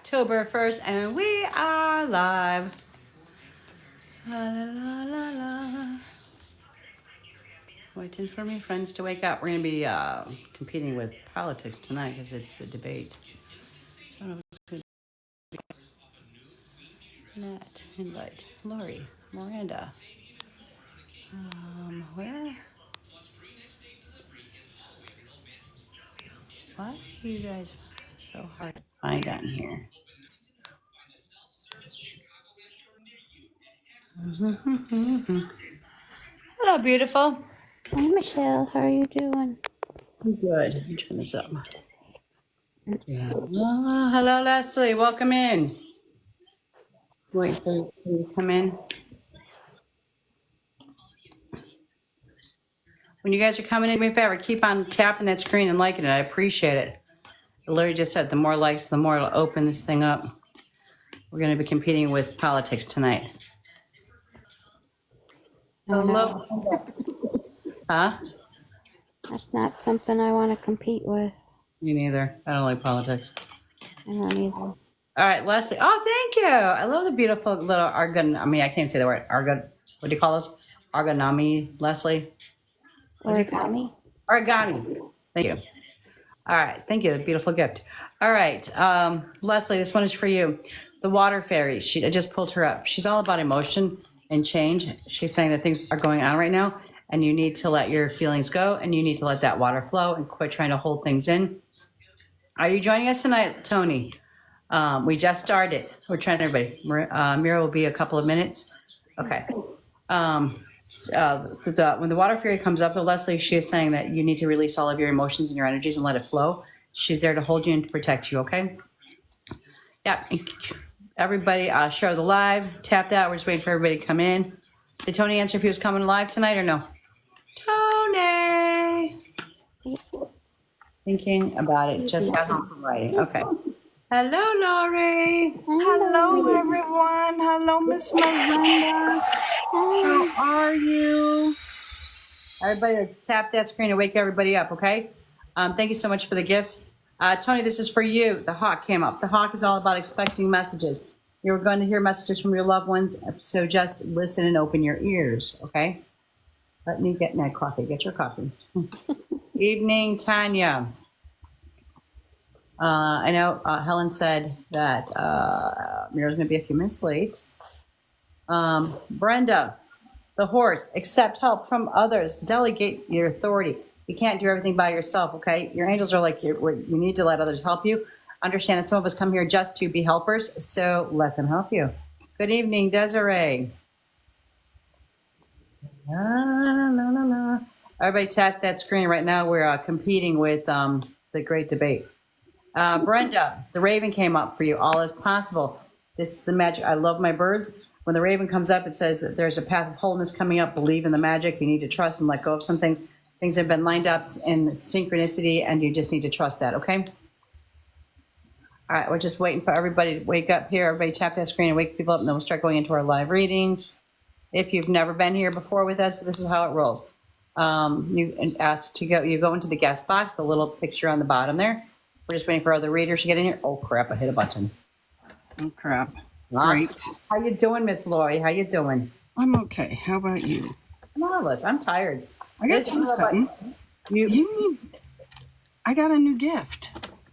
October 1st, and we are live. La, la, la, la, la. Waiting for my friends to wake up. We're going to be competing with politics tonight because it's the debate. So Nat, invite Lori, Miranda. Where? Why are you guys so hard to find on here? Hello, beautiful. Hi, Michelle. How are you doing? I'm good. Let me turn this up. Yeah. Oh, hello, Leslie. Welcome in. Wait for you to come in. When you guys are coming in, do me a favor, keep on tapping that screen and liking it. I appreciate it. Larry just said the more likes, the more it'll open this thing up. We're going to be competing with politics tonight. Oh, Hello. no. Huh? That's not something I want to compete with. Me neither. I don't like politics. I don't either. All right, Leslie. Oh, thank you. I love the beautiful little argon. I mean, I can't say the word argon. What do you call those? Argonami, Leslie? Origami. Origami. Thank you. All right. Thank you. The beautiful gift. All right. Leslie, this one is for you. The water fairy. I just pulled her up. She's all about emotion and change. She's saying that things are going on right now and you need to let your feelings go and you need to let that water flow and quit trying to hold things in. Are you joining us tonight, Tony? We just started. We're trying everybody. Mira will be a couple of minutes. Okay. When the water fairy comes up to Leslie, she is saying that you need to release all of your emotions and your energies and let it flow. She's there to hold you and to protect you, okay? Yeah. Everybody, share the live. Tap that. We're just waiting for everybody to come in. Did Tony answer if he was coming live tonight or no? Tony! Thinking about it. Just got home from writing. Okay. Hello, Lori. Hello, everyone. Hello, Miss Miranda. How are you? Everybody, let's tap that screen and wake everybody up, okay? Thank you so much for the gifts. Tony, this is for you. The hawk came up. The hawk is all about expecting messages. You're going to hear messages from your loved ones, so just listen and open your ears, okay? Let me get my coffee. Get your coffee. Evening, Tanya. I know Helen said that Mira's going to be a few minutes late. Brenda, the horse, accept help from others. Delegate your authority. You can't do everything by yourself, okay? Your angels are like you need to let others help you. Understand that some of us come here just to be helpers, so let them help you. Good evening, Desiree. Everybody tap that screen right now. We're competing with the great debate. Brenda, the raven came up for you. All is possible. This is the magic. I love my birds. When the raven comes up, it says that there's a path of wholeness coming up. Believe in the magic. You need to trust and let go of some things. Things have been lined up in synchronicity, and you just need to trust that, okay? All right, we're just waiting for everybody to wake up here. Everybody tap that screen and wake people up, and then we'll start going into our live readings. If you've never been here before with us, this is how it rolls. You ask to go. You go into the guest box, the little picture on the bottom there. We're just waiting for other readers to get in here. Oh, crap, I hit a button. Oh, crap. Great. How you doing, Miss Lori? How you doing? I'm okay. How about you? Marvelous. I'm tired. I got something. I got a new gift.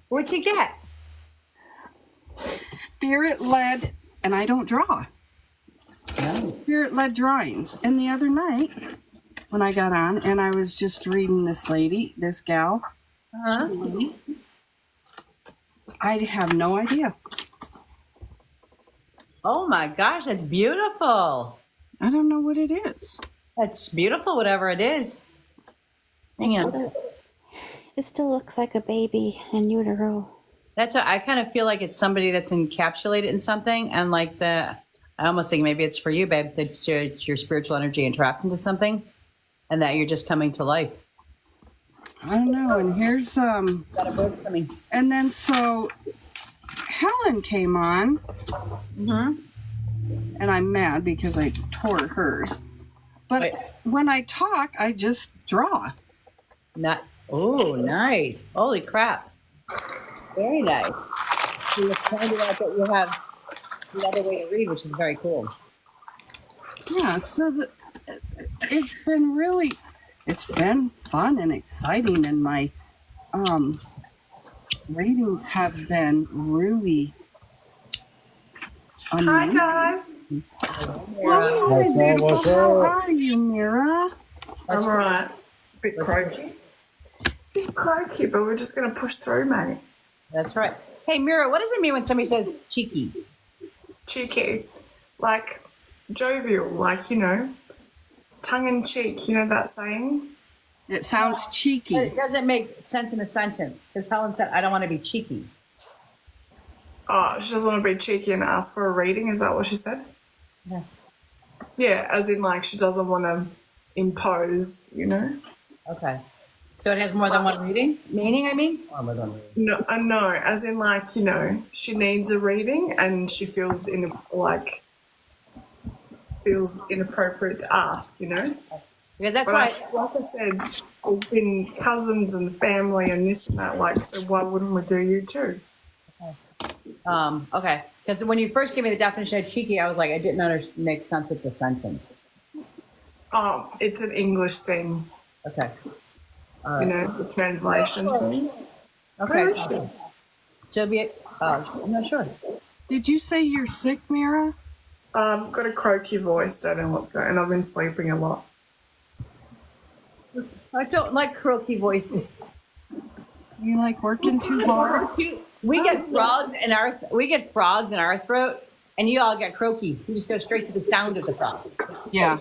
What'd you get? Spirit-led, and I don't draw. Oh. Spirit-led drawings. And the other night, when I got on, and I was just reading this gal, I have no idea. Oh my gosh, that's beautiful. I don't know what it is. That's beautiful, whatever it is. Hang on. It still looks like a baby in utero. That's what I kind of feel like it's somebody that's encapsulated in something, and like I almost think maybe it's for you, babe, that your spiritual energy entrapped into something, and that you're just coming to life. I don't know. And here's Got a bird coming. and then so Helen came on, and I'm mad because I tore hers. But Wait. when I talk, I just draw. Oh, nice. Holy crap. Very nice. you pointed out that you have the other way to read, which is very cool. Yeah, so it's been fun and exciting, and my readings have been really Hi amazing. guys. Hello, What's up, beautiful. what's How up? are you, Mira? I'm alright. Bit croaky. Bit croaky, but we're just gonna push through, mate. That's right. Hey, Mira, what does it mean when somebody says cheeky? Cheeky. Like jovial, like, you know, tongue in cheek, you know that saying? It sounds cheeky. It doesn't make sense in a sentence because Helen said, I don't want to be cheeky. Oh, she doesn't want to be cheeky and ask for a reading, is that what she said? Yeah. Yeah, as in like she doesn't want to impose, you know? Okay. So it has more than one reading? Meaning, I mean? Or more than one reading. No, as in like, you know, she needs a reading and she feels feels inappropriate to ask, you know? Because that's But why. like I said, there's been cousins and family and this and that, like, so why wouldn't we do you too? Okay. Because when you first gave me the definition of cheeky, I was like, I didn't make sense with the sentence. Oh, it's an English thing, Okay. you know, the translation thing. Okay. Very sure. She'll be, I'm not sure. Did you say you're sick, Mira? I've got a croaky voice, don't know what's going on. I've been sleeping a lot. I don't like croaky voices. You like working too hard? We get frogs in our throat, and you all get croaky. You just go straight to the sound of the frog. Yeah.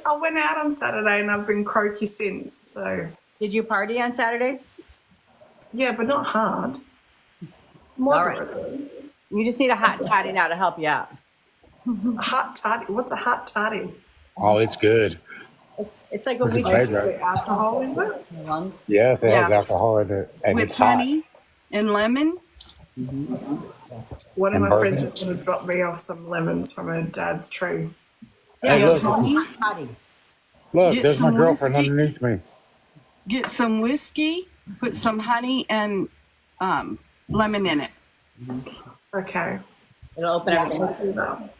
I went out on Saturday and I've been croaky since, so Did you party on Saturday? yeah, but not hard. Moderately. You just need a hot toddy now to help you out. A hot toddy? What's a hot toddy? Oh, it's good. It's like what we It's drink. favorite. Basically alcohol, is it? Yes, it has Yeah. alcohol in it, and With it's hot. honey and lemon? One of And my bourbon. friends is going to drop me off some lemons from her dad's tree. Hey, Yeah, look, honey. Hot toddy. look, Get there's my some girlfriend whiskey. underneath me. Get some whiskey, put some honey and lemon in it. Okay. It'll open everything. Let's do that.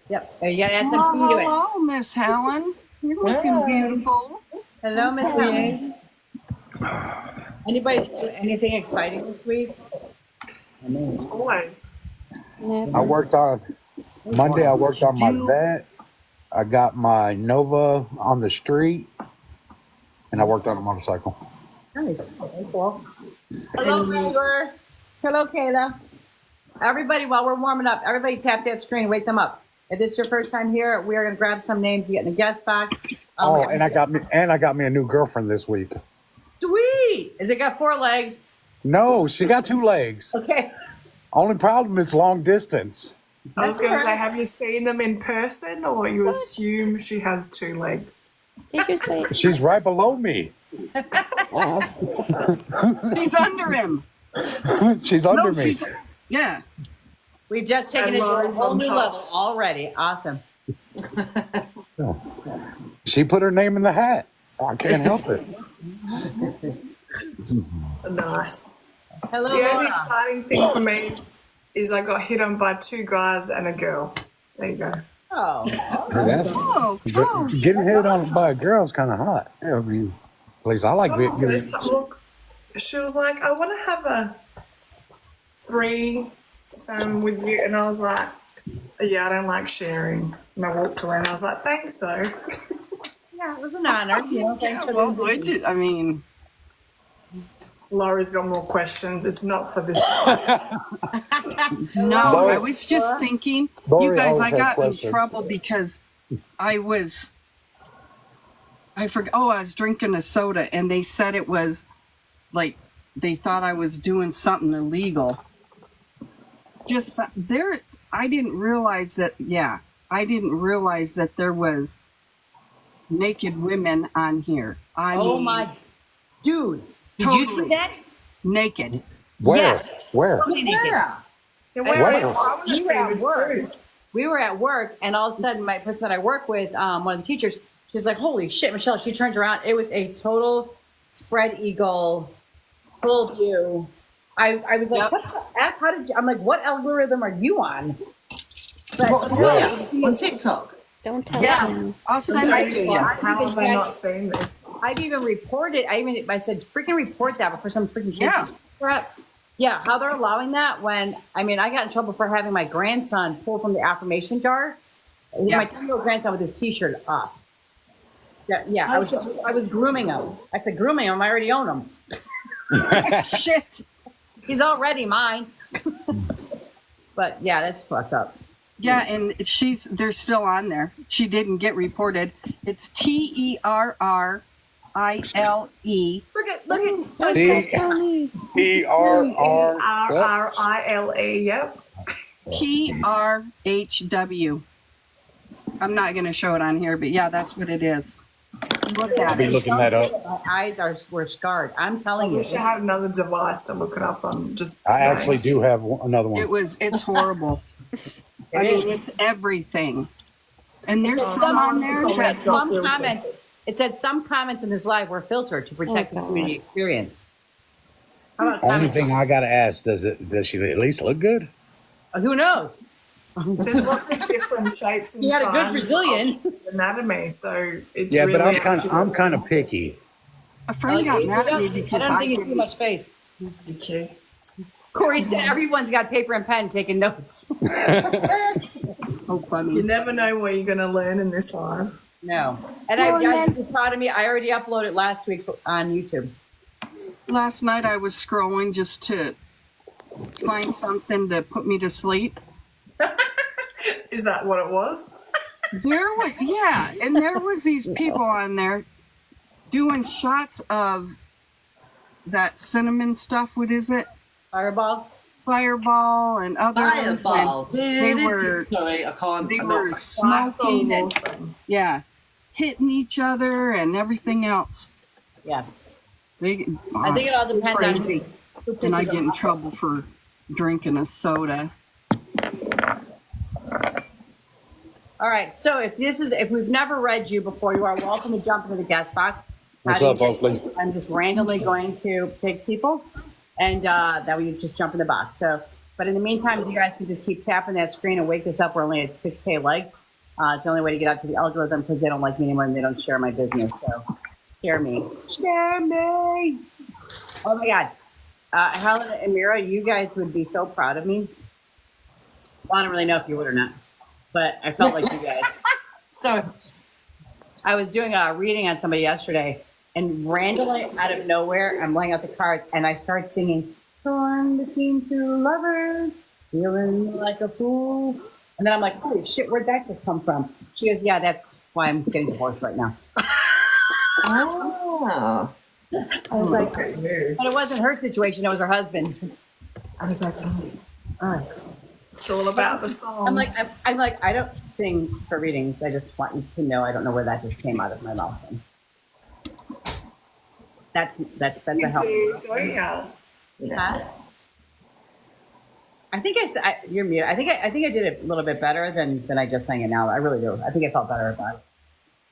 Yep. You gotta add some tea to it. Hello, Miss Helen. You're looking beautiful. Hello, Miss Lee. Anybody do anything exciting this week? Always. I worked on Monday. I worked on my vet. I got my Nova on the street, and I worked on a motorcycle. Nice. Very cool. Hello, Gregor. Hello, Kayla. Everybody, while we're warming up, everybody tap that screen, wake them up. If this is your first time here, we are going to grab some names to get in the guest box. Oh, and I got me a new girlfriend this week. Sweet. Is it got 4 legs? No, she got 2 legs. Okay. Only problem is long distance. I was going to That's say, have you seen them in person or you assume she has 2 legs? Did you say? She's right below me. Wow. She's under him. She's under No, me. Yeah. We've just taken And it to a Lauren's whole on new top. level already. Awesome. She put her name in the hat. I can't help it. Nice. Hello, The only Laura. exciting thing for me is I got hit on by 2 guys and a girl. There you go. Oh. That's, Oh, getting hit on by a girl is kind of hot. I mean, at least I like So getting. first time, look, she was like, I want to have a 3-some with you. And I was like, yeah, I don't like sharing. And I walked away and I was like, thanks though. Yeah, it was an honor. You know, thanks for well, the I mean, Laura's got more questions. It's not for this. no, Lori- I was just thinking, Lori you guys, always I has got questions. in trouble because I forgot, I was drinking a soda and they said it was like, they thought I was doing something illegal. I didn't realize that there was naked women on here. I Oh mean, my, dude! Did you Totally. see that? naked. Where? Yes. Where? Totally naked. Yeah, Where? I want to You see were at this work. too. We were at work, and all of a sudden, my person that I work with, one of the teachers, she's like, "Holy shit, Michelle!" She turns around. It was a total spread eagle, full view I was like, Yep. what the F? How did you? I'm like, what algorithm are you on? But On TikTok. Don't tell Yeah. him. I'll send it to you. How have I not seen this? I've even reported. I said, freaking report that, but for some freaking kids. Yeah. Crap. Yeah, how they're allowing that when I got in trouble for having my grandson pull from the affirmation jar. Yeah. My 2-year-old grandson with his T-shirt off. Yeah, I was grooming him. I said, grooming him. I already own him. Shit. He's already mine. But yeah, that's fucked up. Yeah, and they're still on there. She didn't get reported. It's TERRILE. Look at. See? Tell me. PRR. RRILE, yep. PRHW. I'm not going to show it on here, but yeah, that's what it is. Look I'll at be it. looking that up. My eyes were scarred. I'm I telling you. wish I had another device to look it up on. Just I today. actually do have another one. It's horrible. I It mean, is. it's everything. And there's Oh, some on there someone that Some filtered. comments. It said some comments in this live were filtered to protect the God. community experience. How about Only comments? thing I gotta ask, does she at least look good? Who knows? There's lots of different shapes and He had a good sizes Brazilian. of anatomy, so it's Yeah, really but I'm up to I'm you. kind of picky. a friend got mad at me I because don't I think it's too didn't. much space. Okay. Corey said everyone's got paper and pen taking notes. Oh, You funny. never know what you're going to learn in this life. No. And Well, I guys then- be proud of me. I already uploaded last week's on YouTube. Last night I was scrolling just to find something to put me to sleep. Is that what it was? And there was these people on there doing shots of that cinnamon stuff. What is it? Fireball. Fireball and other ones, and Fireball. They Dude, were sorry, I can't. they I'm were not. smoking and Awesome. yeah, hitting each other and everything else. Yeah. They, I think it all depends crazy. on who And I pisses get in off. trouble for drinking a soda. All right. So if we've never read you before, you are welcome to jump into the guest box. What's How up, do you- Oakley? I'm just randomly going to pick people, and that we just jump in the box. So, but in the meantime, if you guys can just keep tapping that screen and wake us up. We're only at 6K likes. It's the only way to get out to the algorithm because they don't like me anymore and they don't share my business. So, share me. Share me. Oh my God. Helen and Mira, you guys would be so proud of me. Well, I don't really know if you would or not, but I felt like you guys. So, I was doing a reading on somebody yesterday, and randomly, out of nowhere, I'm laying out the cards, and I start singing, "Torn between two lovers, feeling like a fool." And then I'm like, holy shit, where'd that just come from? She goes, yeah, that's why I'm getting divorced right now. Ah. I was like, but it wasn't her situation, it was her husband's. I was like, oh, all right. It's all about the song. I'm like, I don't sing for readings. I just want you to know I don't know where that just came out of my mouth. And that's a you help. do, don't you? Huh? I think you're muted. I think I did it a little bit better than I just sang it now. I really do. I think I felt better about it.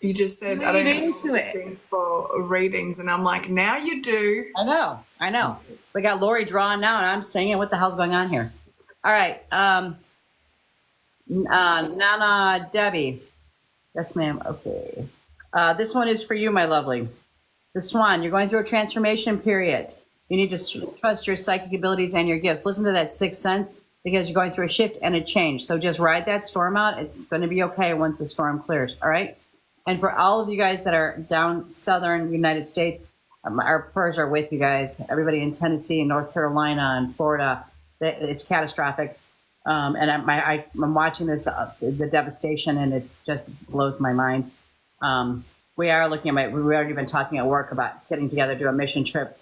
You just said, I don't need to sing for readings. And I'm like, now you do. I know. We got Lori drawing now, and I'm singing. What the hell's going on here? All right. Nana Debbie. Yes, ma'am. Okay. This one is for you, my lovely. The Swan, you're going through a transformation period. You need to trust your psychic abilities and your gifts. Listen to that sixth sense because you're going through a shift and a change. So just ride that storm out. It's going to be okay once the storm clears. All right. And for all of you guys that are down southern United States, our prayers are with you guys. Everybody in Tennessee and North Carolina and Florida, it's catastrophic. And I'm watching this, the devastation, and it's just blows my mind. We are looking at we've already been talking at work about getting together, do a mission trip,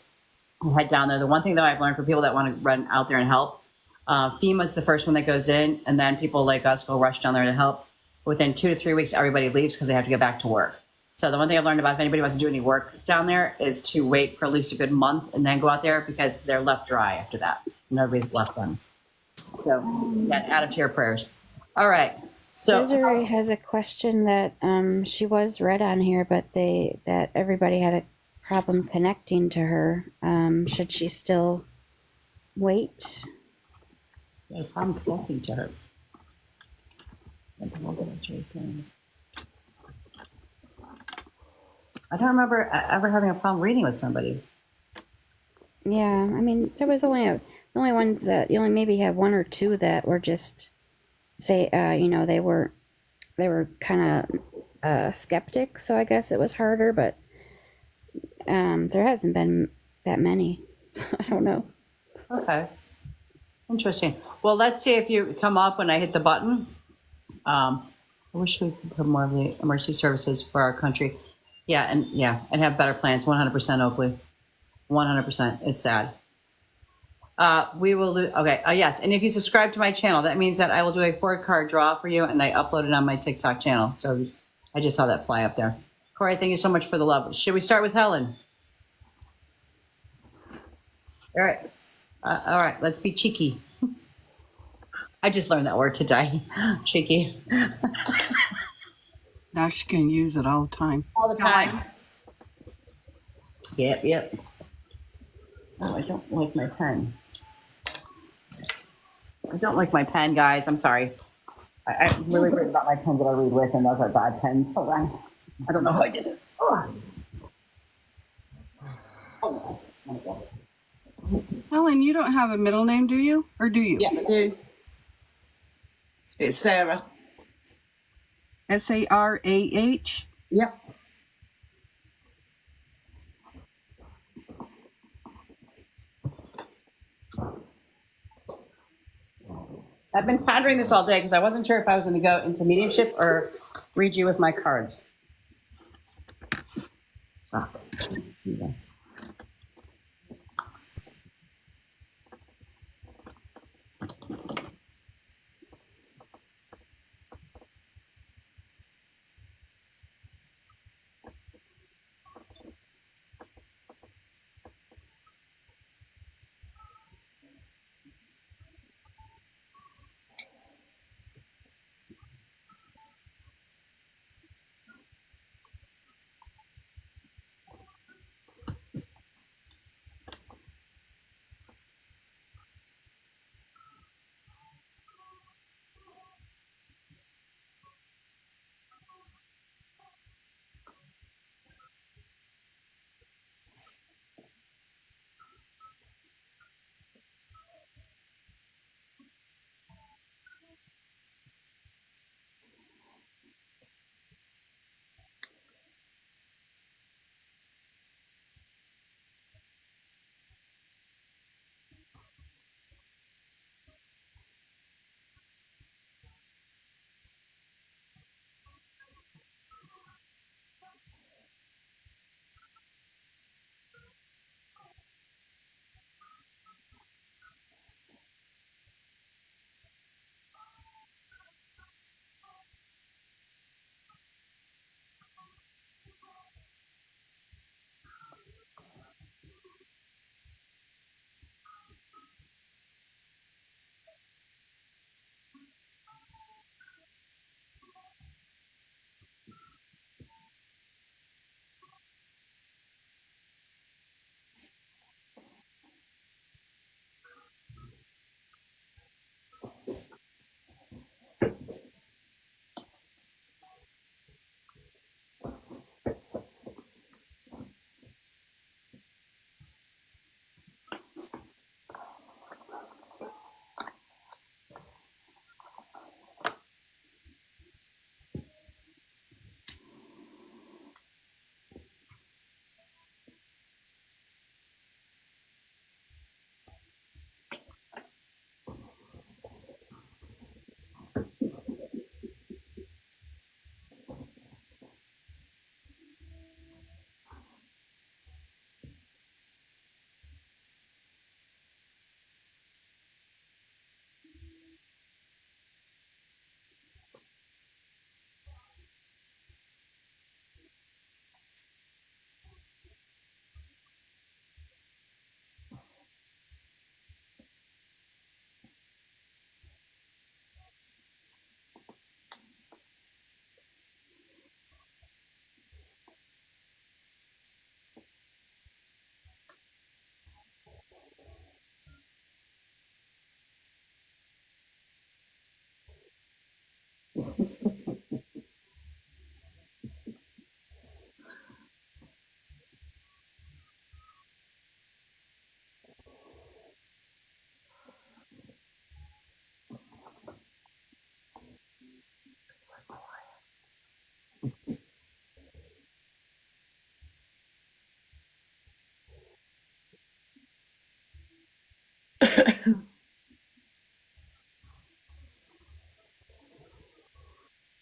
and head down there. The one thing that I've learned for people that want to run out there and help, FEMA's the first one that goes in, and then people like us go rush down there to help. Within 2 to 3 weeks, everybody leaves because they have to get back to work. So the one thing I've learned about if anybody wants to do any work down there is to wait for at least a good month and then go out there because they're left dry after that. Nobody's left them. So yeah, add it to your prayers. All right. So Desiree has a question that she was read on here, but that everybody had a problem connecting to her. Should she still wait. I had a problem connecting to her. I don't remember ever having a problem reading with somebody. Yeah, I mean, there was only the only ones that you only maybe had one or two that were just say, you know, they were kind of skeptics, so I guess it was harder. But there hasn't been that many. I don't know. Okay. Interesting. Well, let's see if you come up when I hit the button. I wish we could put more of the emergency services for our country. Yeah, and have better plans. 100%, Oakley. 100%. It's sad. We will do. Okay. Yes. And if you subscribe to my channel, that means that I will do a 4-card draw for you, and I upload it on my TikTok channel. So I just saw that fly up there. Corey, thank you so much for the love. Should we start with Helen? All right. All right. Let's be cheeky. I just learned that word today. Cheeky. Now she can use it all the time. All the time. Yep. Oh, I don't like my pen. I don't like my pen, guys. I'm sorry. I'm really worried about my pens that I read with, and those are bad pens. Hold on. I don't know how I did this. Oh. Helen, you don't have a middle name, do you? Or do you? Yeah, I do. It's Sarah. Sarah? Yep. I've been pondering this all day because I wasn't sure if I was going to go into mediumship or read you with my cards. Ah, here you go.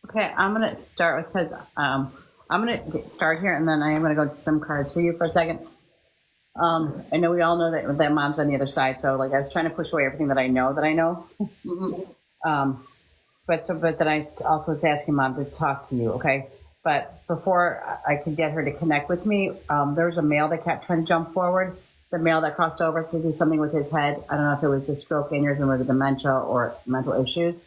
Okay, I'm gonna start with because I'm gonna start here, and then I am gonna go to some cards for you for a second. I know we all know that mom's on the other side, so like I was trying to push away everything that I know that I know. But then I also was asking mom to talk to you, okay? But before I could get her to connect with me, there was a male that kept trying to jump forward. The male that crossed over to do something with his head. I don't know if it was the stroke aneurysm or the dementia or mental issues.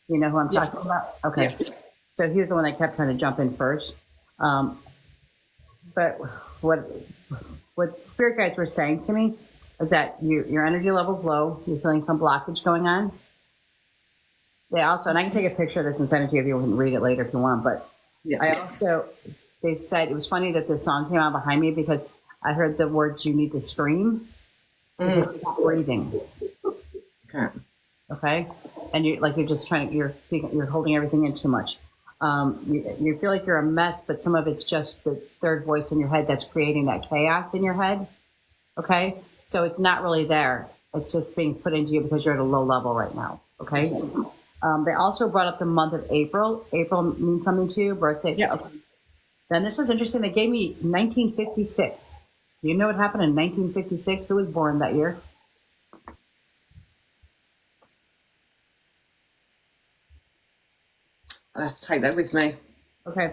You know who I'm talking about? Okay. Yeah. So he was the one that kept trying to jump in first. But what spirit guides were saying to me is that your energy level's low. You're feeling some blockage going on. They also, and I can take a picture of this and send it to you if you can read it later if you want. But they said it was funny that this song came out behind me because I heard the words "you need to scream," because you're not breathing. Okay, and you're just trying to you're holding everything in too much. You feel like you're a mess, but some of it's just the third voice in your head that's creating that chaos in your head. Okay, so it's not really there. It's just being put into you because you're at a low level right now. Okay. They also brought up the month of April. April means something to you, birthday. Yeah. Okay. Then this was interesting. They gave me 1956. Do you know what happened in 1956? Who was born that year? I'll have to take that with me. Okay.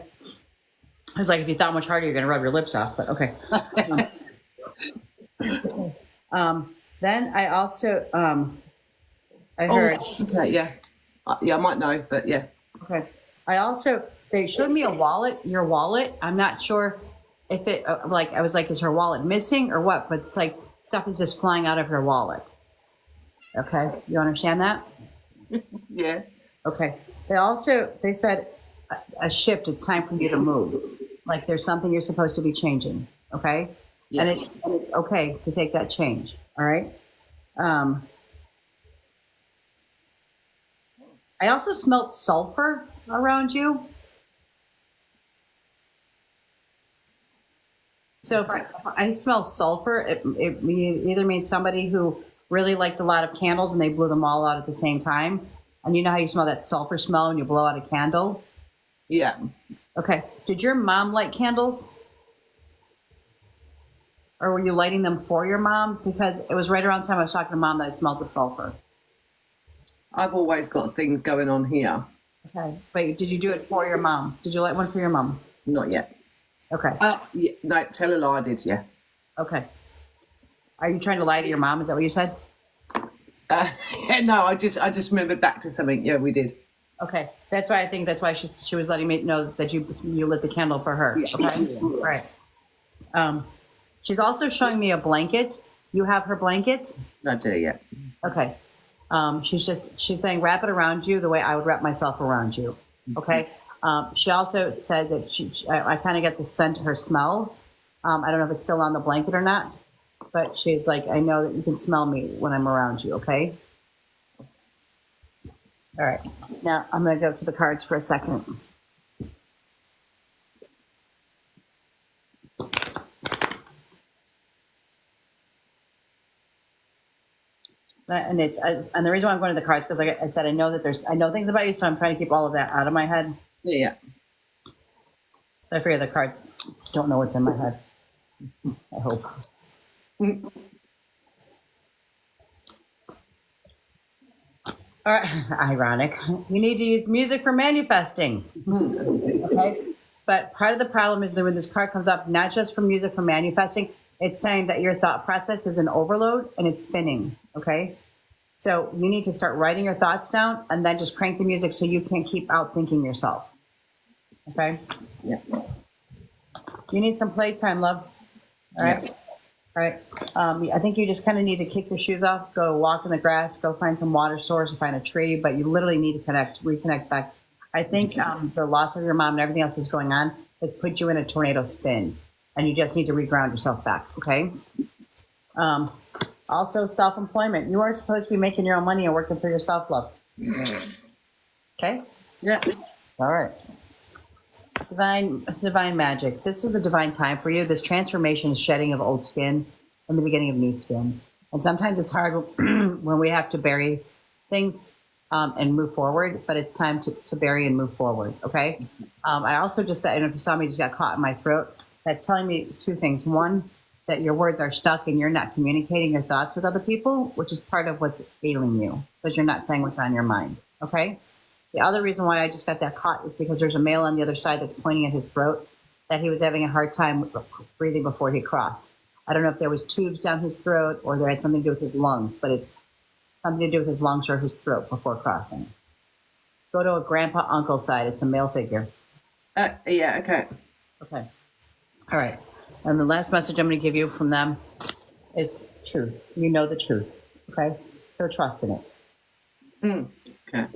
I was like, if you thought much harder, you're going to rub your lips off, but okay. Then I also, I heard. Okay, yeah. Yeah, I might know, but yeah. Okay. They showed me a wallet, your wallet. I'm not sure if it, I was like, is her wallet missing or what? But it's like stuff is just flying out of her wallet. Okay. You understand that? Yeah. Okay. They said a shift. It's time for you to move. Like there's something you're supposed to be changing. Okay. Yeah. And it's okay to take that change. All right. I also smelled sulfur around you. So if I smell sulfur, it either means somebody who really liked a lot of candles and they blew them all out at the same time. And you know how you smell that sulfur smell when you blow out a candle? Yeah. Okay. Did your mom light candles? Or were you lighting them for your mom? Because it was right around the time I was talking to mom that I smelled the sulfur. I've always got things going on here. Okay. But did you do it for your mom? Did you light one for your mom? Not yet. Okay. Yeah, no, tell a lie, I did, yeah. Okay. Are you trying to lie to your mom? Is that what you said? No, I just remembered back to something. Yeah, we did. Okay. That's why she was letting me know that you lit the candle for her. Okay. Yeah. Right. She's also showing me a blanket. You have her blanket? I do, yeah. Okay. She's saying wrap it around you the way I would wrap myself around you. Okay. She also said that I kind of get the scent of her smell. I don't know if it's still on the blanket or not, but she's like, I know that you can smell me when I'm around you. Okay. All right. Now I'm going to go to the cards for a second. And the reason why I'm going to the cards because like I said, I know things about you, so I'm trying to keep all of that out of my head. Yeah. I figure the cards don't know what's in my head. I hope. All right, ironic. You need to use music for manifesting. Okay, but part of the problem is that when this card comes up, not just for music for manifesting, it's saying that your thought process is an overload and it's spinning. Okay, so you need to start writing your thoughts down and then just crank the music so you can keep out thinking yourself. Okay. Yeah. You need some playtime, love. All right. Yeah. All right. I think you just kind of need to kick your shoes off, go walk in the grass, go find some water source, or find a tree. But you literally need to reconnect back. I think the loss of your mom and everything else that's going on has put you in a tornado spin, and you just need to reground yourself back. Okay. Also, self-employment. You are supposed to be making your own money and working for yourself, love. Okay. Yeah. All right. Divine magic. This is a divine time for you. This transformation is shedding of old skin and the beginning of new skin. And sometimes it's hard when we have to bury things and move forward, but it's time to bury and move forward. Okay. I also just, I don't know if you saw me, just got caught in my throat. That's telling me two things. One, that your words are stuck and you're not communicating your thoughts with other people, which is part of what's ailing you, because you're not saying what's on your mind. Okay. The other reason why I just got that caught is because there's a male on the other side that's pointing at his throat that he was having a hard time breathing before he crossed. I don't know if there was tubes down his throat or there had something to do with his lungs, but it's something to do with his lungs or his throat before crossing. Go to a grandpa uncle side. It's a male figure. Yeah, okay. Okay. All right. And the last message I'm going to give you from them is truth. You know the truth. Okay. So trust in it. Okay.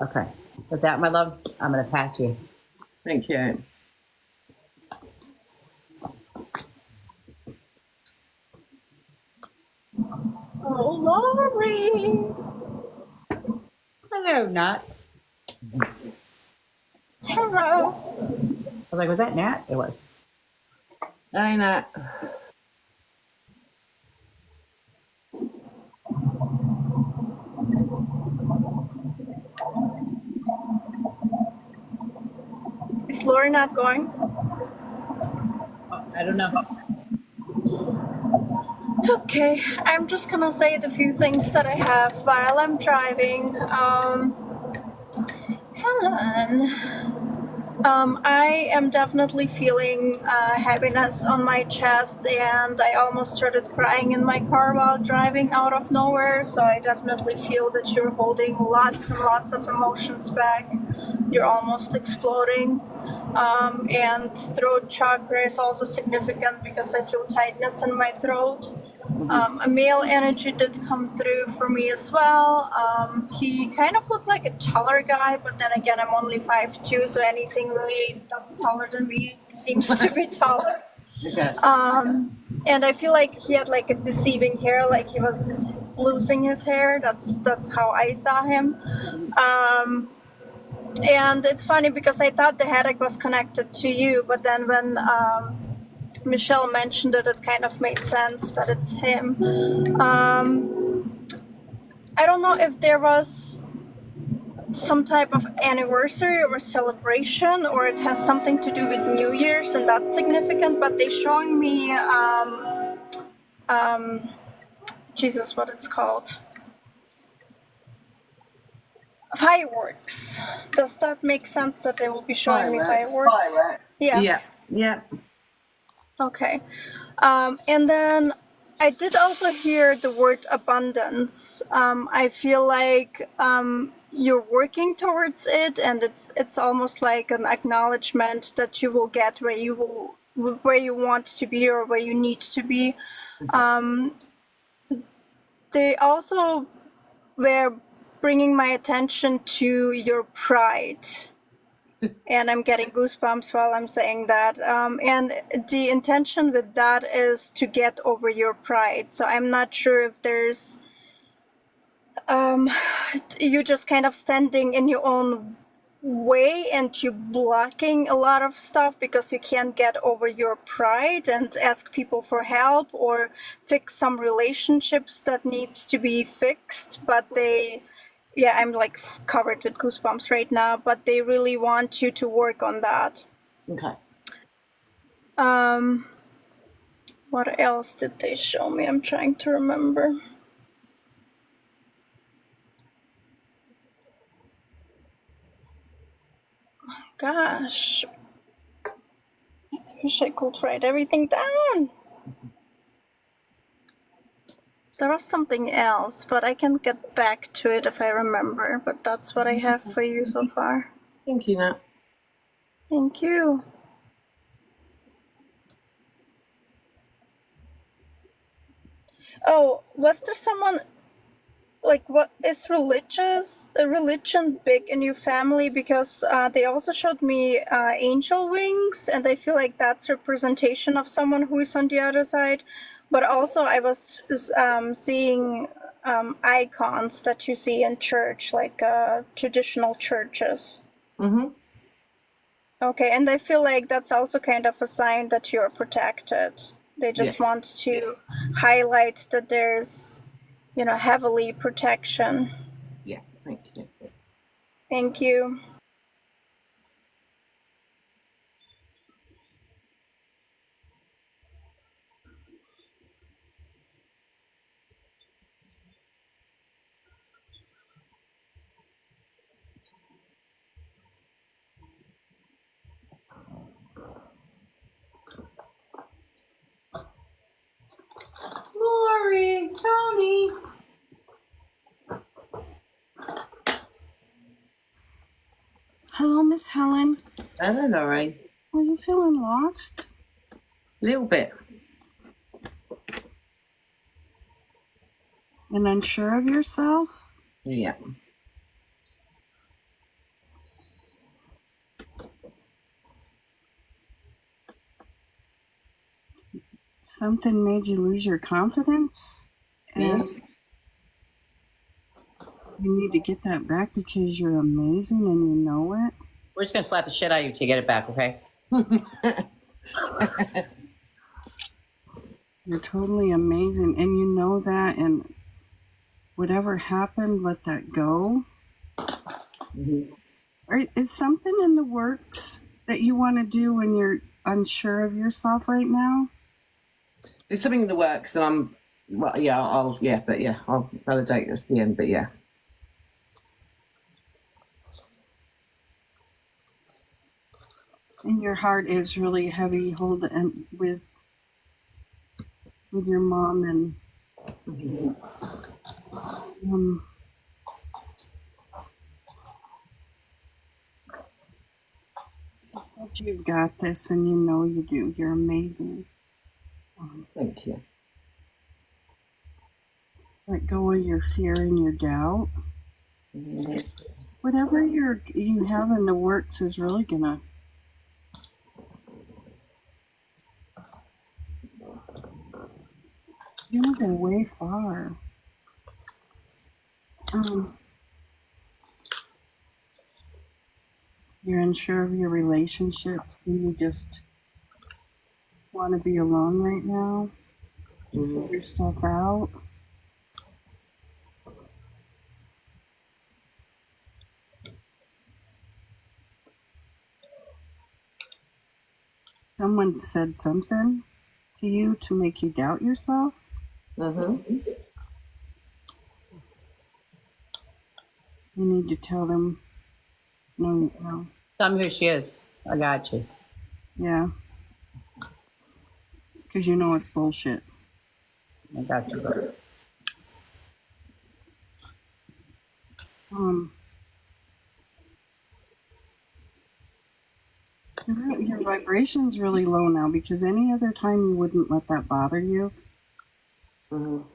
Okay. With that, my love, I'm going to pass you. Thank you. Oh, Lori. Hello, Nat. Hello. I was like, was that Nat? It was. I know. Is Lori not going? I don't know. Okay, I'm just gonna say the few things that I have while I'm driving. Helen, I am definitely feeling heaviness on my chest, and I almost started crying in my car while driving out of nowhere. So I definitely feel that you're holding lots and lots of emotions back. You're almost exploding. And throat chakra is also significant because I feel tightness in my throat. A male energy did come through for me as well. He kind of looked like a taller guy, but then again, I'm only 5'2", so anything really that's taller than me seems to be taller. Okay. And I feel like he had like a deceiving hair, like he was losing his hair. That's how I saw him. And it's funny because I thought the headache was connected to you, but then when Michelle mentioned it, it kind of made sense that it's him. I don't know if there was some type of anniversary or celebration, or it has something to do with New Year's, and that's significant, but they're showing me, Jesus, what it's called? Fireworks. Does that make sense that they will be showing me fireworks? Fireworks. Yes. Yeah. Yeah. Okay. And then I did also hear the word abundance. I feel like you're working towards it, and it's almost like an acknowledgement that you will get where you want to be or where you need to be. They also were bringing my attention to your pride. And I'm getting goosebumps while I'm saying that. And the intention with that is to get over your pride. So I'm not sure if there's you just kind of standing in your own way and you blocking a lot of stuff because you can't get over your pride and ask people for help or fix some relationships that needs to be fixed, but yeah, I'm like covered with goosebumps right now, but they really want you to work on that. Okay. What else did they show me? I'm trying to remember. Gosh, I wish I could write everything down. There was something else, but I can get back to it if I remember. But that's what I have for you so far. Thank you, Nat. Thank you. Oh, was there someone like, what is religion big in your family? Because they also showed me angel wings, and I feel like that's representation of someone who is on the other side. But also, I was seeing icons that you see in church, like traditional churches. Mhm. Okay, and I feel like that's also kind of a sign that you're protected. They Yeah. just want to highlight that there's, heavily protection. Yeah. Thank you. Thank you. Lori, Tony. Hello, Miss Helen. Hello, Lorraine. Are you feeling lost? A little bit. And unsure of yourself? Yeah. Something made you lose your confidence? Yeah. And you need to get that back because you're amazing and you know it. We're just gonna slap the shit out of you to get it back, okay? You're totally amazing and you know that, and whatever happened, let that go. Mhm. Is something in the works that you want to do when you're unsure of yourself right now? There's something in the works, and I'll validate this at the end. But yeah. And your heart is really heavy holding with your mom, and but you've got this, and you know you do. You're amazing. Thank you. Let go of your fear and your doubt. Mhm. Whatever you have in the works is really gonna. You're gonna go way far. You're unsure of your relationships. You just want to be alone right now. Figure your stuff out. Someone said something to you to make you doubt yourself. Mhm. You need to tell them, no. Tell me who she is. I got you. Yeah. Because you know it's bullshit. I got you. Your vibration's really low now because any other time you wouldn't let that bother you. Mhm.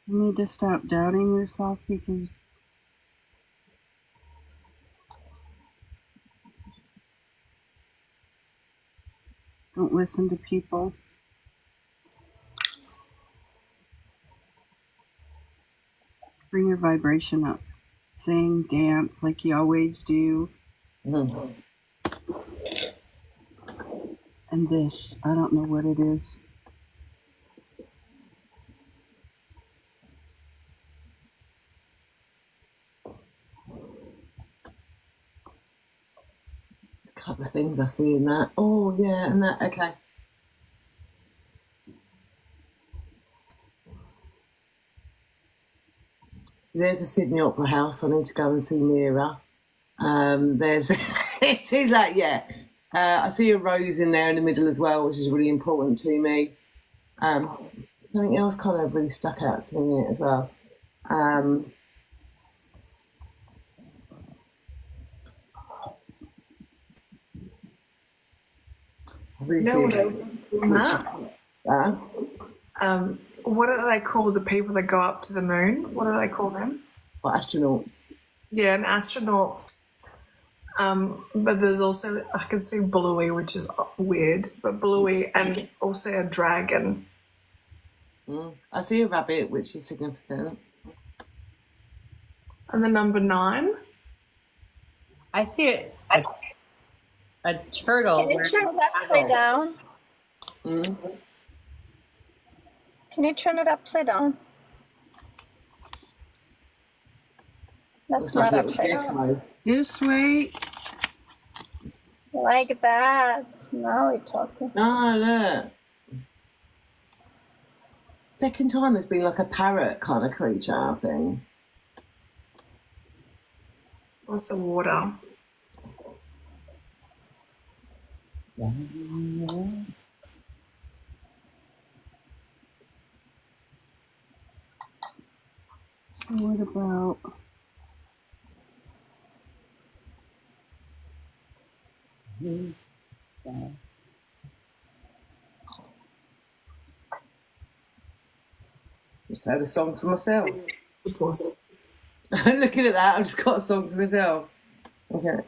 You need to stop doubting yourself because don't listen to people. Bring your vibration up. Sing, dance like you always do. Mhm. And this, I don't know what it is. A couple of things I see in that. Oh yeah, and that. Okay. There's a Sydney Opera House. I need to go and see nearer. There's. She's like, yeah. I see a rose in there in the middle as well, which is really important to me. Something else kind of really stuck out to me as well. I really No, see what I it. was doing that. What do they call the people that go up to the moon? What do they call them? For astronauts. Yeah, an astronaut. But there's also, I can see Bluey, which is weird, but Bluey and also a dragon. I see a rabbit, which is significant. And the number 9. I see a turtle. Can you turn it upside down? Can you turn it upside down? That's Looks like not a little upside down. gecko. This way. Like that. Now we're talking. Oh, look. Second time it's been like a parrot kind of creature, I think. What's the water? What about? Just had a song for myself. Of course. Looking at that, I've just got a song for myself. Okay.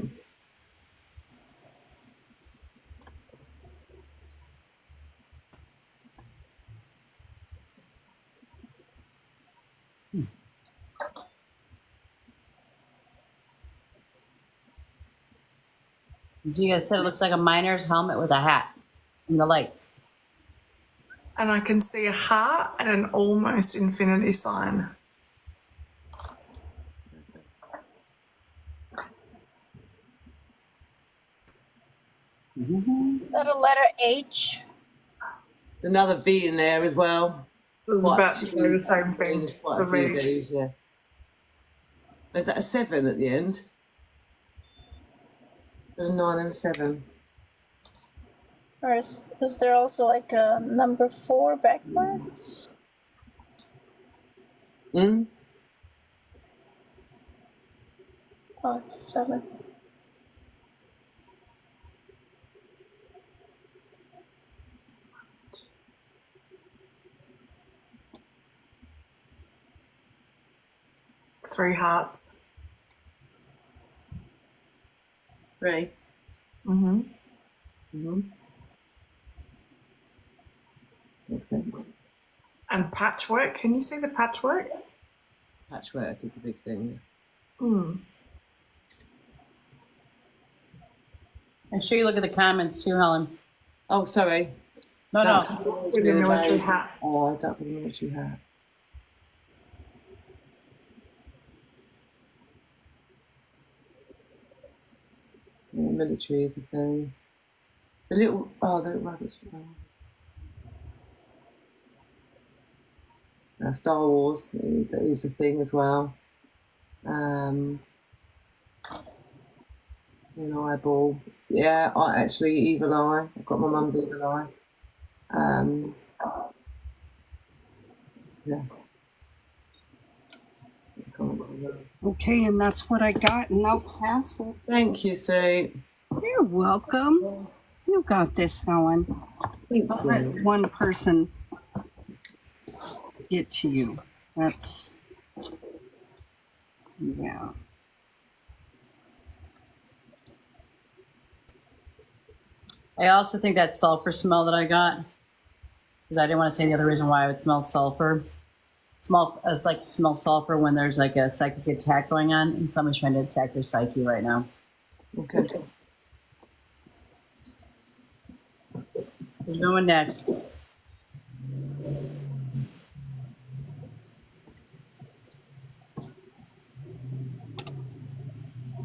You guys said it looks like a miner's helmet with a hat in the light. And I can see a heart and an almost infinity sign. Is that a letter H? Another V in there as well. I was Quite about a to few- say the same thing There's quite a for few me. V's, yeah. Is that a 7 at the end? A 9 and a 7. Or is there also like a number 4 backwards? Mm? Oh, it's a 7. Three hearts. 3. Mm-hmm. Mm-hmm. Okay. And patchwork. Can you see the patchwork? Patchwork is a big thing. Hmm. Make sure you look at the comments too, Helen. Oh, sorry. No, no. With the military hat. Oh, I don't think the military hat. Yeah, military is a thing. The little rabbits. Star Wars is a thing as well. An eyeball. Yeah, evil eye. I've got my mum's evil eye. Yeah. Okay, and that's what I got, and I'll pass it. Thank you, Sue. You're welcome. You got this, Helen. I'll let one person get to you. That's, yeah. I also think that sulfur smell that I got, because I didn't want to say the other reason why I would smell sulfur. It's like smell sulfur when there's like a psychic attack going on and somebody's trying to attack your psyche right now. Okay. Who's going next?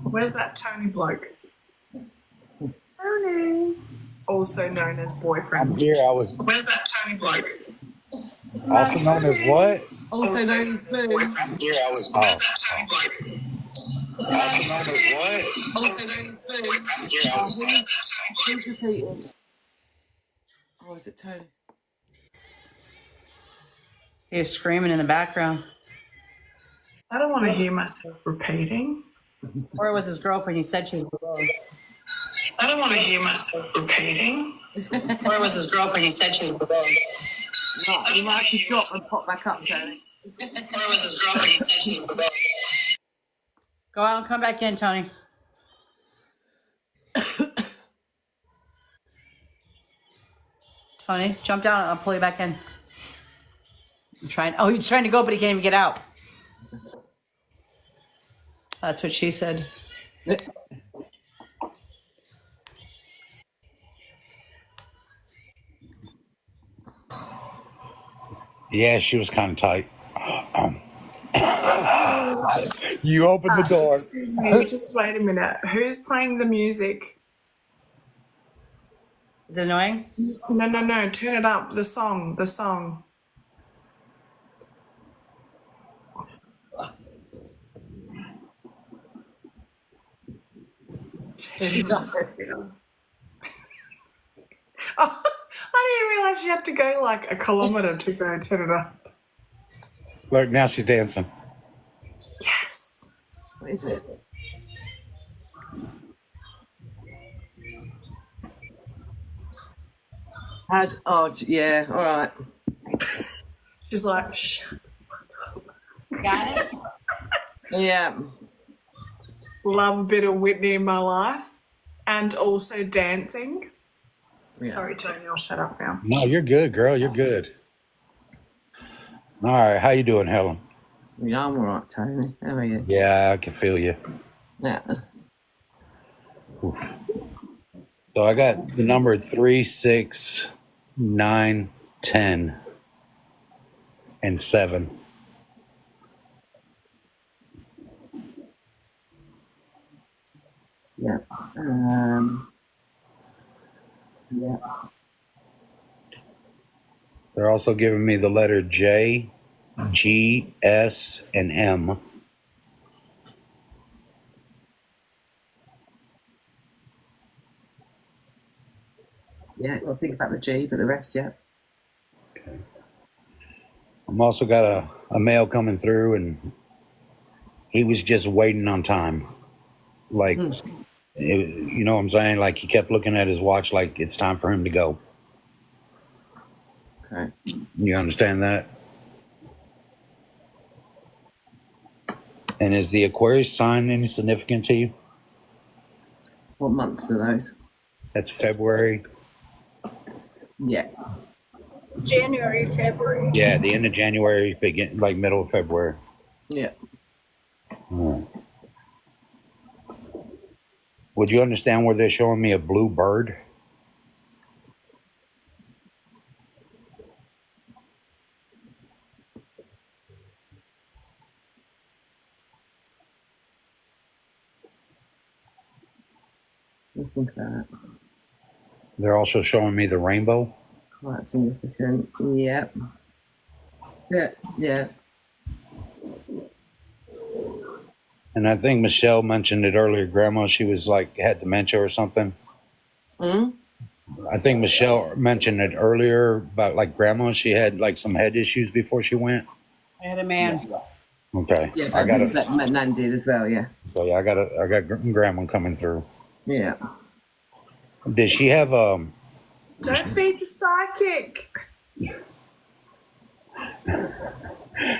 Where's that Tony bloke? Tony. Also known as I'm boyfriend. here. I was Where's that Tony bloke? also known as what? Also known as Boo. I'm here. I was also known as what? Also known as Boo. I'm here. I was Who's repeating? Oh, is it Tony? He's screaming in the background. I don't want to hear myself repeating. Or it was his girlfriend. He said she was alone. I don't want to hear myself repeating. Where was his girlfriend? He said she was below. Right, you might have to drop and pop back up, Tony. Where was his girlfriend? He said she was below. Go out and come back in, Tony. Tony, jump down. I'll pull you back in. I'm trying. Oh, he's trying to go, but he can't even get out. That's what she said. Yeah, she was kind of tight. You opened the door. Excuse me, just wait a minute. Who's playing the music? Is it annoying? No, turn it up. The song. Oh, I didn't realize you had to go like a kilometre to go turn it up. Look, now she's dancing. Yes. What is it? Yeah, all right. She's like, shut the fuck up. Got it? Yeah. Love a bit of Whitney in my life. And also dancing. Yeah. Sorry, Tony, I'll shut up now. No, you're good, girl. You're good. All right, how you doing, Helen? Yeah, I'm all right, Tony. How are you? Yeah, I can feel you. Yeah. So I got the number 3, 6, 9, 10, and 7. Yeah. Yeah. They're also giving me the letter J, G, S, and M. Yeah, I'll think about the G, but the rest, yeah. I'm also got a mail coming through, and he was just waiting on time. Like, you know what I'm saying? Like, he kept looking at his watch like it's time for him to go. Okay. You understand that? And is the Aquarius sign any significant to you? What months are those? That's February. Yeah. January, February. Yeah, the end of January, begin like middle of February. Yeah. Would you understand where they're showing me a blue bird? I think that. They're also showing me the rainbow. Quite significant. Yeah. Yeah. Yeah. And I think Michelle mentioned it earlier. Grandma, she was like, had dementia or something. Hmm? I think Michelle mentioned it earlier about like grandma. She had like some head issues before she went. I had a man. Okay. Yeah, I got that Nan did as well, yeah. So yeah, I got grandma coming through. Yeah. Did she have Don't feed the psychic.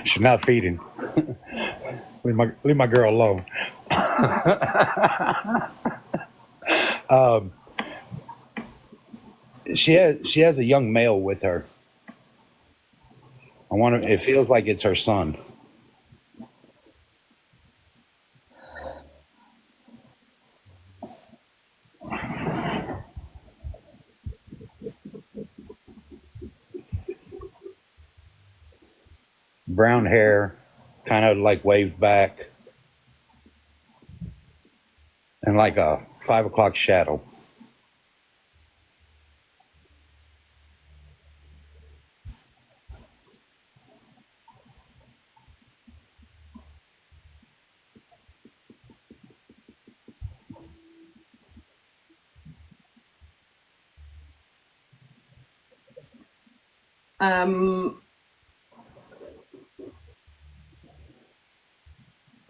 She's not feeding. leave my girl alone. She has a young male with her. It feels like it's her son. Brown hair, kind of like waved back, and like a 5 o'clock shadow. I'm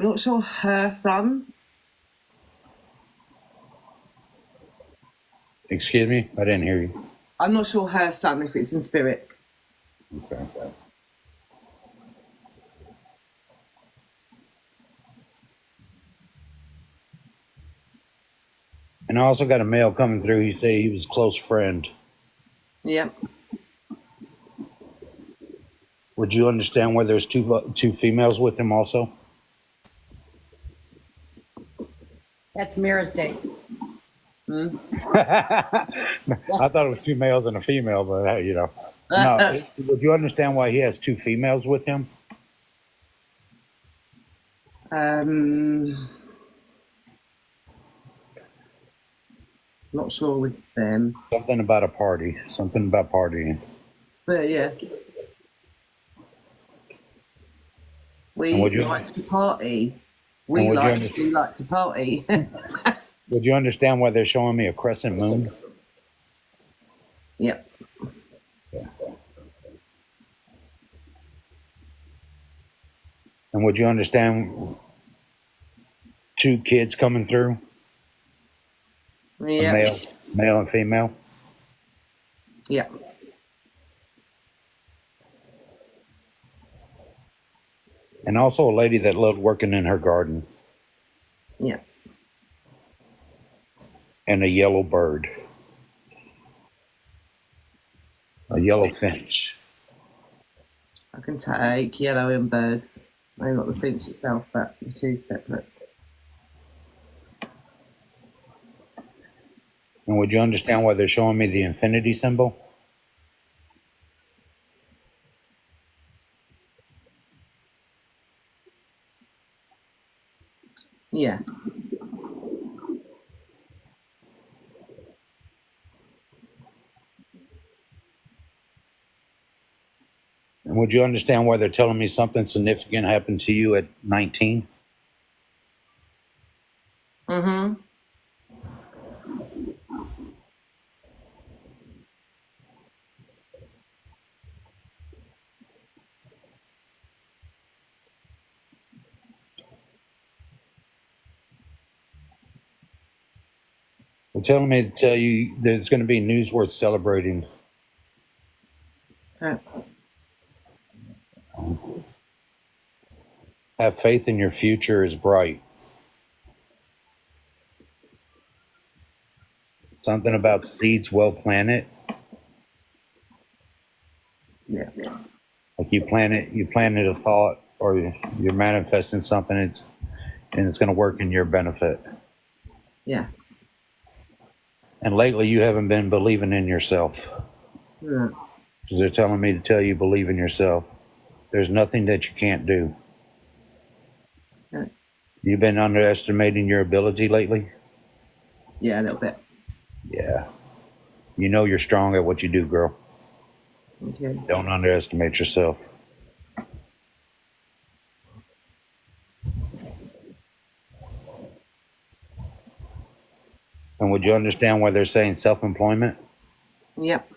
not sure her son. Excuse me? I didn't hear you. I'm not sure her son, if it's in spirit. Okay. And I also got a mail coming through. He said he was a close friend. Yep. Would you understand why there's two females with him also? That's Mira's date. I thought it was two males and a female, but you know. No. Would you understand why he has two females with him? Not sure with them. Something about a party. Something about partying. But yeah. We And would you- like to party. And We would you like to party. Would you understand why they're showing me a crescent moon? Yep. And would you understand two kids coming through? A Yeah. male and female? Yeah. And also a lady that loved working in her garden. Yeah. And a yellow bird. A yellow finch. I can take yellow and birds. Maybe not the finch itself, but the two separate. And would you understand why they're showing me the infinity symbol? Yeah. And would you understand why they're telling me something significant happened to you at 19? Mm-hmm. They're telling me to tell you there's going to be news worth celebrating. Okay. Have faith in your future is bright. Something about seeds well planted. Yeah. Like you planted a thought, or you're manifesting something, and it's going to work in your benefit. Yeah. And lately, you haven't been believing in yourself. Yeah. Because they're telling me to tell you believe in yourself. There's nothing that you can't do. Okay. You've been underestimating your ability lately? Yeah, a little bit. Yeah. You know you're strong at what you do, girl. Okay. Don't underestimate yourself. And would you understand why they're saying self-employment? Yep.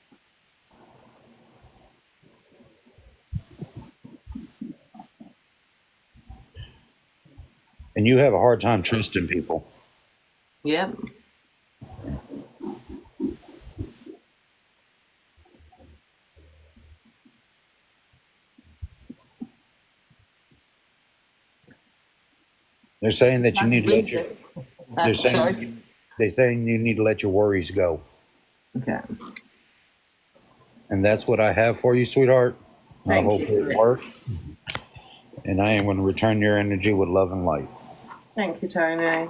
And you have a hard time trusting people. Yep. They're saying that you need to let your, they're Sorry. saying, they're saying you need to let your worries go. Okay. And that's what I have for you, sweetheart. I Thank hope you. it works. And I am going to return your energy with love and light. Thank you, Tony.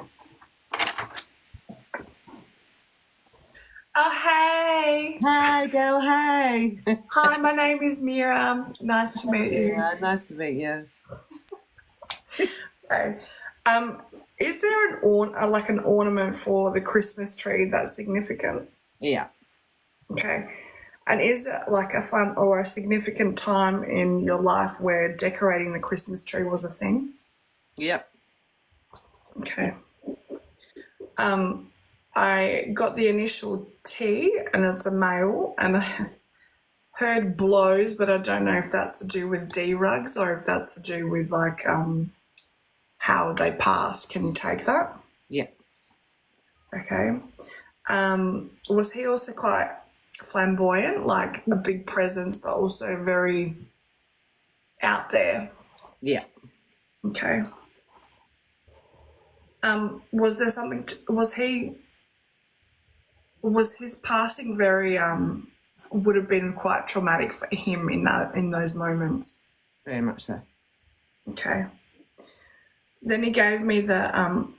Oh, hey. Hi, girl. Hey. Hi, my name is Mira. Nice to meet you. Yeah, nice to meet you. Hey. Is there an ornament for the Christmas tree that's significant? Yeah. Okay. And is it like a fun or a significant time in your life where decorating the Christmas tree was a thing? Yep. Okay. I got the initial T, and it's a male, and I heard blows, but I don't know if that's to do with D rugs or if that's to do with like how they passed. Can you take that? Yep. Okay. Was he also quite flamboyant, like a big presence, but also very out there? Yeah. Okay. Was there something? Was his passing very would have been quite traumatic for him in those moments? Very much so. Okay. Then he gave me the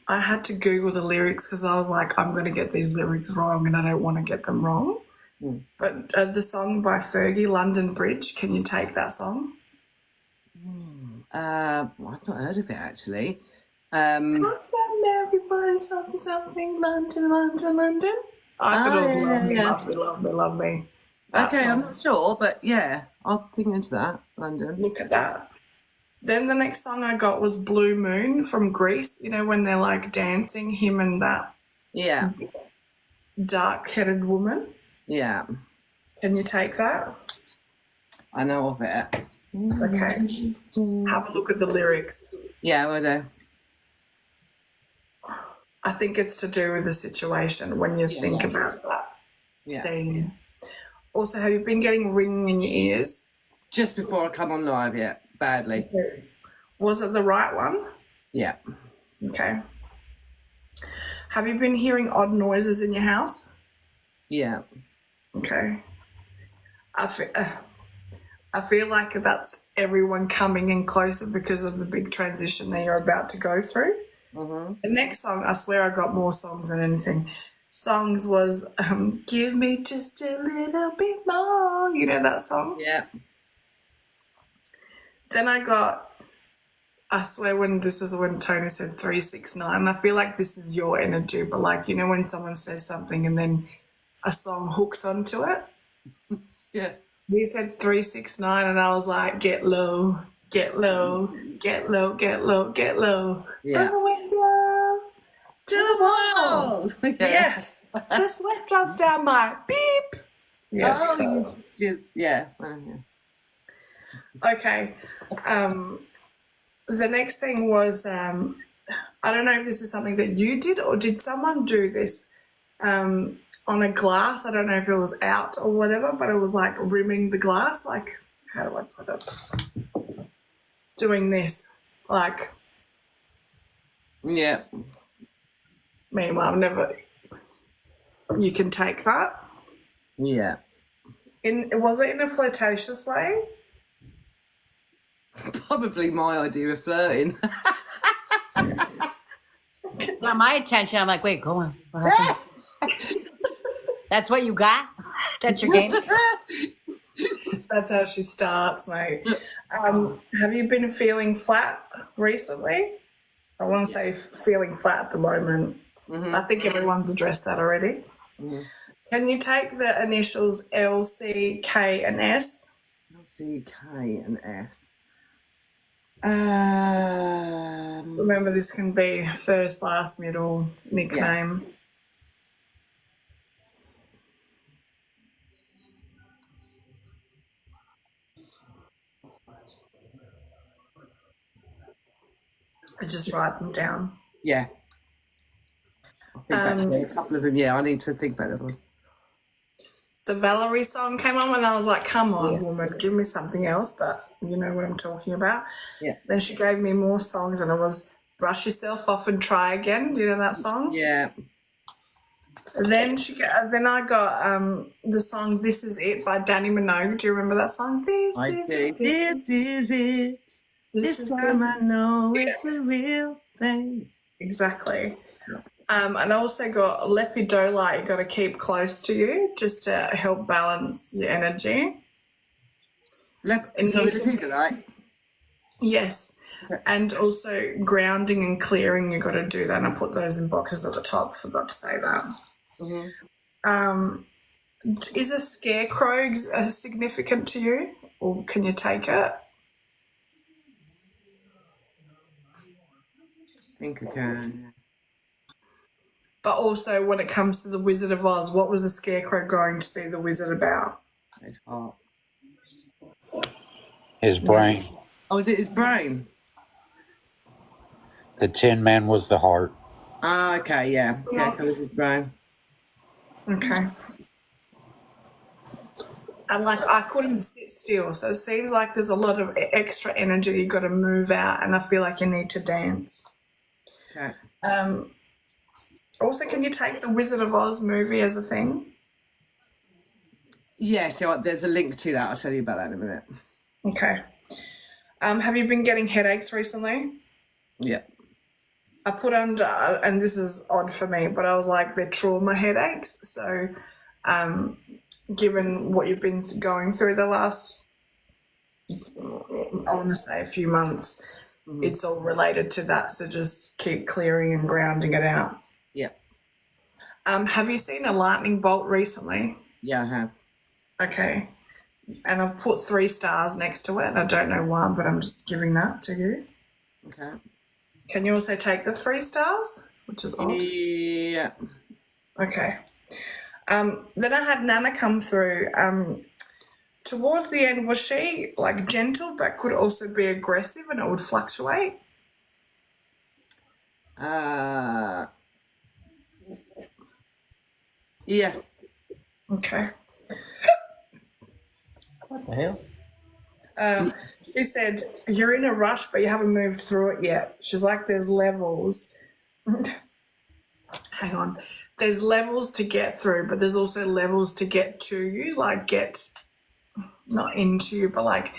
I had to Google the lyrics because I was like, I'm going to get these lyrics wrong and I don't want to get them wrong. But the song by Fergie, London Bridge, can you take that song? I've not heard of it actually. Everybody something, London, London, London. I thought it was Love Me, Love Me, Love Me, Love Me. That Okay, song. I'm not sure, but yeah, I'll think into that. London. Look at that. Then the next song I got was Blue Moon from Greece. You know, when they're like dancing, him and that Yeah, dark-headed woman. yeah, Can you take that? I know of it. Okay. Have a look at the lyrics. Yeah, I do. I think it's to do with the situation when you think about that Yeah. scene. Also, have you been getting ringing in your ears? Just before I come on live, yeah, badly. Was it the right one? Yeah. Okay. Have you been hearing odd noises in your house? Yeah. Okay. I feel like that's everyone coming in closer because of the big transition that you're about to go through. Mm-hmm. The next song, I swear I got more songs than anything. Songs was Give Me Just a Little Bit More. You know that song? Yeah. Then I got, I swear this is when Tony said 369. I feel like this is your energy, but like, you know, when someone says something and then a song hooks onto it? Yeah. He said 369 and I was like, get low, get low, get low, get low, get low. Yeah. From the window to the wall. Yes. The sweat drops down my beep. Yes. Oh, yes. Yeah. Okay. The next thing was, I don't know if this is something that you did or did someone do this on a glass? I don't know if it was out or whatever, but it was like rimming the glass. Like, how do I put it? Doing this. Like, Yeah. meanwhile, I've never. You can take that. Yeah. Was it in a flirtatious way? Probably my idea of flirting. Got my attention. I'm like, wait, go on. What happened? That's what you got? That's your game? That's how she starts, mate. Have you been feeling flat recently? I want to say feeling flat at the moment. Mm-hmm. I think everyone's addressed that already. Mm-hmm. Can you take the initials L, C, K, and S? C, K, and S. Remember, this can be first, last, middle, nickname. I just write them down. Yeah. I think actually a couple of them, yeah, I need to think about that one. The Valerie song came on and I was like, come on, woman, give me something else, but you know what I'm talking about. Yeah. Then she gave me more songs and it was Brush Yourself Off and Try Again. Do you know that song? Yeah. Then I got the song This Is It by Danny Minogue. Do you remember that song? This is it. This is it. This time I know it's a real thing. Exactly. And I also got Lepidola, you got to keep close to you just to help balance your energy. Right? Yes. Okay. And also grounding and clearing, you got to do that. And I put those in boxes at the top. Forgot to say that. Mm-hmm. Is a scarecrow significant to you, or can you take it? I think I can. But also, when it comes to the Wizard of Oz, what was the scarecrow going to see the wizard about? It's hot. His brain. Oh, is it his brain? The Tin Man was the heart. Ah, okay, yeah. Scarecrow is his brain. Okay. And like I couldn't sit still, so it seems like there's a lot of extra energy you got to move out, and I feel like you need to dance. Okay. Also, can you take the Wizard of Oz movie as a thing? Yeah, so there's a link to that. I'll tell you about that in a minute. Okay. Have you been getting headaches recently? Yeah. I put under, and this is odd for me, but I was like, they're trauma headaches. So, given what you've been going through the last, I want to say a few months, it's all related to that. So just keep clearing and grounding it out. Yeah. Have you seen a lightning bolt recently? Yeah, I have. Okay. And I've put 3 stars next to it, and I don't know why, but I'm just giving that to you. Okay. Can you also take the 3 stars, which is odd? Yeah. Okay. Then I had Nana come through. Towards the end, was she like gentle, but could also be aggressive, and it would fluctuate? Yeah. Okay. What the hell? She said, you're in a rush, but you haven't moved through it yet. She's like, there's levels. Hang on. There's levels to get through, but there's also levels to get to you, like get, not into you, but like,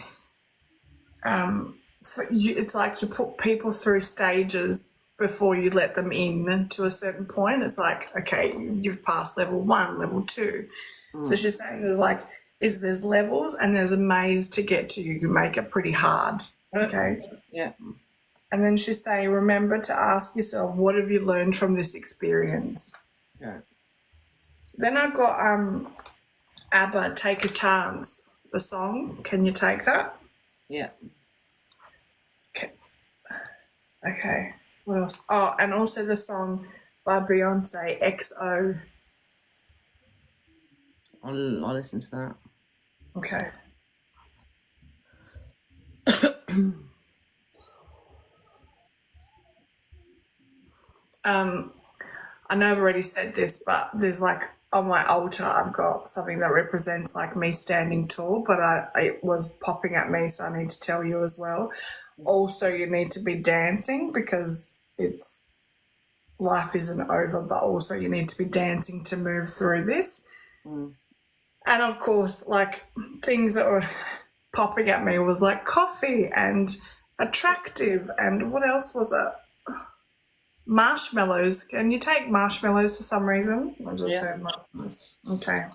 for you, it's like you put people through stages before you let them in to a certain point. It's like, okay, you've passed level 1, level 2. So she's saying there's levels and there's a maze to get to you. You make it pretty hard. Okay. Yeah. And then she's saying, remember to ask yourself, what have you learned from this experience? Yeah. Then I've got ABBA, Take a Chance, the song. Can you take that? Yeah. Okay. What else? Oh, and also the song by Beyonce, XO. I'll listen to that. Okay. I know I've already said this, but there's like on my altar I've got something that represents like me standing tall, but it was popping at me, so I need to tell you as well. Also, you need to be dancing because life isn't over, but also you need to be dancing to move through this. And of course, like things that were popping at me was like coffee and attractive, and what else was it? Marshmallows. Can you take marshmallows for some reason? I just heard marshmallows. Okay.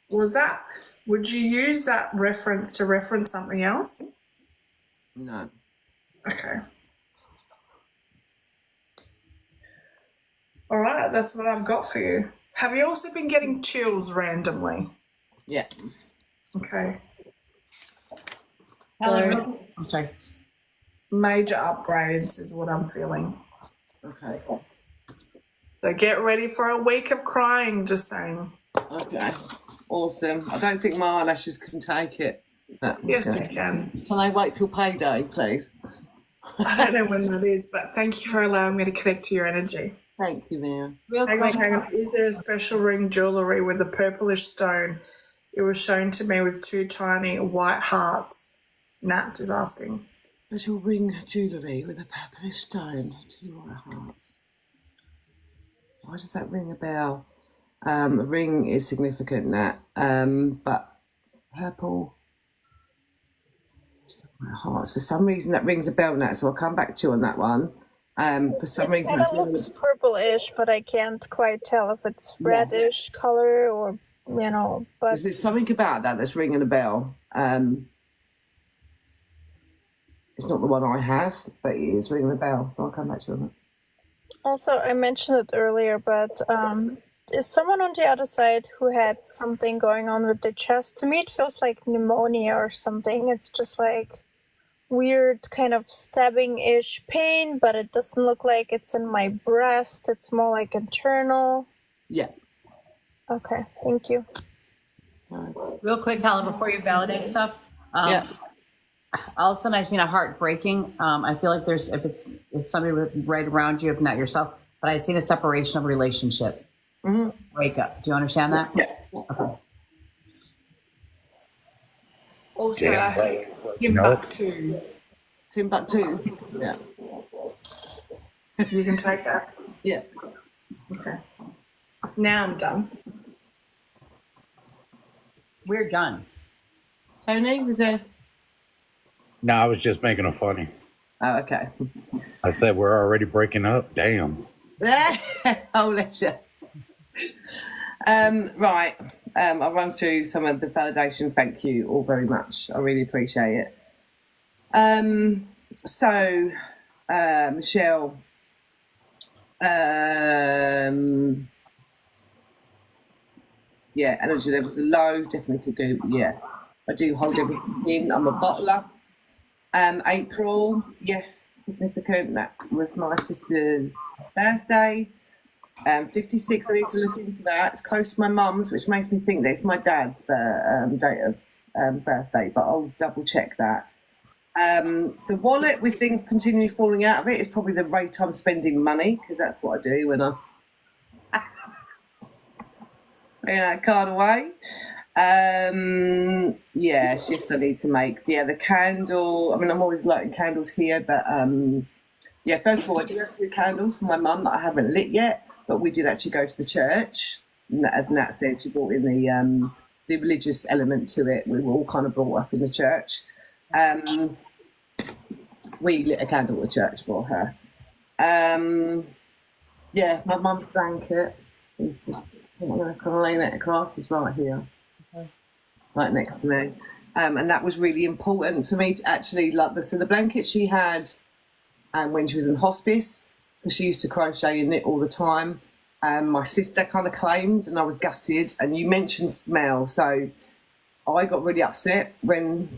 Would you use that reference to reference something else? No. Okay. All right, that's what I've got for you. Have you also been getting chills randomly? Yeah. Okay. Helen, I'm sorry. Major upgrades is what I'm feeling. Okay. So get ready for a week of crying, just saying. Okay. Awesome. I don't think my eyelashes can take it. Yes, they can. Can I wait till payday, please? I don't know when that is, but thank you for allowing me to connect to your energy. Thank you, Mia. Real Hang quick. on. Is there a special ring jewellery with a purplish stone? It was shown to me with 2 tiny white hearts. Nat is asking. Little ring jewellery with a purplish stone, 2 white hearts. Why does that ring a bell? A ring is significant, Nat, but purple, 2 white hearts. For some reason, that rings a bell, Nat, so I'll come back to you on that one. For some reason, Kind of looks purplish, but I can't quite tell if it's reddish color or, but there's something about that that's ringing a bell. It's not the one I have, but it is ringing a bell, so I'll come back to you on that. also I mentioned it earlier, but is someone on the other side who had something going on with their chest? To me, it feels like pneumonia or something. It's just like weird kind of stabbing-ish pain, but it doesn't look like it's in my breast. It's more like internal. Yeah. Okay, thank you. Real quick, Helen, before you validate stuff. Yeah. All of a sudden, I've seen a heart breaking. I feel like if somebody right around you, if not yourself, but I've seen a separation of a relationship. Wake up. Do you understand that? Yeah. Okay. Also, Yeah, I think right. Timbuktu. Timbuktu. Yeah. You can take that. Yeah. Okay. Now I'm done. We're done. Tony, was there? No, I was just making a funny. Oh, okay. I said we're already breaking up. Damn. Oh, bless you. Right. I'll run through some of the validation. Thank you all very much. I really appreciate it. So, Michelle, yeah, energy levels are low. Definitely could do. Yeah, I do hold everything in. I'm a bottler. April, yes, significant. That was my sister's birthday. 56, I need to look into that. It's close to my mum's, which makes me think that it's my dad's date of birthday, but I'll double check that. The wallet with things continually falling out of it is probably the rate I'm spending money, because that's what I do when I bring that card away. Yeah, shifts I need to make. Yeah, the candle, I mean, I'm always lighting candles here, but yeah, first of all, I do have 3 candles for my mum that I haven't lit yet, but we did actually go to the church. And as Nat said, she brought in the religious element to it. We were all kind of brought up in the church. We lit a candle at the church for her. Yeah, my mum's blanket is just, I don't know, kind of laying it across, is right here, right next to me. And that was really important for me to actually, like, so the blanket she had when she was in hospice, because she used to crochet and knit all the time. My sister kind of claimed, and I was gutted. And you mentioned smell, so I got really upset when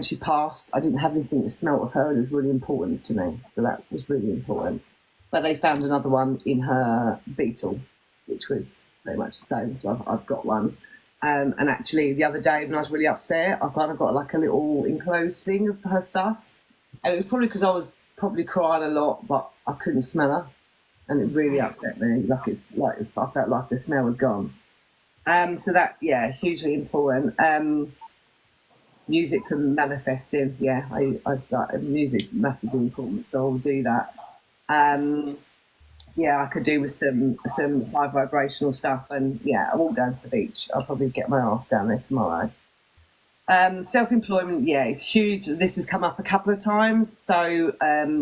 she passed. I didn't have anything that smelled of her, and it was really important to me. So that was really important. But they found another one in her beetle, which was very much the same. So I've got one. And actually, the other day when I was really upset, I kind of got like a little enclosed thing of her stuff. And it was probably because I was probably crying a lot, but I couldn't smell her. And it really upset me. Like I felt like the smell was gone. So that, yeah, hugely important. Music for manifesting, yeah, I started music massively important, so I'll do that. Yeah, I could do with some high vibrational stuff, and yeah, I walk down to the beach. I'll probably get my ass down there tomorrow. Self-employment, yeah, it's huge. This has come up a couple of times. So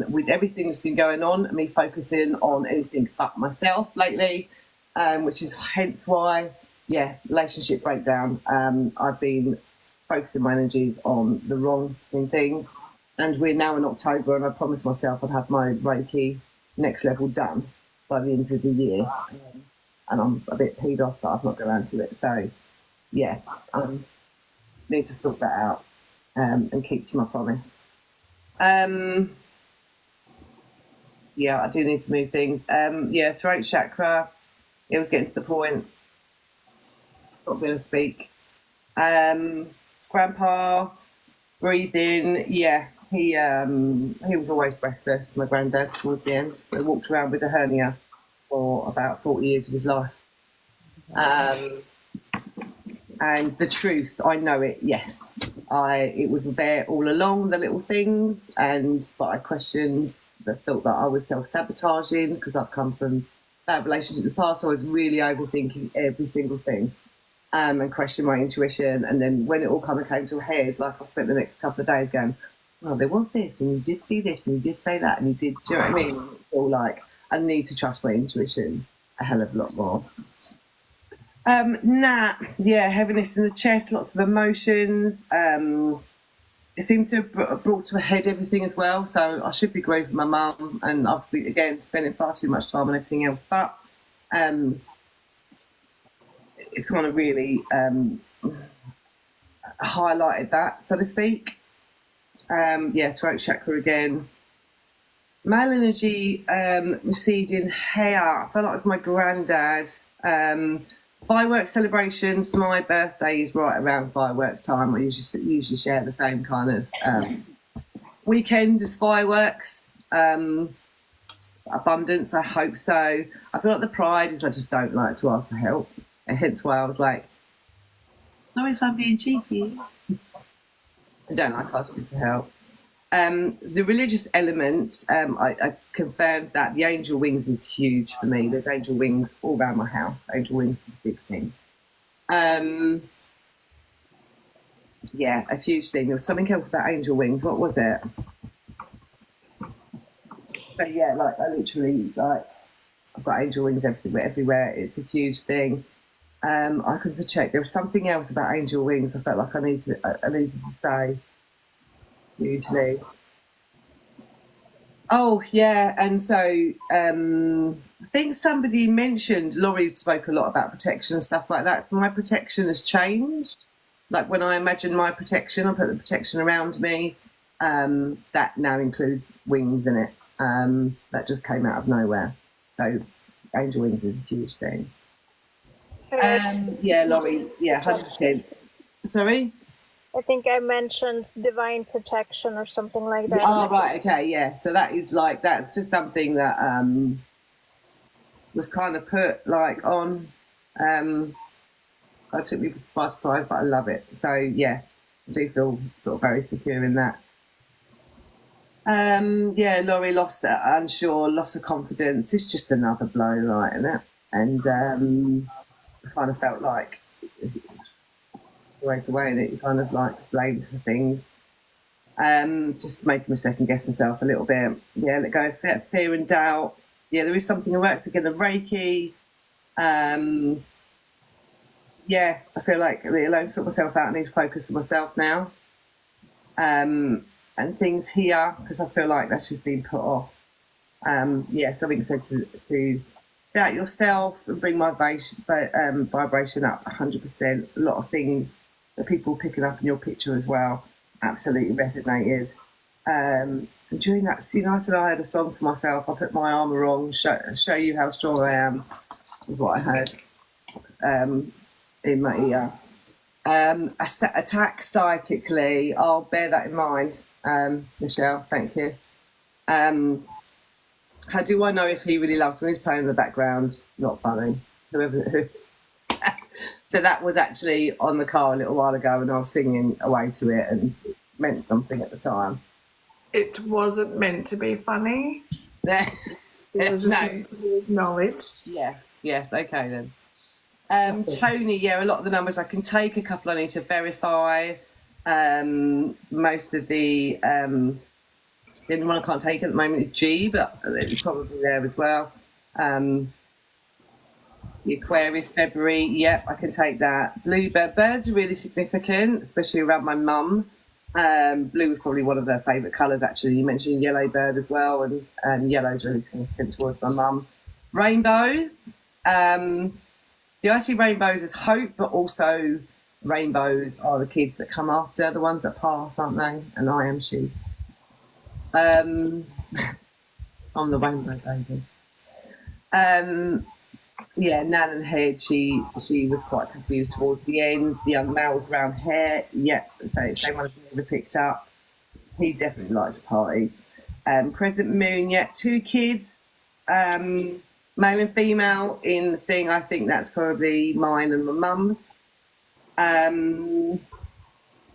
with everything that's been going on, me focusing on anything but myself lately, which is hence why, yeah, relationship breakdown. I've been focusing my energies on the wrong things. And we're now in October, and I promised myself I'd have my Reiki next level done by the end of the year. And I'm a bit peed off that I've not got around to it. So, yeah, need to sort that out and keep to my promise. Yeah, I do need to move things. Yeah, throat chakra. It was getting to the point. Not going to speak. Grandpa, breathing. Yeah, he was always breathless. My granddad towards the end. He walked around with a hernia for about 40 years of his life. And the truth, I know it, yes. It was there all along, the little things, but I questioned the thought that I was self-sabotaging because I've come from that relationship in the past, so I was really overthinking every single thing and questioning my intuition. And then when it all kind of came to a head, like I spent the next couple of days going, oh, there was this, and you did see this, and you did say that, and you did, do you know what I mean? It's all like, I need to trust my intuition a hell of a lot more. Yeah, heaviness in the chest, lots of emotions. It seems to have brought to a head everything as well. So I should be grieving my mum, and I've been, again, spending far too much time on everything else. But it's kind of really highlighted that, so to speak. Yeah, throat chakra again. Male energy, receding hair. I feel like it's my granddad. Fireworks celebrations. My birthday is right around fireworks time. I usually share the same kind of weekend as fireworks. abundance. I hope so. I feel like the pride is I just don't like to ask for help, and hence why I was like, sorry if I'm being cheeky. I don't like asking for help. The religious element, I confirmed that the angel wings is huge for me. There's angel wings all around my house. Angel wings is a big thing. Yeah, a huge thing. There was something else about angel wings. What was it? But yeah, like I literally like I've got angel wings everywhere. It's a huge thing. I could have checked. There was something else about angel wings. I felt like I needed to say hugely. Oh yeah, and so I think somebody mentioned Laurie spoke a lot about protection and stuff like that. My protection has changed. Like when I imagine my protection, I put the protection around me. That now includes wings in it. That just came out of nowhere. So angel wings is a huge thing. Yeah, Laurie. Yeah, 100%. Sorry. I think I mentioned divine protection or something like that. Oh right, okay, yeah. So that is like that's just something that was kind of put like on. I took me by surprise, but I love it. So yeah, I do feel sort of very secure in that. Yeah, Laurie lost unsure, loss of confidence. It's just another blow, right, isn't it? And I kind of felt like the way that you kind of like blamed for things. Just making me second guess myself a little bit. Yeah, let go of fear and doubt. Yeah, there is something that works again, the Reiki. Yeah, I feel like let alone sort myself out. I need to focus on myself now. And things here, because I feel like that's just been put off. Yeah, something said to doubt yourself and bring my vibration up 100%. A lot of things that people picking up in your picture as well absolutely resonated. And during that, you know, I said I had a song for myself. I put my armour on, show you how strong I am, is what I heard in my ear. Attack psychically, I'll bear that in mind, Michelle, thank you. How do I know if he really loves me? He's playing in the background, not funny. Whoever. So that was actually on the car a little while ago, and I was singing away to it, and it meant something at the time. It wasn't meant to be funny. It was just meant to be acknowledged. Yeah, okay then. Tony, yeah, a lot of the numbers I can take, a couple I need to verify. Most of the only one I can't take at the moment is G, but it's probably there as well. The Aquarius, February, yep, I can take that. Bluebird, birds are really significant, especially around my mum. Blue was probably one of her favourite colours, actually. You mentioned yellow bird as well, and yellow's really significant towards my mum. Rainbow, so I see rainbows as hope, but also rainbows are the kids that come after, the ones that pass, aren't they? And I am she. I'm the rainbow baby. Yeah, Nan and Head, she was quite confused towards the end. The young male with brown hair, yeah, same one as never picked up. He definitely liked to party. Crescent Moon, yeah, 2 kids, male and female in the thing. I think that's probably mine and my mum's.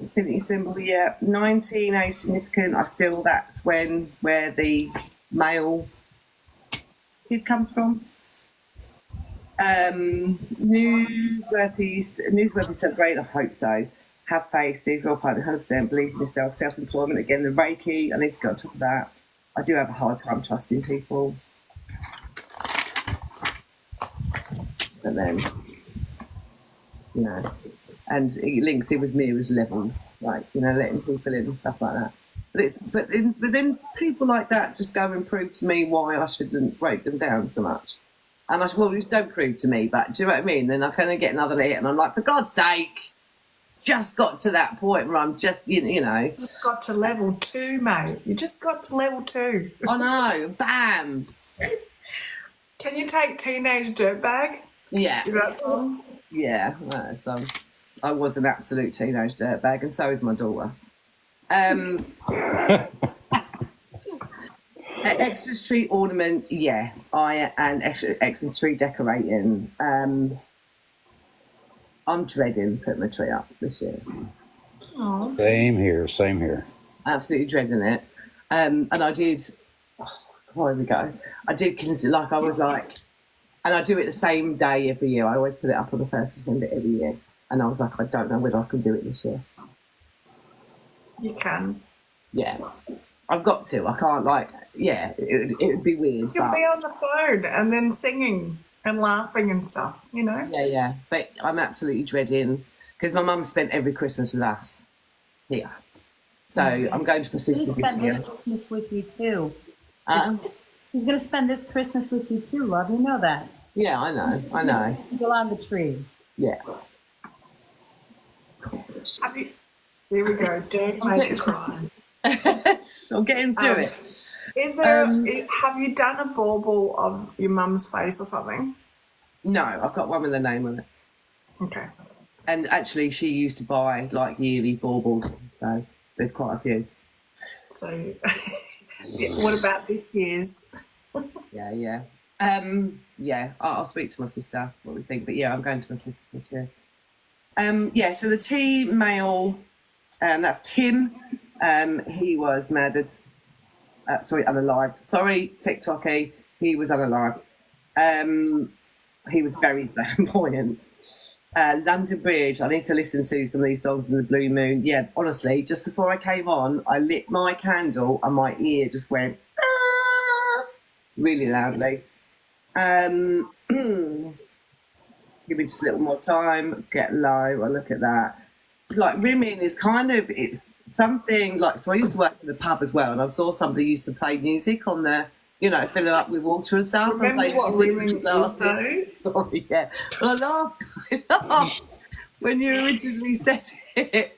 Infinity symbol, yeah, 19, age significant. I feel that's where the male kid comes from. Newsworthy celebrate, I hope so. Have faith, see your partner 100%, believe in yourself, self-employment, again, the Reiki, I need to go on top of that. I do have a hard time trusting people. And then, you know, and it links in with me as levels, like, you know, letting people in and stuff like that. But then people like that just go and prove to me why I shouldn't break them down so much. And I said, well, don't prove to me, but do you know what I mean? Then I kind of get another hit, and I'm like, for God's sake, just got to that point where I'm just, you know. Just got to level 2, mate. You just got to level 2. I know, bam. Can you take Teenage Dirtbag? Yeah. You know that song? Yeah, I was an absolute teenage dirtbag, and so is my daughter. Xmas tree ornament, yeah. And Xmas tree decorating. I'm dreading putting my tree up this year. Same here. Absolutely dreading it. And I did. Oh, here we go. I did like I was like, and I do it the same day every year. I always put it up on the 1st of December every year. And I was like, I don't know whether I can do it this year. You can. Yeah, I've got to. I can't it would be weird. You'll But be on the phone and then singing and laughing and stuff, you know? yeah. But I'm absolutely dreading because my mum spent every Christmas with us here. So I'm going to persist He's this spend year. this Christmas with you too. Um, He's going to spend this Christmas with you too, love. You know that. yeah, I know. Still on the tree. Yeah. Have you, here we go. Don't make it cry. I'm getting through it. Is there? Have you done a bauble of your mum's face or something? No, I've got one with a name on it. Okay. And actually, she used to buy like yearly baubles, so there's quite a few. So, what about this year's? Yeah. I'll speak to my sister what we think, but yeah, I'm going to my sister this year. So the T male, that's Tim. He was murdered. Unalived. Sorry, TikToky. He was unalived. He was very flamboyant. London Bridge. I need to listen to some of these songs in the blue moon. Yeah, honestly, just before I came on, I lit my candle and my ear just went really loudly. Give me just a little more time. Get low. I look at that. Like rimming is it's something like, so I used to work in the pub as well, and I saw somebody used to play music on the, fill it up with water and stuff. Remember and play what music rimming and stuff. is, though? Sorry, yeah. Well, I laughed when you originally said it.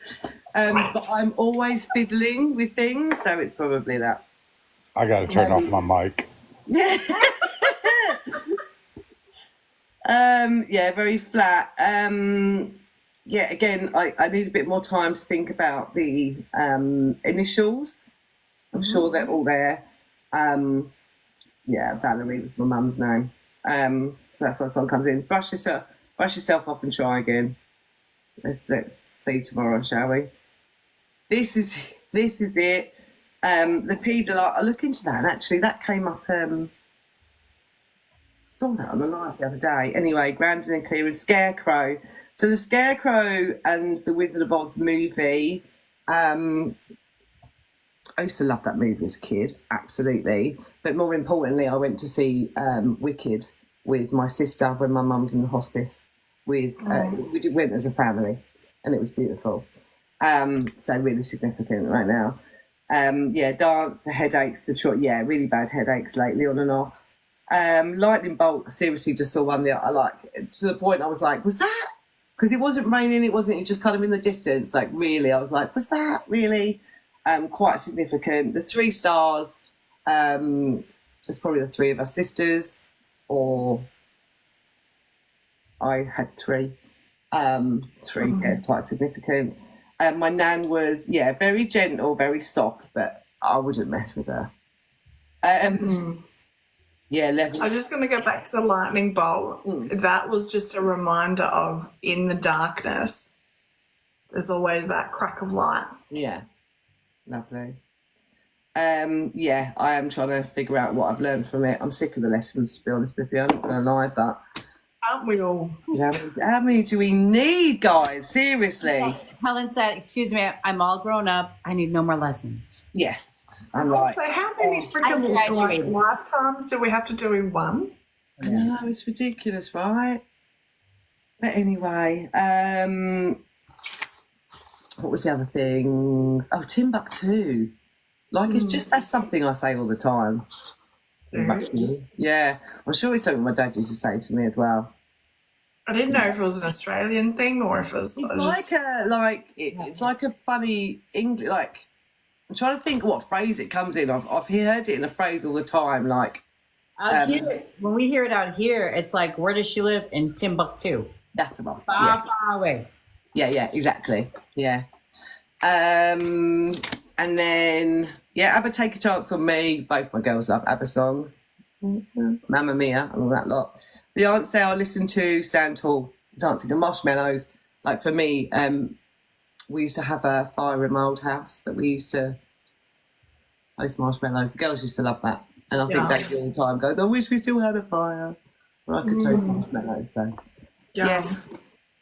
But I'm always fiddling with things, so it's probably that. I got to turn off my mic. Very flat. Again, I need a bit more time to think about the initials. I'm sure they're all there. Valerie was my mum's name. So that's why the song comes in. Brush yourself off and try again. Let's see tomorrow, shall we? This is it. The pedal. I look into that, and actually that came up. Saw that on the live the other day. Anyway, Grandin and Clear and Scarecrow. So the Scarecrow and the Wizard of Oz movie. I used to love that movie as a kid, absolutely. But more importantly, I went to see Wicked with my sister when my mum was in the hospice. We went as a family, and it was beautiful. So really significant right now. Dance, the headaches, really bad headaches lately on and off. Lightning Bolt, I seriously just saw one that I like, to the point I was like, was that? Because it wasn't raining, it just kind of in the distance, like really, I was like, was that really? Quite significant. The 3 stars, it's probably the 3 of us sisters, or I had 3. 3, it's quite significant. My nan was, very gentle, very soft, but I wouldn't mess with her. Level. I was just going to go back to the lightning bolt. That was just a reminder of, in the darkness, there's always that crack of light. Yeah, lovely. I am trying to figure out what I've learned from it. I'm sick of the lessons, to be honest with you. I'm not going to lie, but aren't we all? How many do we need, guys? Seriously. Helen said, excuse me, I'm all grown up. I need no more lessons. Yes. I'm like, So how many freaking lifetimes do we have to do in one? I know, it's ridiculous, right? But anyway, what was the other thing? Oh, Timbuktu. Like, it's just, that's something I say all the time. Yeah, I'm sure it's something my dad used to say to me as well. I didn't know if it was an Australian thing or if it was It's like a funny English, like, I'm trying to think what phrase it comes in. I've heard it in a phrase all the time, like. When we hear it out here, it's like, where does she live? In Timbuktu. That's the one. Far away. Yeah, exactly. Yeah. And And then, yeah, ABBA Take a Chance on Me. Both my girls love ABBA songs. Mamma Mia and all that lot. Beyonce, I listen to Stand Tall, Dancing the Marshmallows. Like for me, we used to have a fire in my old house that we used to post marshmallows. The girls used to love that. And I think they all the time go, I wish we still had a fire where I could toast marshmallows. So, yeah.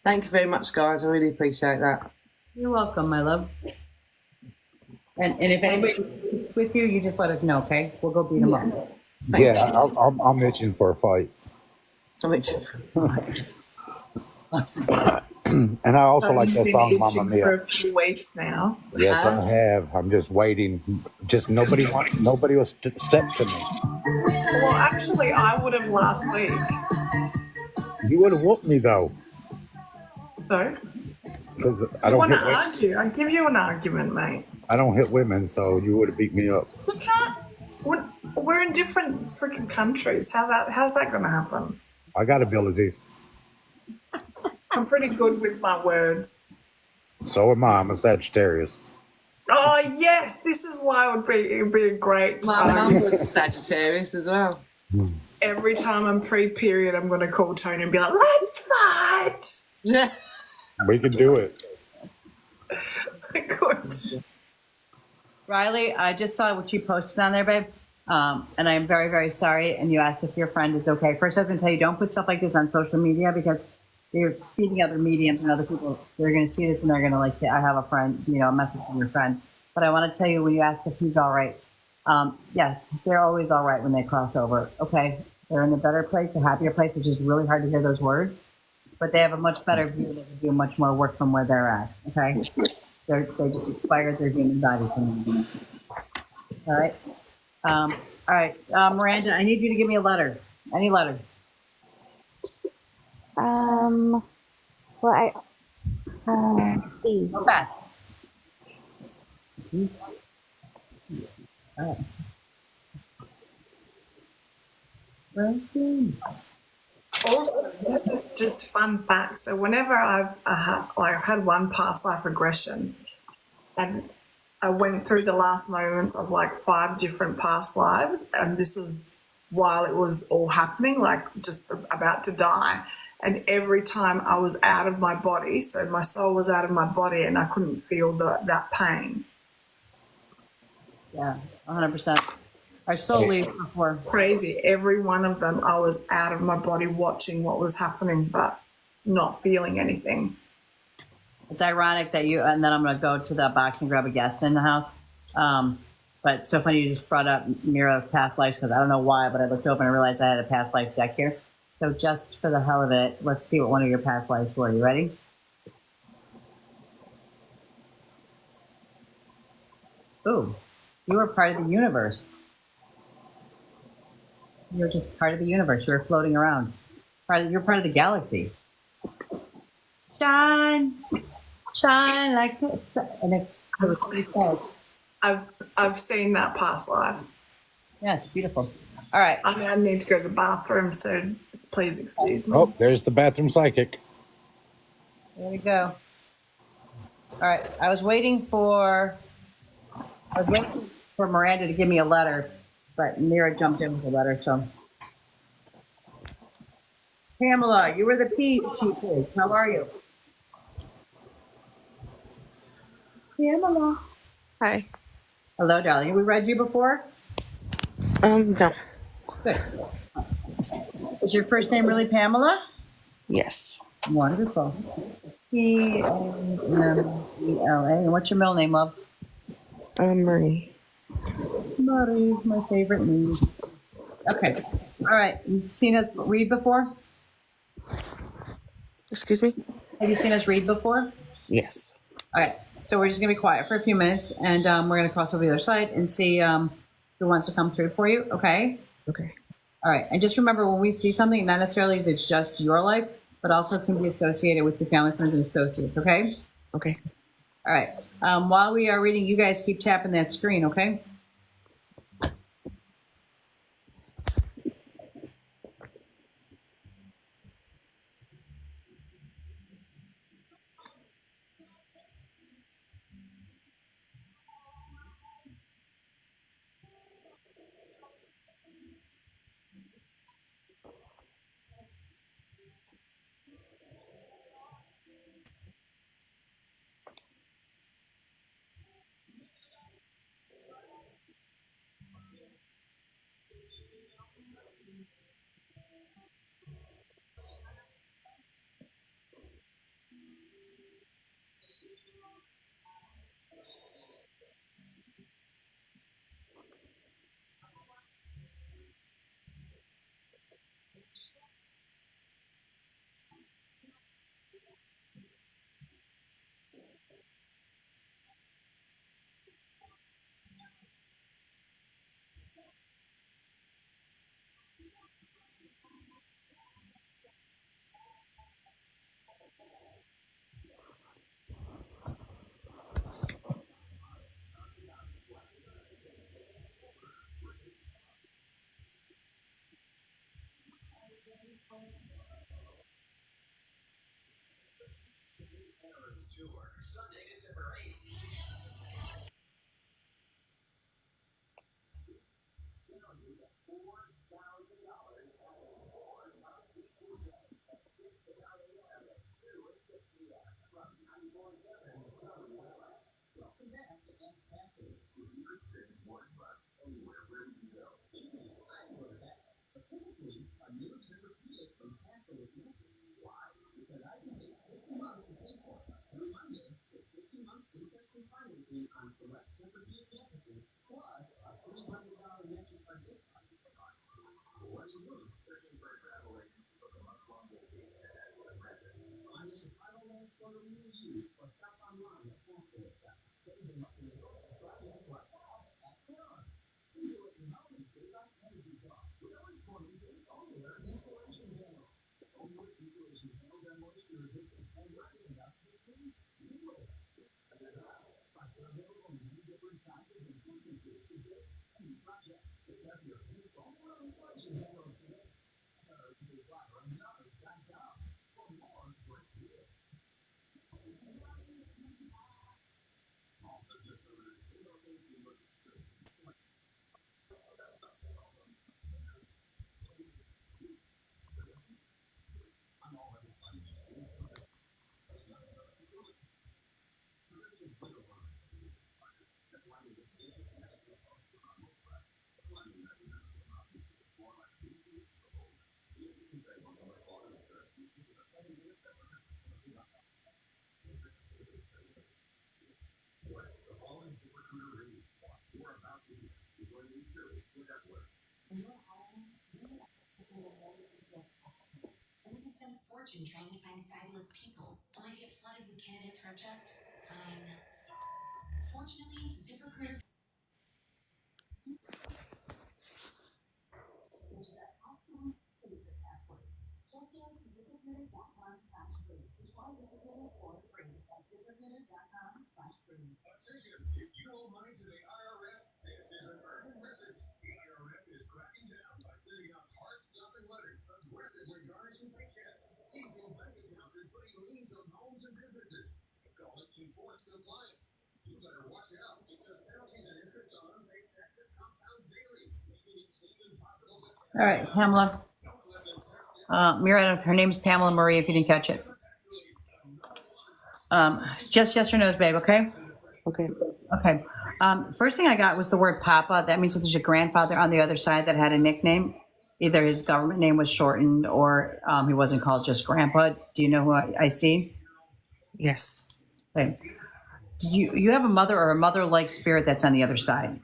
Thank you very much, guys. I really appreciate that. You're welcome, my love. And if anybody's with you, you just let us know, okay? We'll go beat them up. Yeah, I'm itching for a fight. I'm itching for a fight. And I also like that song, You've been Mamma itching Mia. for a few weeks now. Yes, I have. I'm just waiting. Just nobody will step to me. Well, actually, I would have last week. You would have whooped me though, So, because I you don't want to hit. argue? I'll give you an argument, mate. I don't hit women, so you would have beat me up. You can't. We're in different freaking countries. How's that going to happen? I got abilities. I'm pretty good with my words. So am I. I'm a Sagittarius. Oh yes, this is why it'd be a great. My mum was a Sagittarius as well. Every time I'm pre-period, I'm going to call Tony and be like, "Let's fight." Yeah. We can do it. Good. Riley, I just saw what you posted on there, babe. And I'm very, very sorry. And you asked if your friend is okay. First, I was going to tell you, don't put stuff like this on social media because you're feeding other mediums and other people. They're going to see this and they're going to like say, I have a friend, a message from your friend. But I want to tell you, when you ask if he's all right, yes, they're always all right when they cross over. Okay. They're in a better place, a happier place, which is really hard to hear those words. But they have a much better view. They can do much more work from where they're at. Okay. They just expired their human body from them. All right. All right. Miranda, I need you to give me a letter. Any letter. Well, C. Go fast. All right. Also, this is just fun fact. So whenever I've had one past life regression, and I went through the last moments of like 5 different past lives, and this was while it was all happening, like just about to die. And every time I was out of my body, so my soul was out of my body, and I couldn't feel that pain. Yeah, 100%. Our soul leaves before. Crazy. Every one of them, I was out of my body watching what was happening, but not feeling anything. It's ironic that you, and then I'm going to go to the box and grab a guest in the house. But so funny you just brought up Mira past lives, because I don't know why, but I looked over and I realized I had a past life deck here. So just for the hell of it, let's see what one of your past lives were. You ready? Ooh, you were part of the universe. You were just part of the universe. You were floating around. You're part of the galaxy. Shine, shine like this. And it was pretty cool. I've seen that past life. Yeah, it's beautiful. All right. I mean, I need to go to the bathroom, so please excuse me. Oh, there's the bathroom psychic. There we go. All right. I was waiting for Miranda to give me a letter, but Mira jumped in with a letter, so. Pamela, you were the P chief. How are you? Pamela. Hi. Hello, darling. Have we read you before? No. Good. Is your first name really Pamela? Yes. Wonderful. P-A-M-E-L-A. And what's your middle name, love? Marie. Marie, my favorite name. Okay. All right. You've seen us read before? Excuse me? Have you seen us read before? Yes. All right. So we're just going to be quiet for a few minutes, and we're going to cross over the other side and see who wants to come through for you. Okay? Okay. All right. And just remember, when we see something, not necessarily is it's just your life, but also can be associated with your family, friends, and associates. Okay? Okay. All right. While we are reading, you guys keep tapping that screen, okay? All right, Pamela. Mira, her name's Pamela Marie, if you didn't catch it. Just yes or no's, babe, okay? Okay. Okay. First thing I got was the word Papa. That means that there's a grandfather on the other side that had a nickname. Either his government name was shortened or he wasn't called just Grandpa. Do you know who I see? Yes. Okay. Did you have a mother or a mother-like spirit that's on the other side?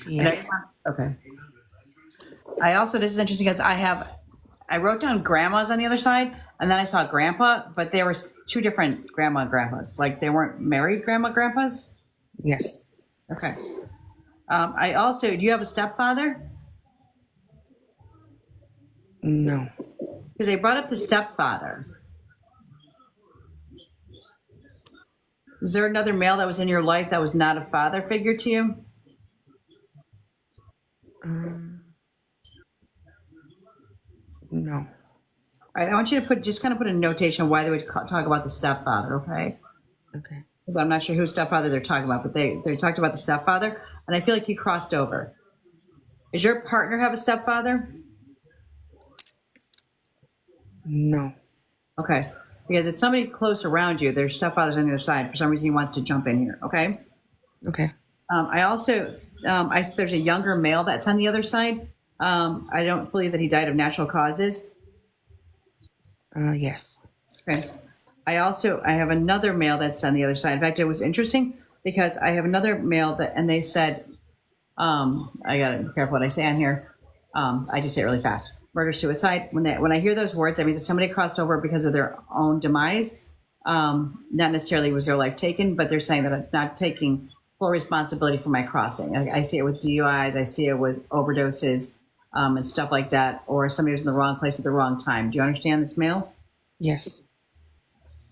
Yes. Okay. I also, this is interesting because I wrote down grandmas on the other side, and then I saw grandpa, but there were two different grandma and grandpas. Like they weren't married grandma and grandpas? Yes. Okay. I also, do you have a stepfather? No. Because they brought up the stepfather. Is there another male that was in your life that was not a father figure to you? No. All right, I want you to just kind of put a notation of why they would talk about the stepfather, okay? Okay. Because I'm not sure whose stepfather they're talking about, but they talked about the stepfather, and I feel like he crossed over. Does your partner have a stepfather? No. Okay. Because it's somebody close around you. Their stepfather's on the other side. For some reason, he wants to jump in here, okay? Okay. I also, there's a younger male that's on the other side. I don't believe that he died of natural causes. Yes. Okay. I have another male that's on the other side. In fact, it was interesting because I have another male and they said, I gotta be careful what I say on here. I just say it really fast. Murder, suicide. When I hear those words, I mean that somebody crossed over because of their own demise. Not necessarily was their life taken, but they're saying that I'm not taking full responsibility for my crossing. I see it with DUIs. I see it with overdoses and stuff like that, or somebody was in the wrong place at the wrong time. Do you understand this, male? Yes.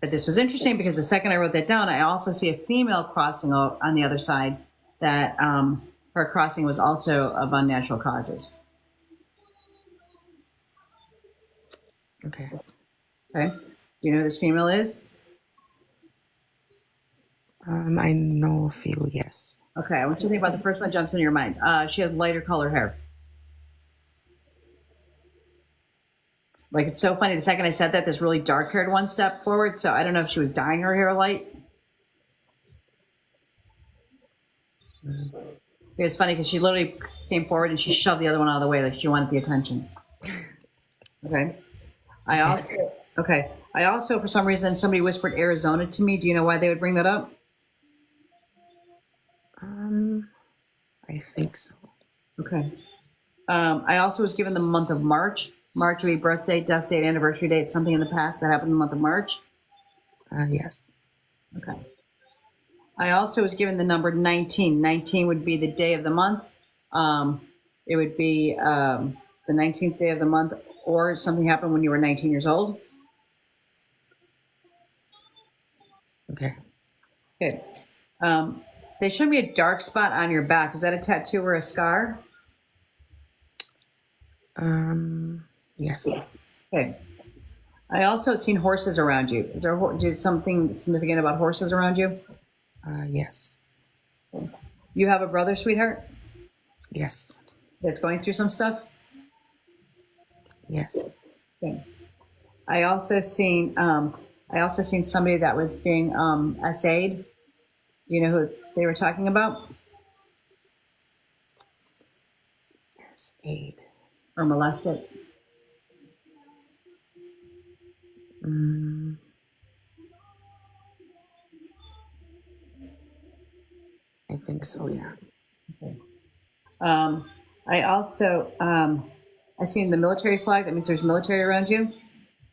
But this was interesting because the second I wrote that down, I also see a female crossing on the other side that her crossing was also of unnatural causes. Okay. Okay. Do you know who this female is? I know a few, yes. Okay, I want you to think about the first one that jumps into your mind. She has lighter color hair. Like, it's so funny. The second I said that, this really dark haired one stepped forward. So I don't know if she was dyeing her hair light. It was funny because she literally came forward and she shoved the other one out of the way, like she wanted the attention. Okay. I also, for some reason, somebody whispered Arizona to me. Do you know why they would bring that up? I think so. Okay. I also was given the month of March. March would be birth date, death date, anniversary date, something in the past that happened in the month of March. Yes. Okay. I also was given the number 19. 19 would be the day of the month. It would be the 19th day of the month, or something happened when you were 19 years old. Okay. Okay. They showed me a dark spot on your back. Is that a tattoo or a scar? Yes. Okay. I also seen horses around you. Is something significant about horses around you? Yes. You have a brother, sweetheart, Yes. that's going through some stuff? Yes. Okay. I also seen somebody that was being essayed. You know who they were talking about? Yes. Aid. Or molested? I think so, yeah. Okay. I also I seen the military flag. That means there's military around you.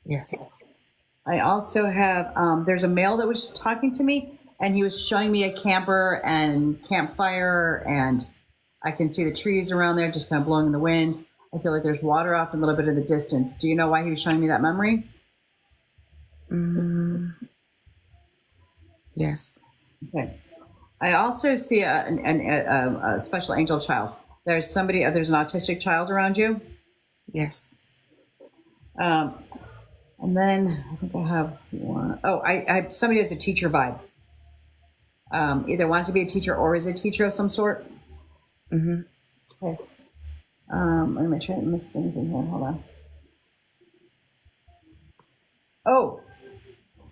Yes. I also have there's a male that was talking to me, and he was showing me a camper and campfire, and I can see the trees around there just kind of blowing in the wind. I feel like there's water off in a little bit of the distance. Do you know why he was showing me that memory? Yes. Okay. I also see a special angel child. There's an autistic child around you. Yes. And then I think I have one. Oh, somebody has the teacher vibe. Either wants to be a teacher or is a teacher of some sort. Mm-hmm. Okay. Let me make sure I didn't miss anything here. Hold on. Oh,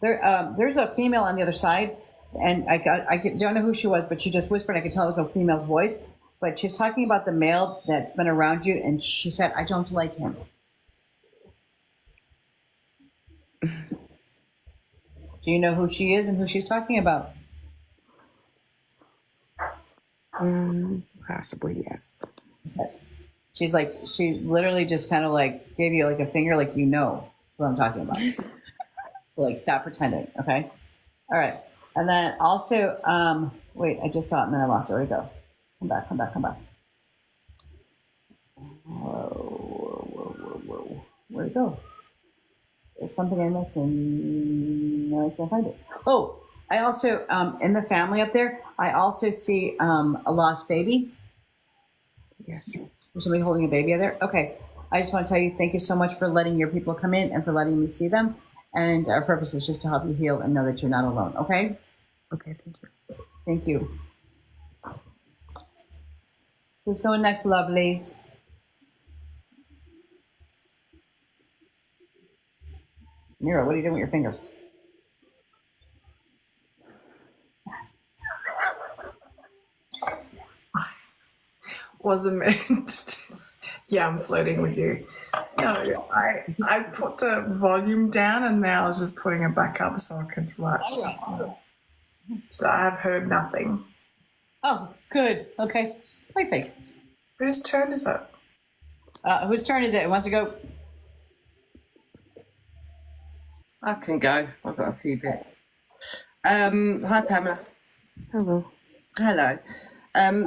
there's a female on the other side, and I don't know who she was, but she just whispered. I could tell it was a female's voice, but she's talking about the male that's been around you, and she said, "I don't like him." Do you know who she is and who she's talking about? Possibly, yes. Okay. She literally just kind of like gave you like a finger, like, you know what I'm talking about. So, like, stop pretending, okay? All right. And then also, wait, I just saw it and then I lost it. Where'd it go? Come back. Whoa. Where'd it go? There's something I missed and no, I can't find it. Oh, I also, in the family up there, I also see a lost baby. Yes. There's somebody holding a baby out there. Okay. I just want to tell you, thank you so much for letting your people come in and for letting me see them. And our purpose is just to help you heal and know that you're not alone. Okay? Okay, thank you. Thank you. Who's going next, lovelies? Mira, what are you doing with your finger? Wasn't meant to. Yeah, I'm flirting with you. No, I put the volume down and now I was just putting it back up so I could write stuff down. So I have heard nothing. Oh, good. Okay. Perfect. Whose turn is it? Whose turn is it? Who wants to go? I can go. I've got a few bits. Hi, Pamela. Hello. Hello.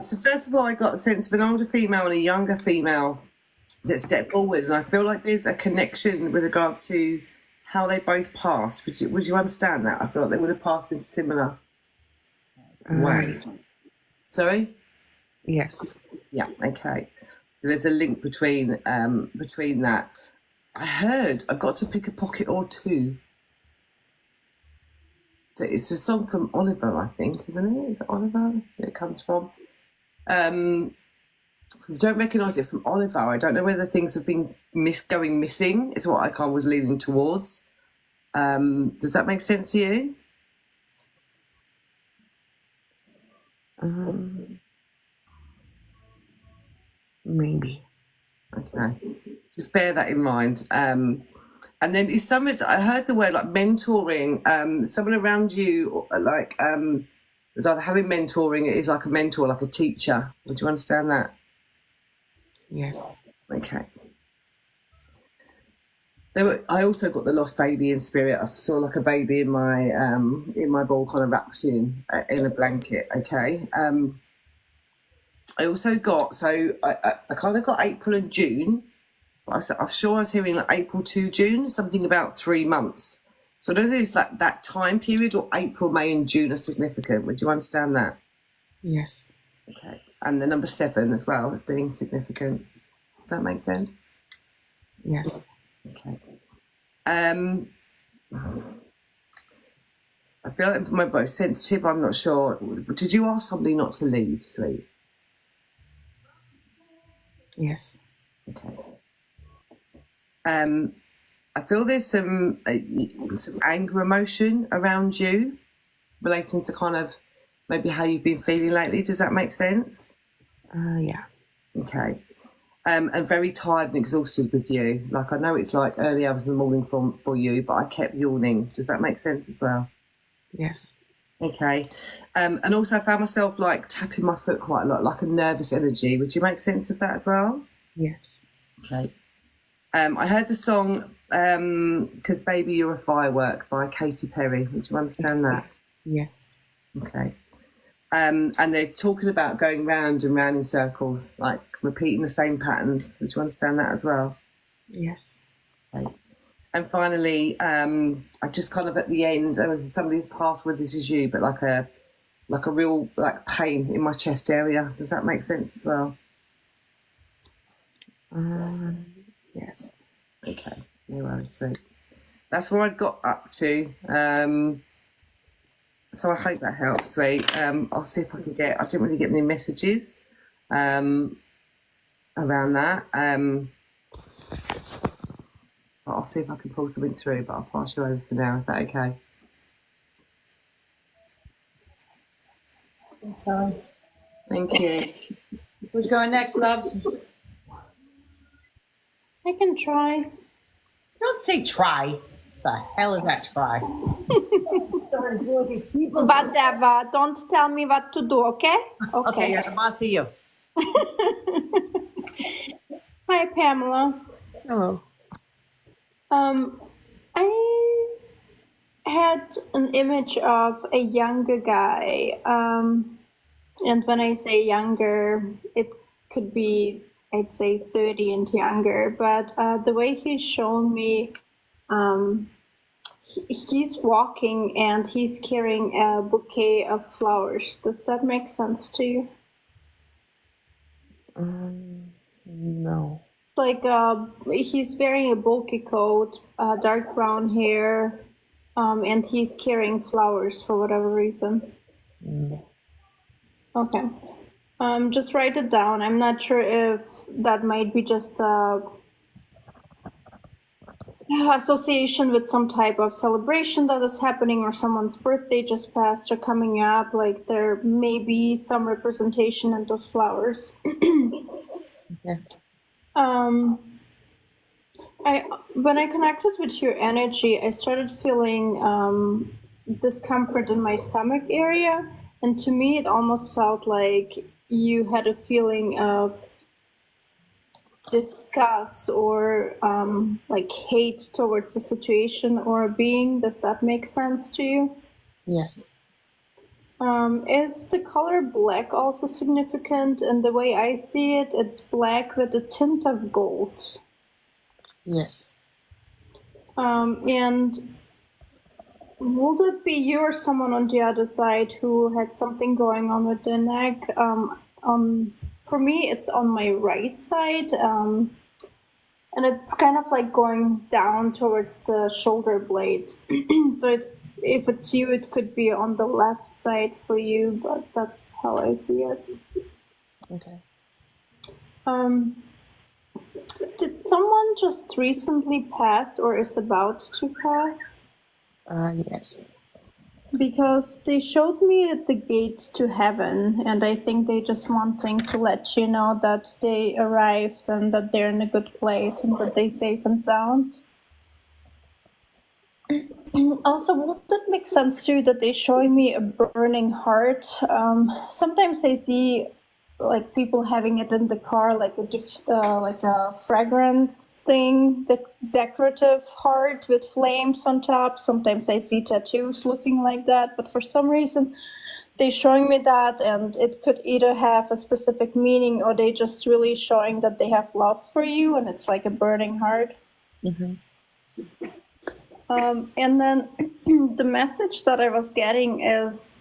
So first of all, I got a sense of an older female and a younger female that stepped forward, and I feel like there's a connection with regards to how they both passed. Would you understand that? I feel like they would have passed in similar way. Sorry? Yes. Yeah. Okay. There's a link between that. I got to pick a pocket or two it's a song from Oliver, I think, isn't it? Is it Oliver that it comes from? I don't recognise it from Oliver. I don't know whether things have been going missing, is what I kind of was leaning towards. Does that make sense to you? Maybe. Okay. Just bear that in mind. And then is someone, I heard the word like mentoring, someone around you, like, is either having mentoring, it is like a mentor, like a teacher. Would you understand that? Yes. Okay. I also got the lost baby in spirit. I saw like a baby in my ball, kind of wrapped in a blanket. Okay. I also got, so I kind of got April and June. I'm sure I was hearing like April to June, something about 3 months. So I don't know if it's like that time period or April, May and June are significant. Would you understand that? Yes. Okay. And the number 7 as well as being significant. Does that make sense? Yes. Okay. I feel like my both sensitive. I'm not sure. Did you ask somebody not to leave, sweet? Yes. Okay. I feel there's some anger emotion around you, relating to kind of maybe how you've been feeling lately. Does that make sense? Yeah. Okay. And very tired and exhausted with you. Like, I know it's like early hours in the morning for you, but I kept yawning. Does that make sense as well? Yes. Okay. And also I found myself like tapping my foot quite a lot, like a nervous energy. Would you make sense of that as well? Yes. Okay. I heard the song "Because Baby You're a Firework" by Katy Perry. Would you understand that? Yes. Okay. And they're talking about going round and round in circles, like repeating the same patterns. Would you understand that as well? Yes. Okay. And finally, I just kind of at the end, somebody's passed with this is you, but like a real like pain in my chest area. Does that make sense as well? Yes. Okay. No worries. So that's where I got up to. So I hope that helps, sweet. I'll see if I can I didn't really get any messages around that. But I'll see if I can pull something through, but I'll pass you over for now. Is that okay? Sorry. Thank you. Who's going next, loves? I can try. Don't say try. The hell is that try? Whatever. Don't tell me what to do, okay? Okay, you're the boss of you. Hi, Pamela. Hello. I had an image of a younger guy. And when I say younger, it could be, I'd say 30 and younger. But the way he's shown me, he's walking and he's carrying a bouquet of flowers. Does that make sense to you? No. Like he's wearing a bulky coat, dark brown hair, and he's carrying flowers for whatever reason. Okay. Just write it down. I'm not sure if that might be just association with some type of celebration that is happening, or someone's birthday just passed or coming up. Like there may be some representation in those flowers. Okay. When I connected with your energy, I started feeling discomfort in my stomach area, and to me it almost felt like you had a feeling of disgust or like hate towards a situation or a being. Does that make sense to you? Yes. Is the color black also significant? And the way I see it, it's black with a tint of gold. Yes. And would it be you or someone on the other side who had something going on with their neck? For me, it's on my right side, and it's kind of like going down towards the shoulder blade. So if it's you, it could be on the left side for you, but that's how I see it. Okay. Um, did someone just recently pass or is about to pass? Yes. Because they showed me at the gate to heaven, and I think they just wanting to let you know that they arrived and that they're in a good place and that they're safe and sound. Also, would that make sense too that they're showing me a burning heart? Sometimes I see like people having it in the car, like a fragrance thing, the decorative heart with flames on top. Sometimes I see tattoos looking like that, but for some reason they're showing me that, and it could either have a specific meaning or they just really showing that they have love for you, and it's like a burning heart. Mm-hmm. And then the message that I was getting is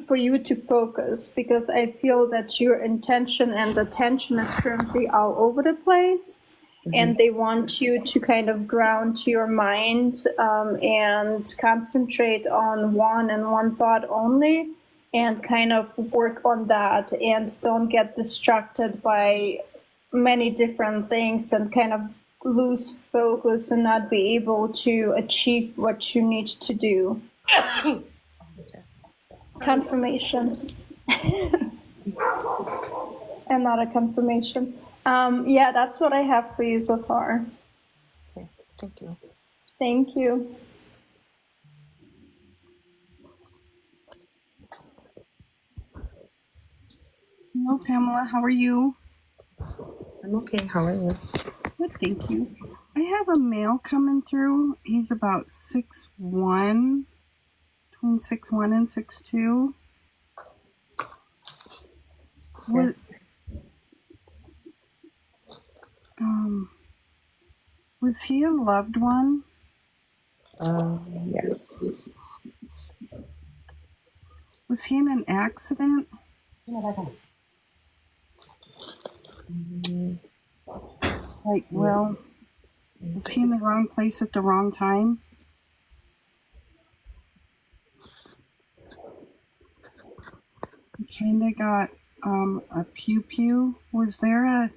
for you to focus, because I feel that your intention and attention is currently all over the place. And they want you to kind of ground your mind and concentrate on one thought only, and kind of work on that, and don't get distracted by many different things and kind of lose focus and not be able to achieve what you need to do. Confirmation. And not a confirmation. Yeah, that's what I have for you so far. Okay. Thank you. Thank you. Hello, Pamela. How are you? I'm okay. How are you? Good, thank you. I have a male coming through. He's about 6'1", between 6'1" and 6'2". What, was he a loved one? Yes. Was he in an accident? Like, well, was he in the wrong place at the wrong time? He kind of got a pew-pew. Was there a...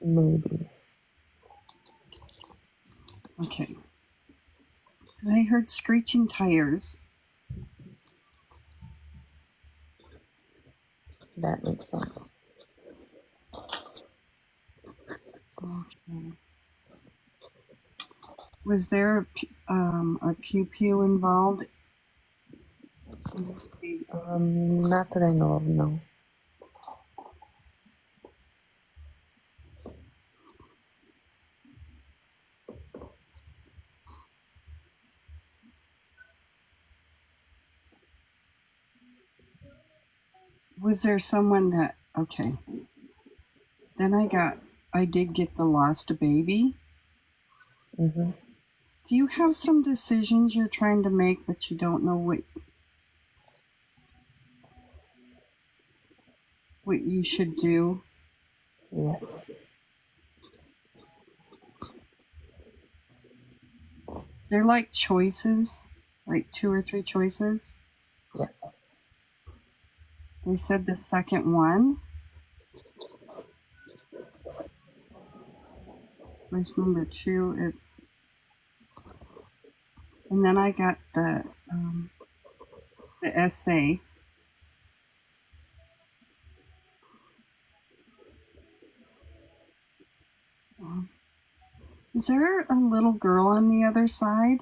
Maybe. Okay. I heard screeching tires. That makes sense. Okay. Was there a pew-pew involved? Not that I know of, no. Was there someone that... Okay. Then I did get the lost baby. Mm-hmm. Do you have some decisions you're trying to make but you don't know what you should do? Yes. They're like choices, like 2 or 3 choices. Yes. They said the second one was number 2. It's, and then I got the essay. Is there a little girl on the other side?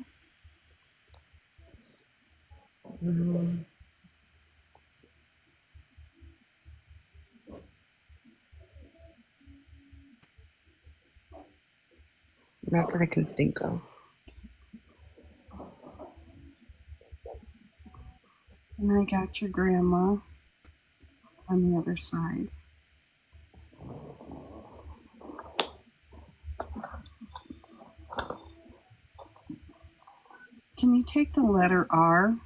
Not that I can think of. And I got your grandma on the other side. Can you take the letter R?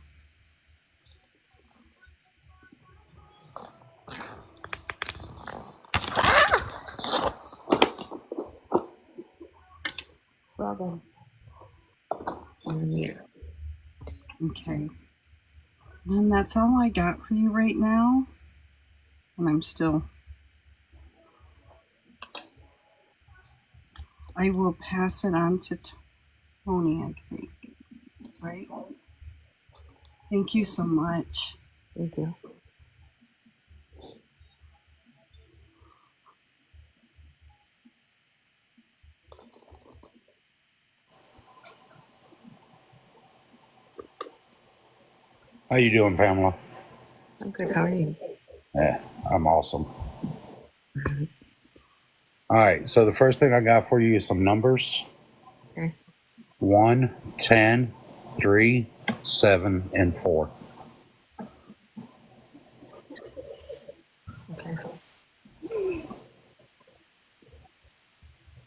problem. Yeah. Okay. And that's all I got for you right now. And I will pass it on to Tony, I think. Right? Thank you so much. Thank you. How you doing, Pamela? I'm good. How are you? Yeah, I'm awesome. All right, so the first thing I got for you is some numbers. Okay. 1, 10, 3, 7, and 4. Okay.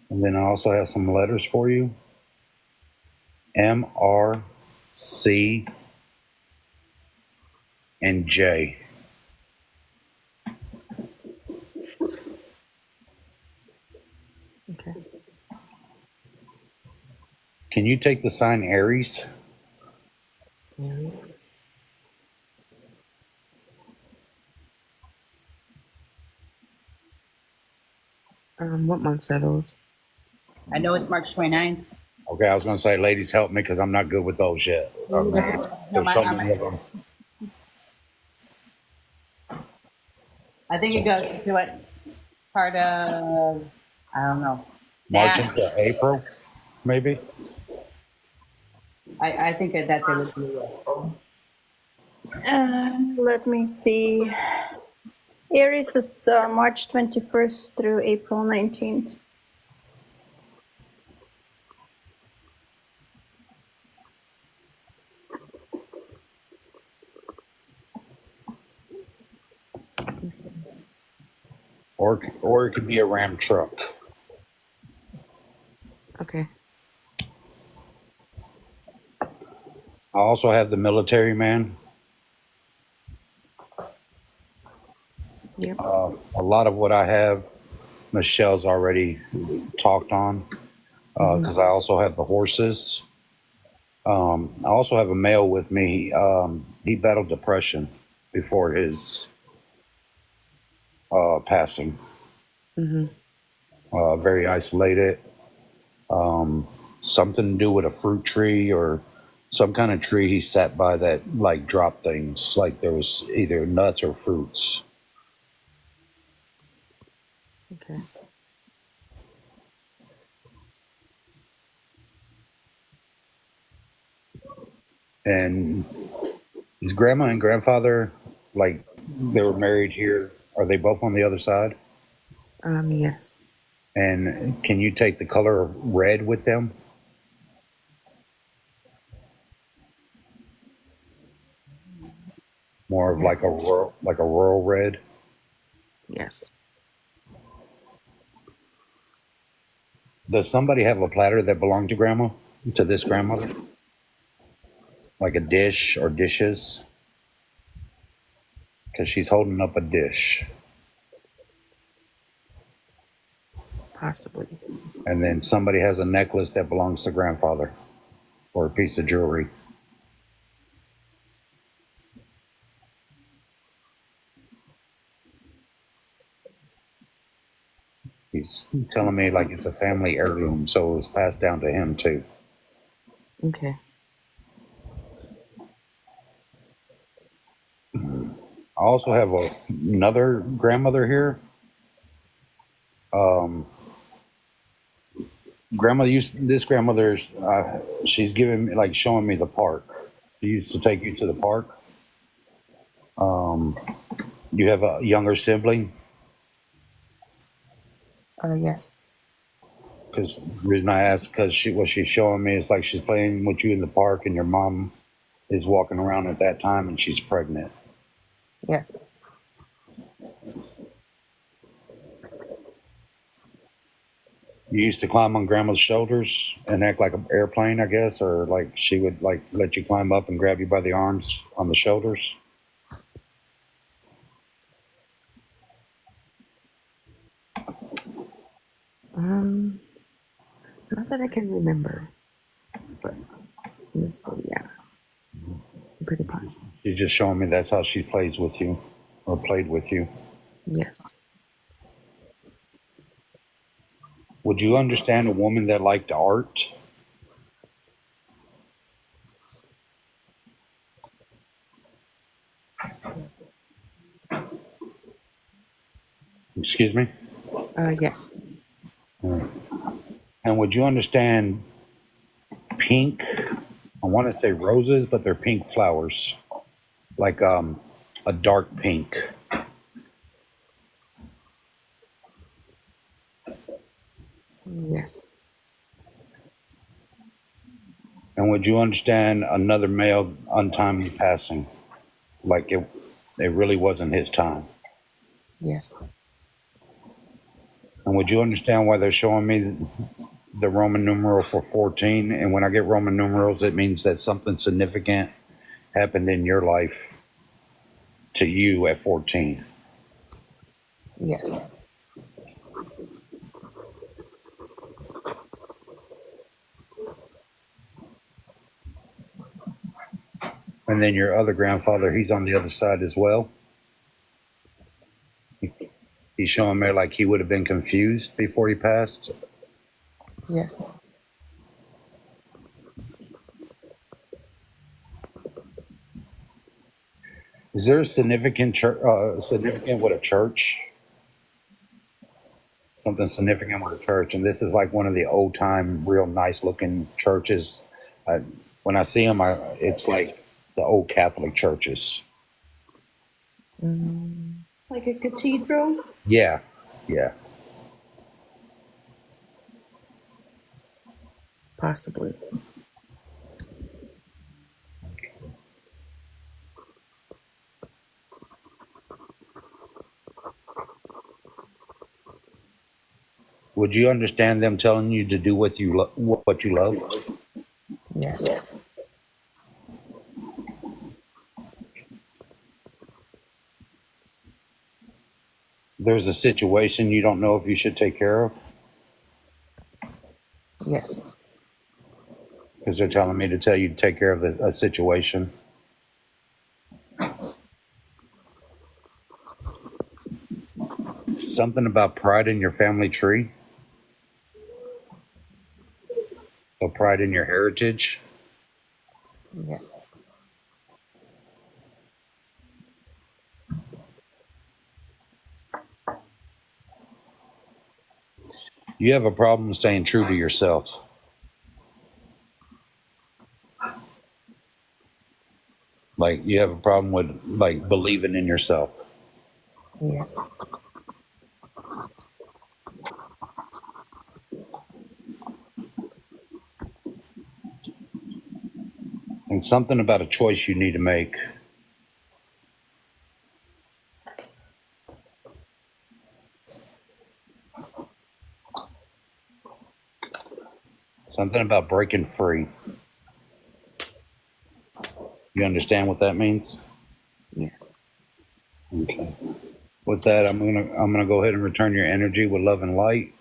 And then I also have some letters for you. M, R, C, and J. Okay. Can you take the sign Aries? Aries. What months are those? I know it's March 29th. Okay, I was going to say, ladies, help me because I'm not good with those yet. No, There's so many of them. I think it goes to what part of, I don't know. March Yeah. into April, maybe? I think that's it. Would be, Let me see. Aries is March 21st through April 19th. Or it could be a Ram truck. Okay. I also have the military man. Yep. A lot of what I have, Michelle's already talked on because I also have the horses. I also have a male with me. He battled depression before his passing. Very isolated. Something to do with a fruit tree or some kind of tree he sat by that like dropped things, like there was either nuts or fruits. Okay. And his grandma and grandfather, like they were married here. Are they both on the other side? Yes. And can you take the color of red with them? More of like a rural red. Yes. Does somebody have a platter that belonged to grandma, to this grandmother? Like a dish or dishes? Because she's holding up a dish. Possibly. And then somebody has a necklace that belongs to grandfather or a piece of jewelry. He's telling me like it's a family heirloom, so it was passed down to him too. Okay. I also have another grandmother here. This grandmother, she's giving me, like showing me the park. She used to take you to the park. You have a younger sibling? Yes. Because the reason I asked, because what she's showing me is like she's playing with you in the park and your mom is walking around at that time and she's pregnant. Yes. You used to climb on grandma's shoulders and act like an airplane, I guess, or like she would like let you climb up and grab you by the arms on the shoulders. Not that I can remember, but let's see. Yeah, I'm pretty positive. She's just showing me that's how she plays with you, or played with you. Yes. Would you understand a woman that liked art? Excuse me? Yes. And would you understand pink? I want to say roses, but they're pink flowers, like a dark pink. Yes. And would you understand another male untimely passing? Like it really wasn't his time. Yes. And would you understand why they're showing me the Roman numeral for 14? And when I get Roman numerals, it means that something significant happened in your life to you at 14. Yes. And then your other grandfather, he's on the other side as well. He's showing me like he would have been confused before he passed. Yes. Is there a significant significant with a church? Something significant with a church, and this is like one of the old time, real nice looking churches. When I see them, it's like the old Catholic churches. Like a cathedral? Yeah, yeah. Possibly. Would you understand them telling you to do what you love? Yes. There's a situation you don't know if you should take care of, Yes. because they're telling me to tell you to take care of a situation. Something about pride in your family tree. So pride in your heritage. Yes. You have a problem staying true to yourself. Like you have a problem with like believing in yourself. Yes. And something about a choice you need to make. Something about breaking free. You understand what that means? Yes. Okay. With that, I'm gonna go ahead and return your energy with love and light,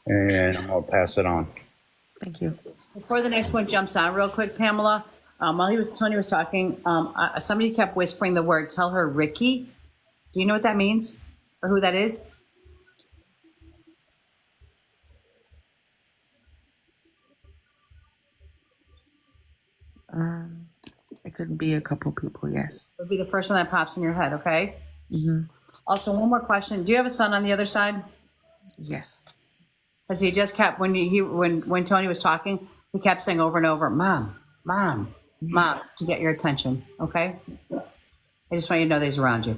and I'm gonna pass it on. Thank you. Before the next one jumps on, real quick, Pamela, while Tony was talking, somebody kept whispering the word, tell her Ricky. Do you know what that means or who that is? It could be a couple people. Yes. It would be the first one that pops in your head, okay? Mm-hmm. Also, one more question. Do you have a son on the other side? Yes. Because he just kept, when Tony was talking, he kept saying over and over, Mom, Mom, Mom, to get your attention, okay? I just want you to know that he's around you.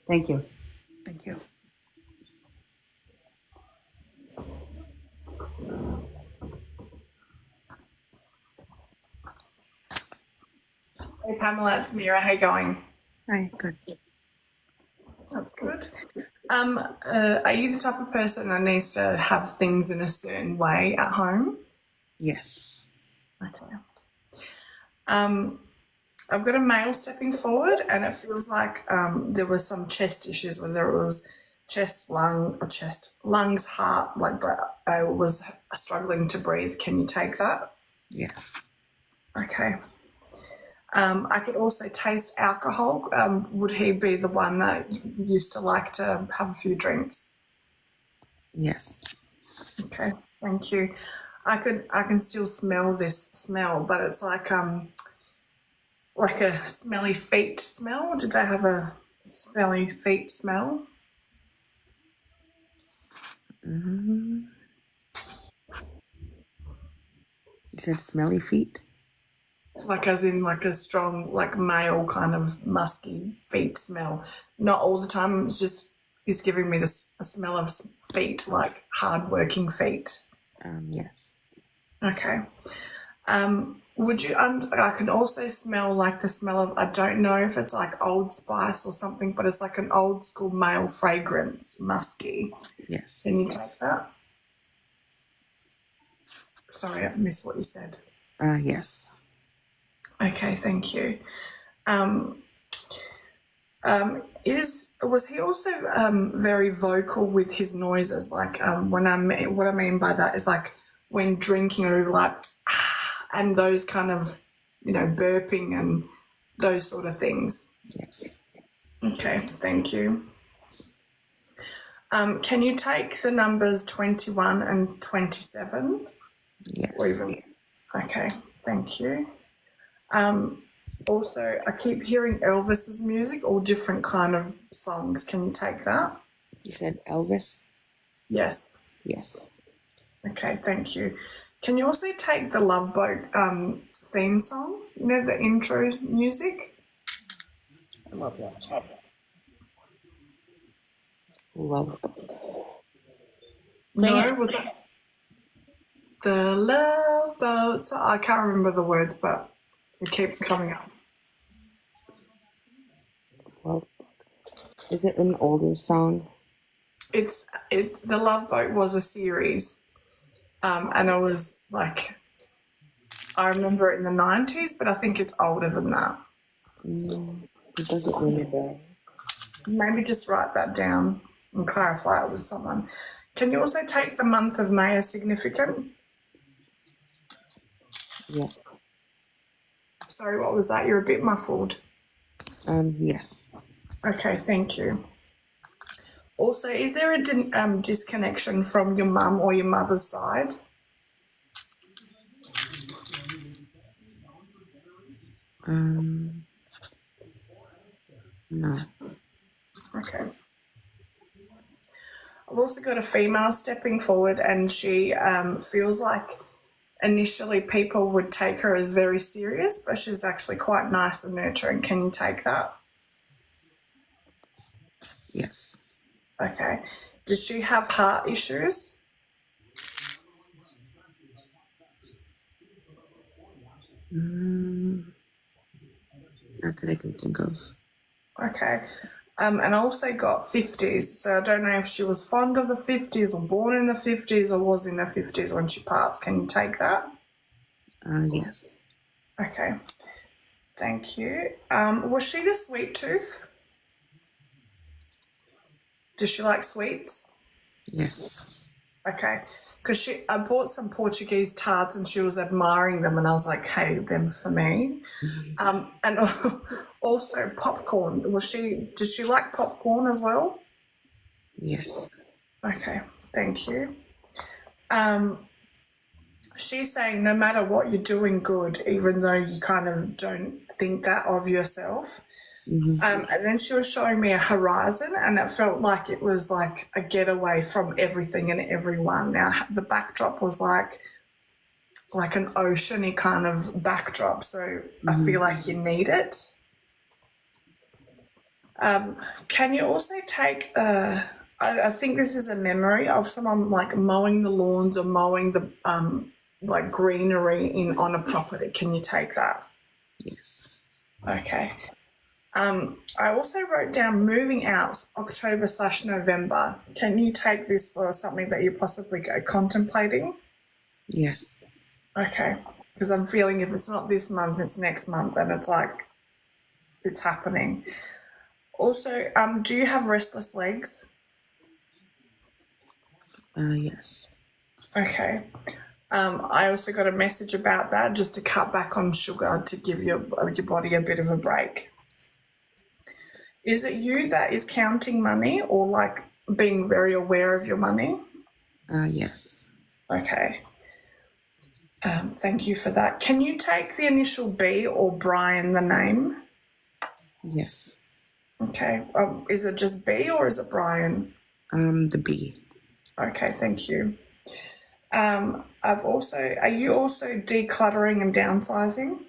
Thank you. Thank you. Hey Pamela, it's Mira. How you going? Hi. Good. That's good. Are you the type of person that needs to have things in a certain way at home? Yes. Okay. I've got a male stepping forward, and it feels like there was some chest issues, whether it was lungs, heart, like, but I was struggling to breathe. Can you take that? Yes. Okay. I could also taste alcohol. Would he be the one that used to like to have a few drinks? Yes. Okay, thank you. I can still smell this smell, but it's like a smelly feet smell. Did they have a smelly feet smell? You said smelly feet? Like as in like a strong, like male kind of musky feet smell. Not all the time. It's giving me this a smell of feet, like hard-working feet. Yes. Okay. Would you? I can also smell like the smell of. I don't know if it's like Old Spice or something, but it's like an old school male fragrance, musky. Yes. Can you take that? Sorry, I missed what you said. Yes. Okay, thank you. Was he also very vocal with his noises? Like what I mean by that is like when drinking or like and those kind of burping and those sort of things. Yes. Okay, thank you. Can you take the numbers 21 and 27? Yes. Or even, okay, thank you. Also, I keep hearing Elvis's music, all different kind of songs. Can you take that? You said Elvis? Yes. Yes. Okay, thank you. Can you also take the Love Boat theme song? You know, the intro music? I love that. No, was that the Love Boat? So I can't remember the words, but it keeps coming up. Well, is it an older song? It's the Love Boat was a series, and it was like I remember it in the 90s, but I think it's older than that. It doesn't ring a bell. Maybe just write that down and clarify it with someone. Can you also take the month of May as significant? Yeah. Sorry, what was that? You're a bit muffled. Yes. Okay, thank you. Also, is there a disconnection from your mum or your mother's side? No. Okay. I've also got a female stepping forward, and she feels like initially people would take her as very serious, but she's actually quite nice and nurturing. Can you take that? Yes. Okay. Does she have heart issues? Not that I can think of. Okay. And I also got 50s, so I don't know if she was fond of the 50s or born in the 50s or was in the 50s when she passed. Can you take that? Yes. Okay. Thank you. Was she the sweet tooth? Does she like sweets? Yes. Okay. Because I bought some Portuguese tarts and she was admiring them, and I was like, hey, them for me. And also popcorn. Did she like popcorn as well? Yes. Okay, thank you. She's saying no matter what, you're doing good, even though you kind of don't think that of yourself. And then she was showing me a horizon, and it felt like it was like a getaway from everything and everyone. Now, the backdrop was like an oceany kind of backdrop, so I feel like you need it. Can you also take, I think this is a memory of someone like mowing the lawns or mowing the like greenery on a property. Can you take that? Yes. Okay. I also wrote down moving out October/November. Can you take this for something that you're possibly contemplating? Yes. Okay. Because I'm feeling if it's not this month, it's next month, and it's like it's happening. Also, do you have restless legs? Yes. Okay. I also got a message about that, just to cut back on sugar to give your body a bit of a break. Is it you that is counting money or like being very aware of your money? Yes. Okay. Thank you for that. Can you take the initial B or Brian, the name? Yes. Okay. Is it just B or is it Brian? The B. Okay, thank you. Are you also decluttering and downsizing?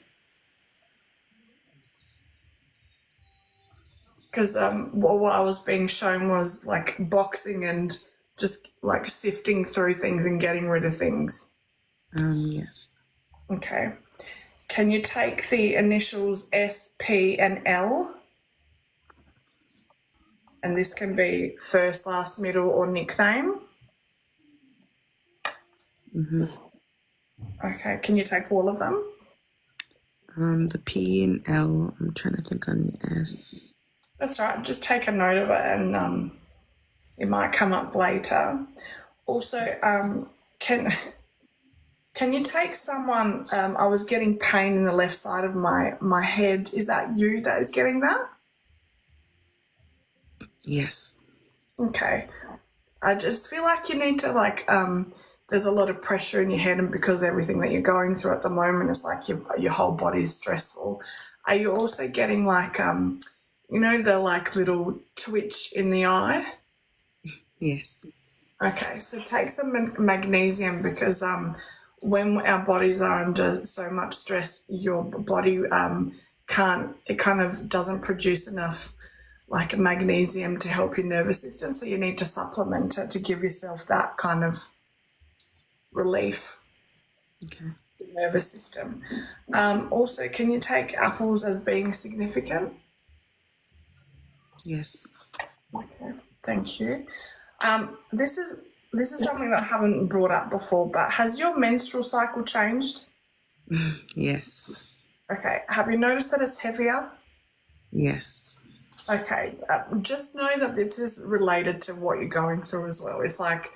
Because what I was being shown was like boxing and just like sifting through things and getting rid of things. Yes. Okay. Can you take the initials S, P, and L? And this can be first, last, middle, or nickname. Okay. Can you take all of them? The P and L. I'm trying to think on the S. That's all right. Just take a note of it, and it might come up later. Also, can you take someone? I was getting pain in the left side of my head. Is that you that is getting that? Yes. Okay. I just feel like you need to there's a lot of pressure in your head, and because everything that you're going through at the moment is like your whole body's stressful. Are you also getting the like little twitch in the eye? Yes. Okay, so take some magnesium, because when our bodies are under so much stress, your body kind of doesn't produce enough like magnesium to help your nervous system, so you need to supplement it to give yourself that kind of relief. Okay. Nervous system. Also, can you take apples as being significant? Yes. Okay, thank you. This is something that I haven't brought up before, but has your menstrual cycle changed? Yes. Okay, have you noticed that it's heavier? Yes. Okay, just know that this is related to what you're going through as well. It's like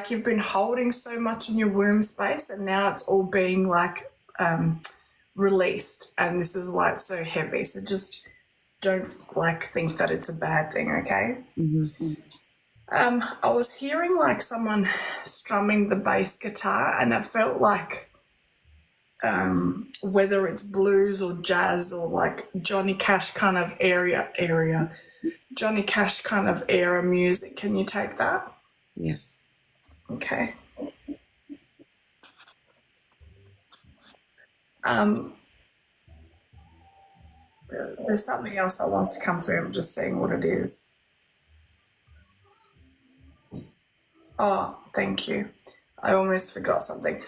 you've been holding so much in your womb space, and now it's all being released, and this is why it's so heavy. So just don't think that it's a bad thing, okay? I was hearing like someone strumming the bass guitar, and it felt like whether it's blues or jazz or like Johnny Cash kind of Johnny Cash kind of era music. Can you take that? Yes. Okay. There's something else that wants to come through. I'm just seeing what it is. Oh, thank you. I almost forgot something.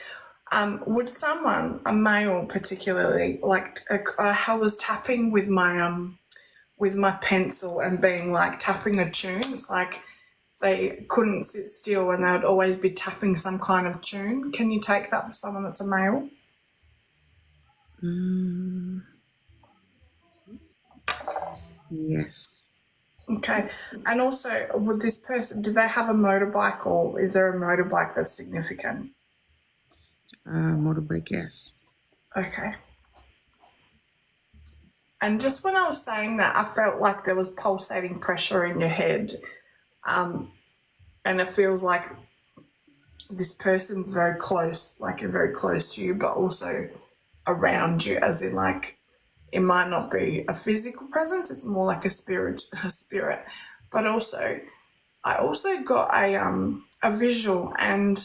Would someone, a male particularly, I was tapping with my pencil and being like tapping a tune. It's like they couldn't sit still and they would always be tapping some kind of tune. Can you take that for someone that's a male? Yes. Okay. And also, would this person, do they have a motorbike, or is there a motorbike that's significant? Motorbike, yes. Okay. And just when I was saying that, I felt like there was pulsating pressure in your head. And it feels like this person's very close to you, but also around you, as in like it might not be a physical presence, it's more like a spirit. But also, I also got a visual, and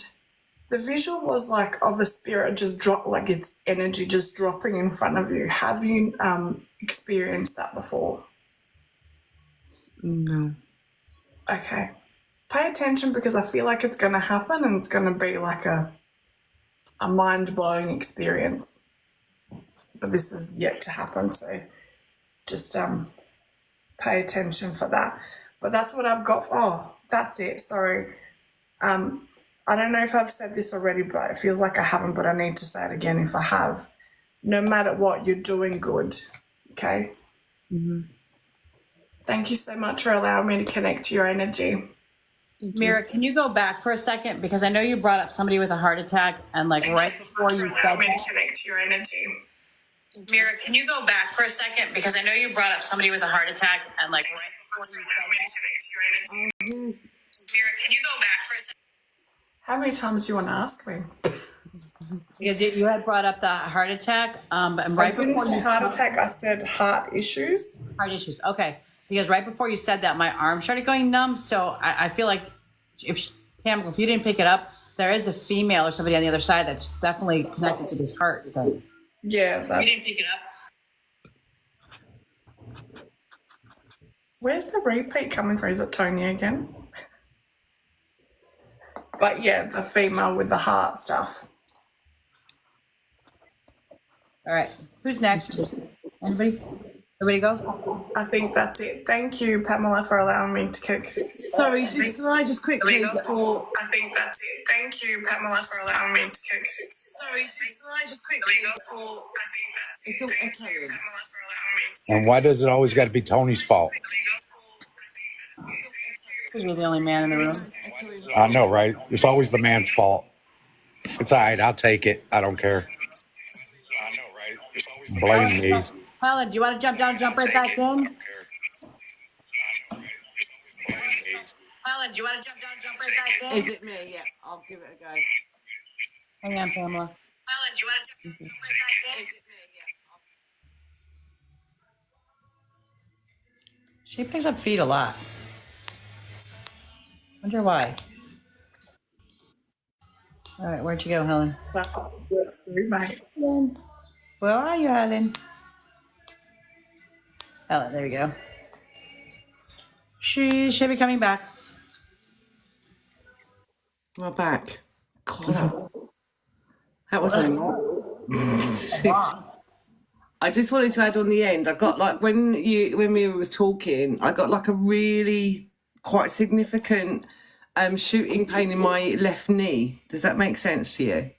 the visual was like of a spirit just drop, like its energy just dropping in front of you. Have you experienced that before? No. Okay. Pay attention, because I feel like it's going to happen, and it's going to be like a mind-blowing experience. But this is yet to happen, so just pay attention for that. But that's what I've got. Oh, that's it. Sorry. I don't know if I've said this already, but it feels like I haven't, but I need to say it again if I have. No matter what, you're doing good, okay? Mm-hmm. Thank you so much for allowing me to connect to your energy. Mira, can you go back for a second? Because I know you brought up somebody with a heart attack, and like right before you said that. Connect your energy. Mira, can you go back for a second? Because I know you brought up somebody with a heart attack, and like right before you said that. Mira, can you go back for a second? How many times do you want to ask me? Because you had brought up the heart attack, and I right didn't before say you heart attack, I said heart issues. heart issues. Okay, because right before you said that, my arm started going numb. So I feel like Pam, if you didn't pick it up, there is a female or somebody on the other side that's definitely connected to this heart thing. Yeah, You that's. didn't pick it up. Where's the repeat coming from? Is it Tony again? But yeah, the female with the heart stuff. All right, who's next? Anybody? Everybody go. I think that's it. Thank you, Pamela, for allowing me to kick. Sorry, can I just quickly before? I think that's it. Thank you, Pamela, for allowing me to kick. Sorry, can I just quickly before? I think that's it. It's all Thank you, echoing. Pamela, for allowing me to And why does it always got to be Tony's fault? Because you're the only man in the room. I know, right? It's always the man's fault. It's all right. I'll take it. I don't care. I know, right? It's always blame me. Helen, do you want to jump down and jump right back in? Helen, do you want to jump down and jump right back in? Is it me? Yeah, I'll give it a go. Hang on, Pamela. Helen, do you want to jump right back in? Is it me? Yeah. She picks up feet a lot. Wonder why. All right, where'd you go, Helen? That's what it works through, mate. Where are you, Helen? Helen, there you go. She should be coming back. My back. God, that was a lot. I just wanted to add on the end. I got like when Mira was talking, I got like a really quite significant shooting pain in my left knee. Does that make sense to you?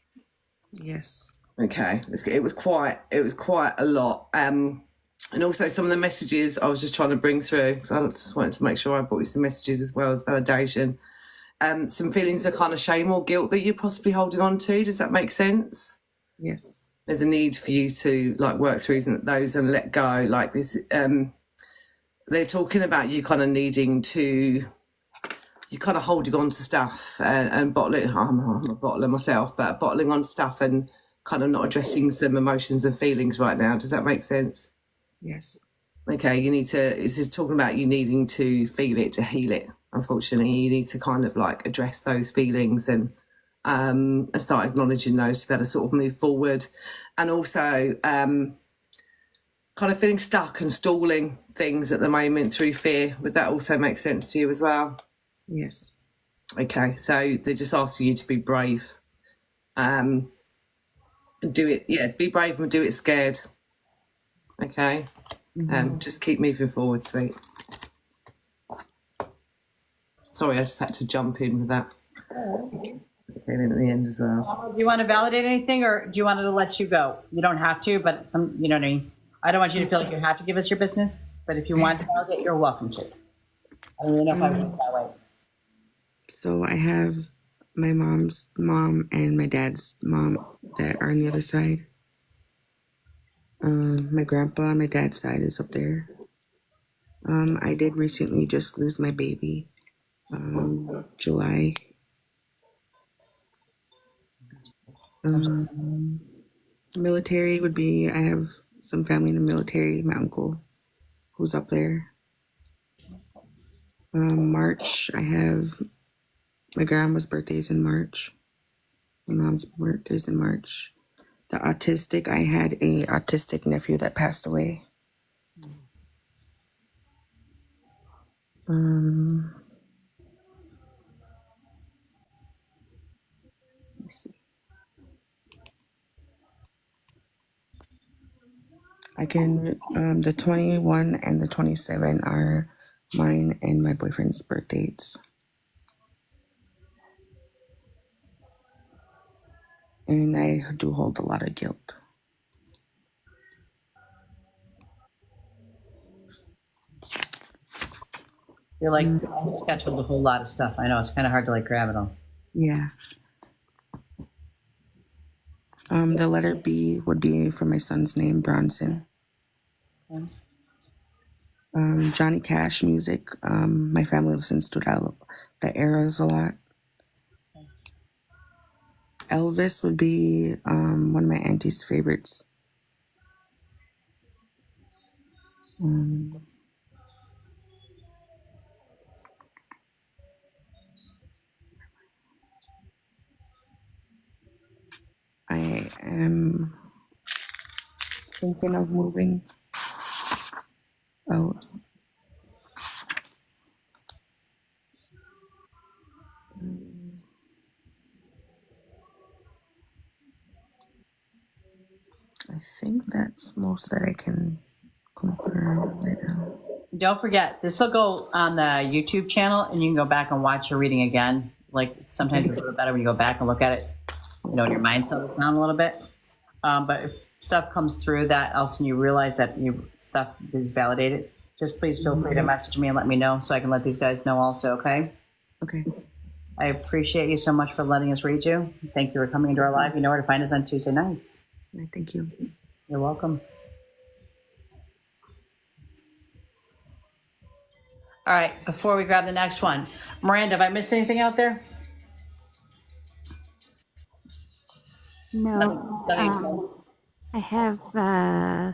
Yes. Okay, it was quite a lot. And also some of the messages I was just trying to bring through, because I just wanted to make sure I brought you some messages as well as validation. Some feelings of kind of shame or guilt that you're possibly holding on to. Does that make sense? Yes. There's a need for you to like work through those and let go. Like this, they're talking about you kind of needing to, you kind of holding on to stuff and bottling. I'm a bottler myself, but bottling on stuff and kind of not addressing some emotions and feelings right now. Does that make sense? Yes. Okay, you need to, this is talking about you needing to feel it to heal it. Unfortunately, you need to kind of like address those feelings and start acknowledging those to be able to sort of move forward. And also kind of feeling stuck and stalling things at the moment through fear. Would that also make sense to you as well? Yes. Okay, so they're just asking you to be brave. And do it, yeah, be brave and do it scared. Okay, just keep moving forward, sweet. Sorry, I just had to jump in with that. Okay, then at the end as well. Do you want to validate anything, or do you want to let you go? You don't have to, but some, you know what I mean? I don't want you to feel like you have to give us your business, but if you want to validate, you're welcome to. I don't really know if I would do it that way. So I have my mom's mom and my dad's mom that are on the other side. My grandpa on my dad's side is up there. I did recently just lose my baby. July. Military would be, I have some family in the military, my uncle who's up there. March, I have my grandma's birthday's in March. My mom's birthday's in March. The autistic, I had a autistic nephew that passed away. Let me see. I can, the 21 and the 27 are mine and my boyfriend's birth dates. And I do hold a lot of guilt. You're like sketch with a whole lot of stuff. I know it's kind of hard to like grab it all. Yeah. The letter B would be for my son's name, Bronson. Okay. Johnny Cash music. My family listens to the eras a lot. Elvis would be one of my auntie's favorites. I am thinking of moving out. I think that's most that I can confirm right now. Don't forget, this will go on the YouTube channel, and you can go back and watch your reading again. Like sometimes it's a little better when you go back and look at it. You know, your mind settles down a little bit. But if stuff comes through that else and you realize that your stuff is validated, just please feel free to message me and let me know so I can let these guys know also, okay? Okay. I appreciate you so much for letting us read you. Thank you for coming into our live. You know where to find us on Tuesday nights. Thank you. You're welcome. All right, before we grab the next one, Miranda, have I missed anything out there? No. I have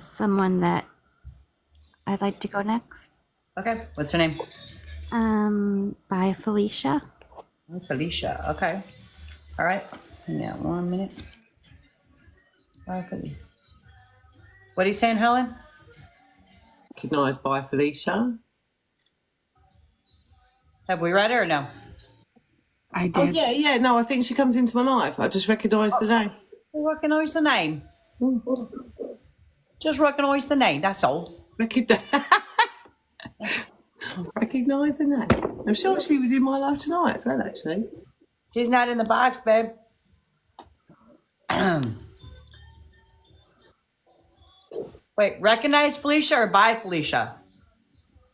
someone that I'd like to go next. Okay, what's her name? By Felicia. Felicia, okay. All right, yeah, 1 minute. Okay. What are you saying, Helen? Recognised by Felicia. Have we read her or no? I Oh, did. yeah. No, I think she comes into my life. I just recognised the name. Recognize the name. Just recognize the name, that's all. Recognise the name. I'm sure she was in my life tonight as well, actually. She's not in the box, babe. Wait, recognize Felicia or buy Felicia?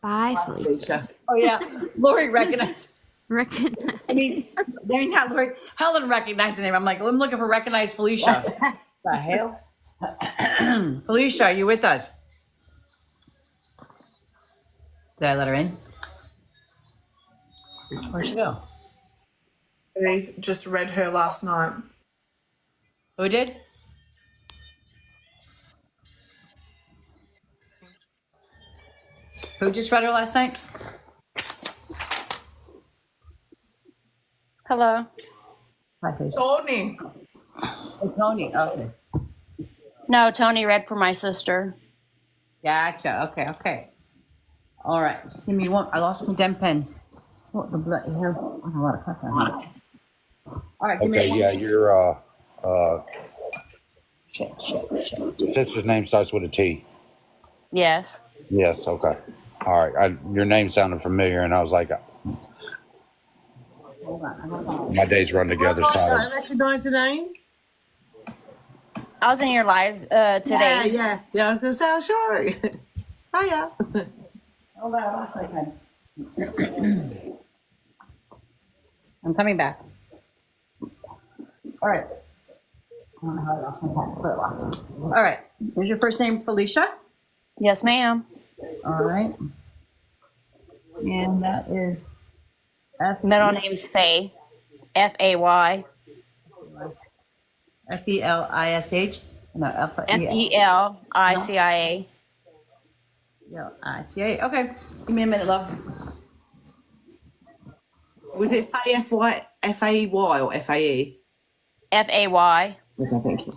By Felicia. Felicia. Oh, yeah. Lori recognized. Recognize. I mean, not Lori. Helen recognized the name. I'm like, I'm looking for recognize Felicia. The hell? Felicia, are you with us? Did I let her in? Where'd she go? I just read her last night. Who did? Who just read her last night? Hello. Hi, Felicia. Tony. Oh, Tony. Okay. No, Tony read for my sister. Gotcha. Okay. All right. Just give me one. I lost my damn pen. What the blood here? Oh, a lot of crap on here. All right. Give me Okay, one. yeah, your Shit. sister's name starts with a T. Yes. Yes, okay. All right. Your name sounded familiar, and I was like, Hold on. my days run together. So I recognise the name. I was in your live today. Yeah. I was going to say, I'm sure. Hiya. Hold on. I lost my pen. I'm coming back. All right. I don't know how I lost my pen, but I lost it. All right. Is your first name Felicia? Yes, ma'am. All right. And that is Middle name's Faye. F-A-Y. Felish. No, F-E-L-I-C-I-A. F-E-L-I-C-A. Okay. Give me a minute, love. Was it F-A-Y, F-A-Y or F-A-E? F-A-Y. Okay, thank you.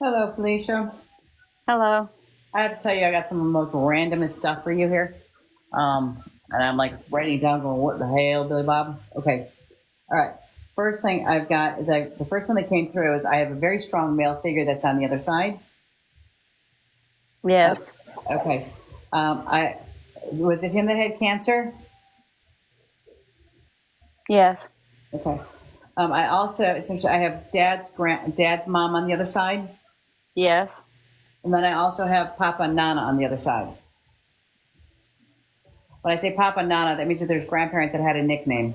Hello, Felicia. Hello. I have to tell you, I got some of the most randomest stuff for you here. And I'm like writing down, going, "What the hell, Billy Bob?" Okay. All right. First thing I've got is the first one that came through is I have a very strong male figure that's on the other side. Yes. Okay. I was it him that had cancer? Yes. Okay. I also I have dad's mom on the other side, Yes. and then I also have Papa and Nana on the other side. When I say Papa and Nana, that means that there's grandparents that had a nickname,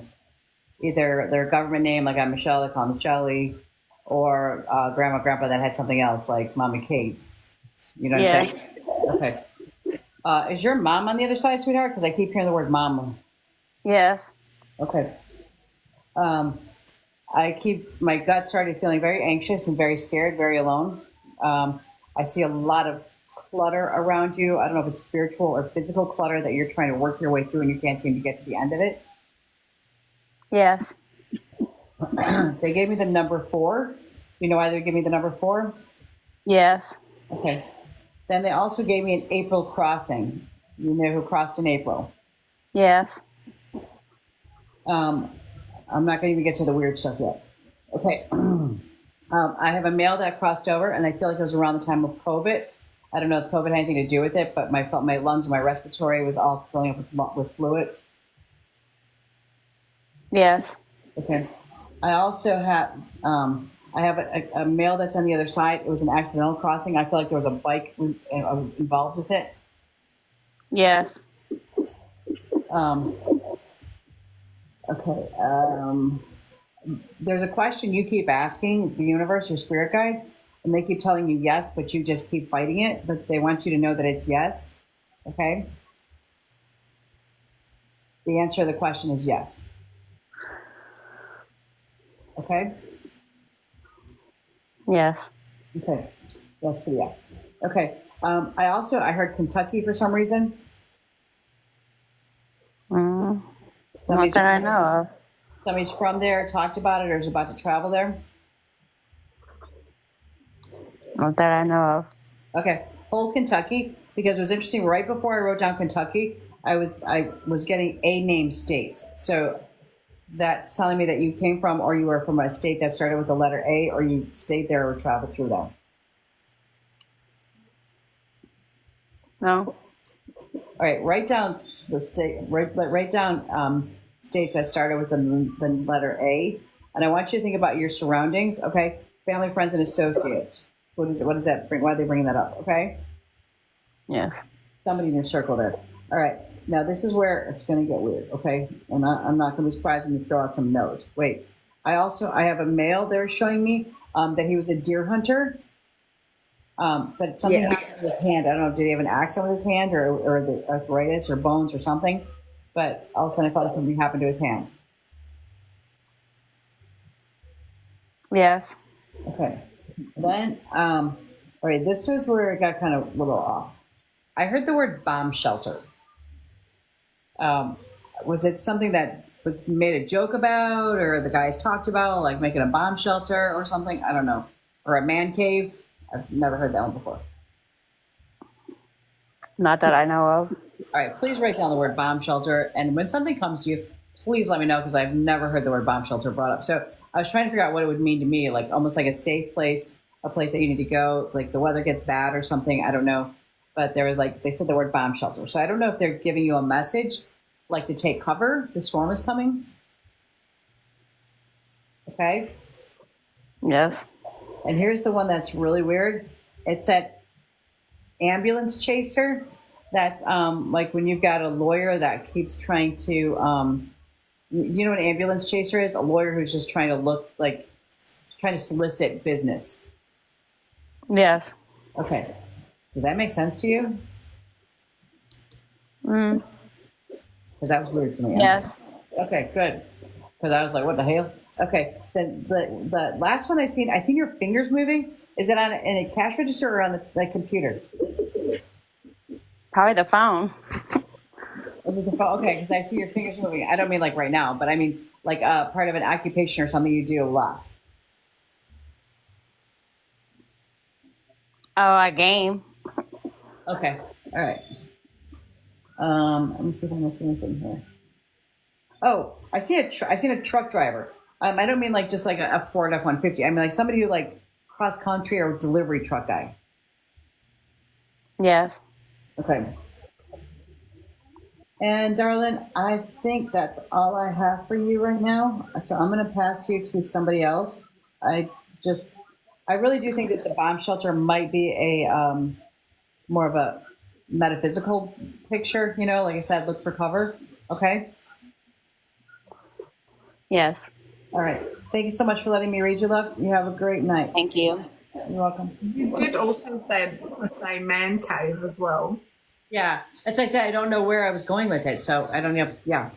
either their government name, like I'm Michelle, they call me Shelly, or grandma, grandpa that had something else, like Mama Kate's. You know what I'm Yes. saying? Okay. Is your mom on the other side, sweetheart? Because I keep hearing the word mama. Yes. Okay. My gut started feeling very anxious and very scared, very alone. I see a lot of clutter around you. I don't know if it's spiritual or physical clutter that you're trying to work your way through and you can't seem to get to the end of it. Yes. They gave me the number 4. You know why they gave me the number 4? Yes. Okay. Then they also gave me an April crossing. You know who crossed in April. Yes. I'm not going to even get to the weird stuff yet. Okay. I have a male that crossed over, and I feel like it was around the time of COVID. I don't know if COVID had anything to do with it, but my lungs and my respiratory was all filling up with fluid. Yes. Okay. I also have a male that's on the other side. It was an accidental crossing. I feel like there was a bike involved with it. Yes. Okay. There's a question you keep asking the universe, your spirit guides, and they keep telling you yes, but you just keep fighting it. But they want you to know that it's yes. Okay. The answer to the question is yes. Okay. Yes. Okay. Yes, so yes. Okay. I heard Kentucky for some reason. Not Somebody's that I know of. somebody's from there, talked about it, or is about to travel there. Not that I know of. Okay, hold Kentucky because it was interesting. Right before I wrote down Kentucky, I was getting a name states. So that's telling me that you came from, or you were from a state that started with the letter A, or you stayed there or traveled through them. No. All right, write down the state. Write down states that started with the letter A, and I want you to think about your surroundings. Okay, family, friends, and associates. What does that bring? Why are they bringing that up? Okay. Yes. Somebody in your circle there. All right. Now this is where it's going to get weird. Okay. And I'm not going to be surprised when you throw out some no's. Wait. I have a male there showing me that he was a deer hunter. But something happened with his hand. I don't know. Did he have an accident with his hand or the arthritis or bones or something? But all of a sudden I felt like something happened to his hand. Yes. Okay. Then, all right, this was where it got kind of a little off. I heard the word bomb shelter. Was it something that was made a joke about, or the guys talked about, like making a bomb shelter or something? I don't know. Or a man cave? I've never heard that one before. Not that I know of. All right, please write down the word bomb shelter. And when something comes to you, please let me know because I've never heard the word bomb shelter brought up. So I was trying to figure out what it would mean to me, like almost like a safe place, a place that you need to go, like the weather gets bad or something. I don't know. But there was they said the word bomb shelter. So I don't know if they're giving you a message, like to take cover. The storm is coming. Okay. Yes. And here's the one that's really weird. It said ambulance chaser. That's like when you've got a lawyer that keeps trying to, you know what an ambulance chaser is? A lawyer who's just trying to solicit business. Yes. Okay. Does that make sense to you? Because that was weird to me. Yes. Okay, good. Because I was like, what the hell? Okay. Then the last one I seen your fingers moving. Is it in a cash register or on the computer? Probably the phone. Okay, because I see your fingers moving. I don't mean like right now, but I mean like part of an occupation or something you do a lot. Oh, a game. Okay, all right. Let me see if I miss anything here. Oh, I seen a truck driver. I don't mean like just like a Ford F-150. I mean like somebody who like cross country or delivery truck guy. Yes. Okay. And darling, I think that's all I have for you right now. So I'm going to pass you to somebody else. I really do think that the bomb shelter might be a more of a metaphysical picture. You know, like I said, look for cover. Okay. Yes. All right. Thank you so much for letting me read you, love. You have a great night. Thank you. You're welcome. You did also say man cave as well. Yeah, that's why I said I don't know where I was going with it, so I don't know. Yeah,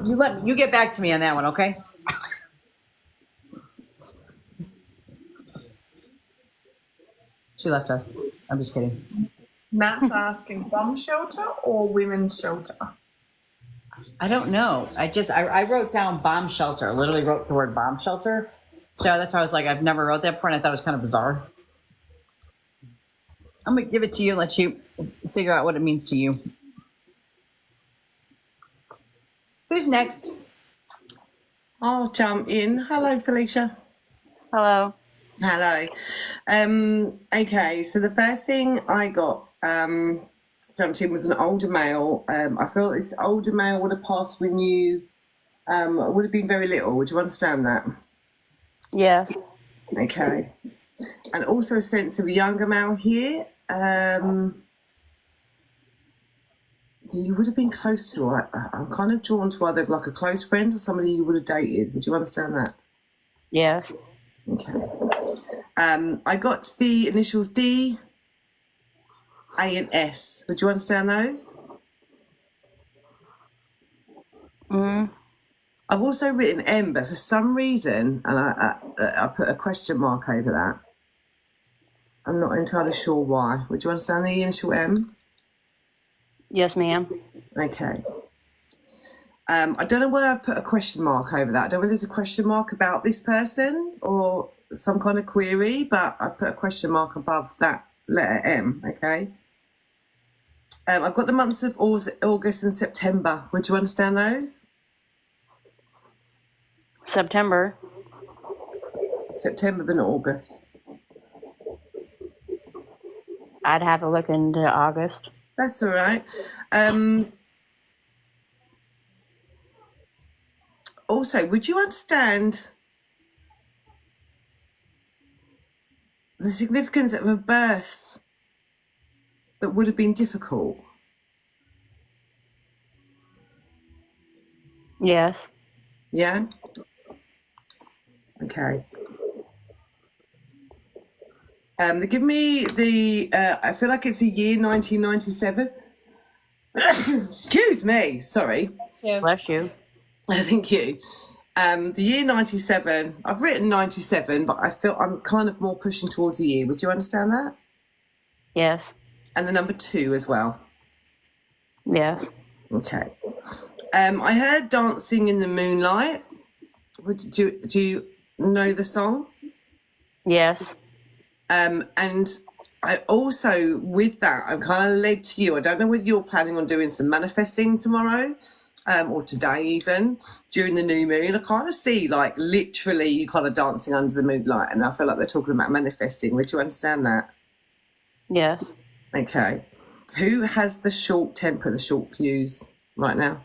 you get back to me on that one, okay? She left us. I'm just kidding. Matt's asking bomb shelter or women's shelter? I don't know. I wrote down bomb shelter. I literally wrote the word bomb shelter. So that's why I was like, I've never wrote that before, and I thought it was kind of bizarre. I'm gonna give it to you and let you figure out what it means to you. Who's next? I'll jump in. Hello, Felicia. Hello. Hello. Okay, so the first thing I got jumped in was an older male. I feel this older male would have passed when you would have been very little. Would you understand that? Yes. Okay. And also a sense of a younger male here. You would have been close to. I'm kind of drawn to either like a close friend or somebody you would have dated. Would you understand that? Yes. Okay. I got the initials D, A, and S. Would you understand those? I've also written M, but for some reason, and I put a question mark over that. I'm not entirely sure why. Would you understand the initial M? Yes, ma'am. Okay. I don't know why I've put a question mark over that. I don't know whether there's a question mark about this person or some kind of query, but I've put a question mark above that letter M, okay? I've got the months of August and September. Would you understand those? September. September, but not August. I'd have to look into August. That's all right. Also, would you understand the significance of a birth that would have been difficult? Yes. Yeah? Okay. They give me the, I feel like it's the year 1997. Excuse me, sorry. Bless you. Thank you. The year 97, I've written 97, but I feel I'm kind of more pushing towards the year. Would you understand that? Yes. And the number 2 as well. Yes. Okay. I heard Dancing in the Moonlight. Do you know the song? Yes. And I also, with that, I'm kind of led to you. I don't know whether you're planning on doing some manifesting tomorrow, or today even, during the new moon. I kind of see, like, literally you kind of dancing under the moonlight, and I feel like they're talking about manifesting. Would you understand that? Yes. Okay. Who has the short temper, the short fuse right now?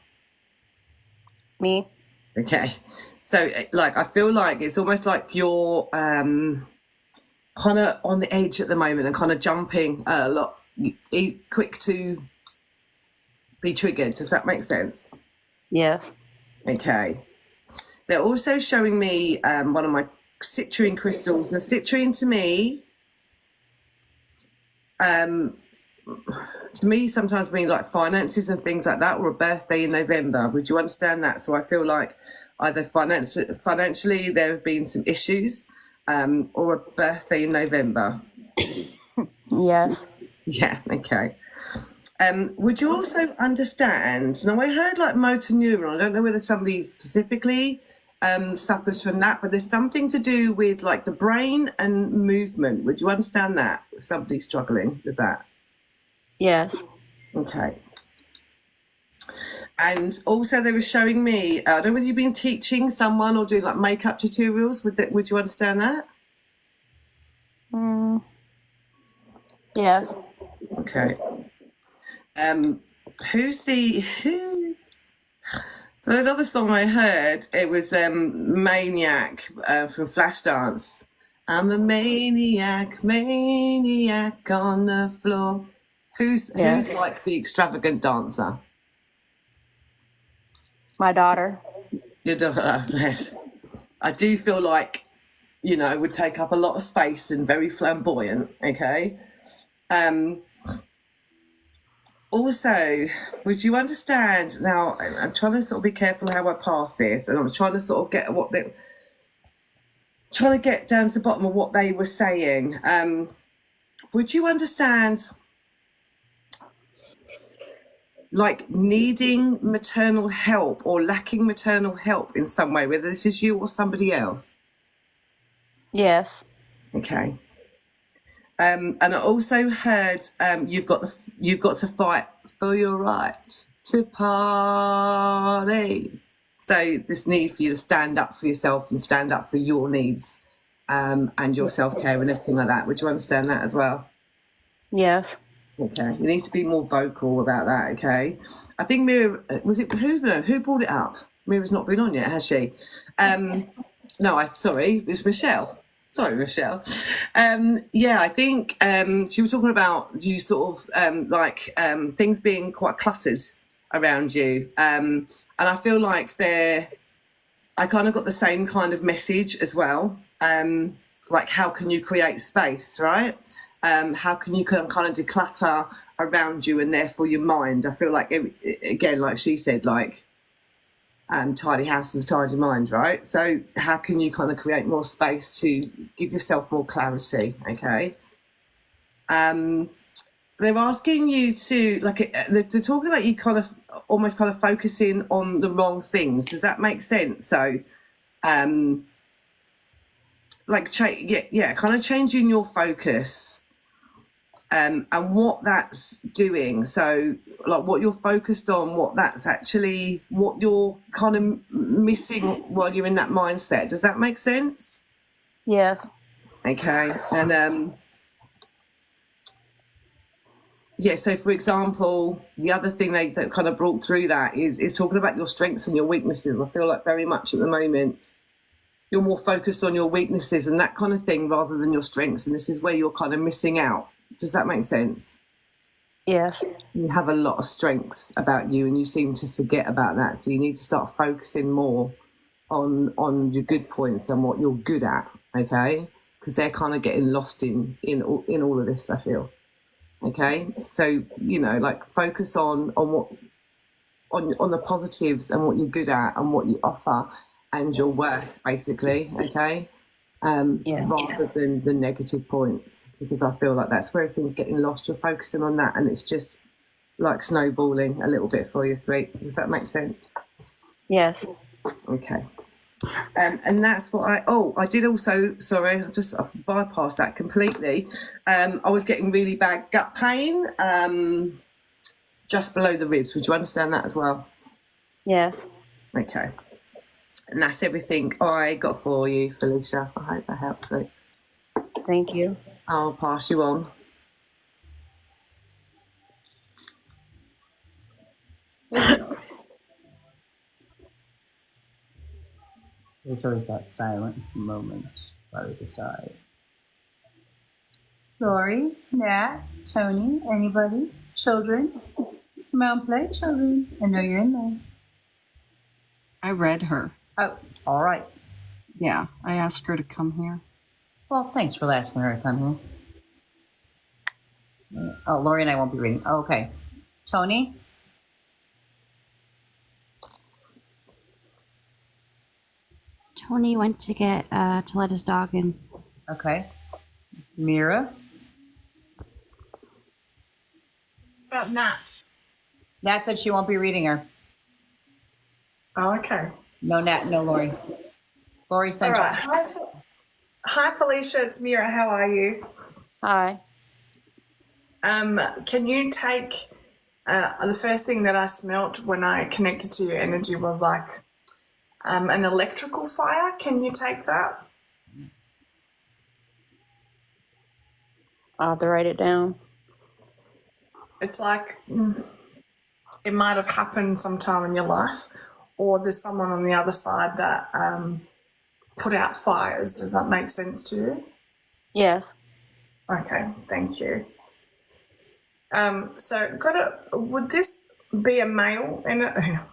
Me. Okay. So, like, I feel like it's almost like you're kind of on the edge at the moment and kind of jumping a lot, quick to be triggered. Does that make sense? Yes. Okay. They're also showing me one of my citrine crystals. The citrine to me sometimes mean like finances and things like that, or a birthday in November. Would you understand that? So I feel like either financially there have been some issues, or a birthday in November. Yes. Yeah, okay. Would you also understand, now I heard like motor neuron, I don't know whether somebody specifically suffers from that, but there's something to do with like the brain and movement. Would you understand that? Somebody struggling with that? Yes. Okay. And also they were showing me, I don't know whether you've been teaching someone or doing like makeup tutorials, would you understand that? Yes. Okay. So another song I heard, it was Maniac from Flashdance. I'm a maniac on the floor. Who's like the extravagant dancer? My daughter. Your daughter, yes. I do feel like, would take up a lot of space and very flamboyant, okay? Also, would you understand, now I'm trying to sort of be careful how I pass this, and I'm trying to sort of get trying to get down to the bottom of what they were saying. Would you understand, like, needing maternal help or lacking maternal help in some way, whether this is you or somebody else? Yes. Okay. And I also heard you've got to fight for your right to party. So this need for you to stand up for yourself and stand up for your needs, and your self-care and everything like that. Would you understand that as well? Yes. Okay. You need to be more vocal about that, okay? I think Mira, who brought it up? Mira's not been on yet, has she? Sorry, it's Michelle. Sorry, Michelle. I think she was talking about you sort of things being quite cluttered around you. And I feel like I kind of got the same kind of message as well. Like, how can you create space, right? How can you kind of declutter around you and therefore your mind? I feel like, again, like she said, like, tidy house is a tidy mind, right? So how can you kind of create more space to give yourself more clarity? Okay. They're asking you to they're talking about you kind of almost kind of focusing on the wrong things. Does that make sense? So kind of changing your focus and what that's doing. So like what you're focused on, what that's actually, what you're kind of missing while you're in that mindset. Does that make sense? Yes. Okay. And so for example, the other thing that kind of brought through that is talking about your strengths and your weaknesses. I feel like very much at the moment you're more focused on your weaknesses and that kind of thing rather than your strengths, and this is where you're kind of missing out. Does that make sense? Yes. You have a lot of strengths about you and you seem to forget about that, so you need to start focusing more on your good points and what you're good at, okay? Because they're kind of getting lost in all of this, I feel. Okay, so focus on what on the positives and what you're good at and what you offer and your worth, basically. Okay, rather than the negative points, because I feel like that's where everything's getting lost. You're focusing on that, and it's just like snowballing a little bit for you, sweet. Does that make sense? Yes. Okay. And that's what I did also, sorry, I bypassed that completely. I was getting really bad gut pain just below the ribs. Would you understand that as well? Yes. Okay. And that's everything I got for you, Felicia. I hope that helps you. Thank you. I'll pass you on. There's always that silent moment while we decide. Lori, Nat, Tony, anybody? Children? Come out and play, children. I know you're in there. I read her. Oh, all right. Yeah, I asked her to come here. Well, thanks for asking her to come here. Oh, Lori and I won't be reading. Oh, okay. Tony? Tony went to get to let his dog in. Okay. Mira? About Nat. Nat said she won't be reading her. Oh, okay. No Nat, no Lori. Lori sent All right. her. Hi, Felicia. It's Mira. How are you? Hi. Can you take the first thing that I smelt when I connected to your energy was like an electrical fire. Can you take that? I'll have to write it down. It's like it might have happened sometime in your life, or there's someone on the other side that put out fires. Does that make sense to you? Yes. Okay, thank you. So would this be a male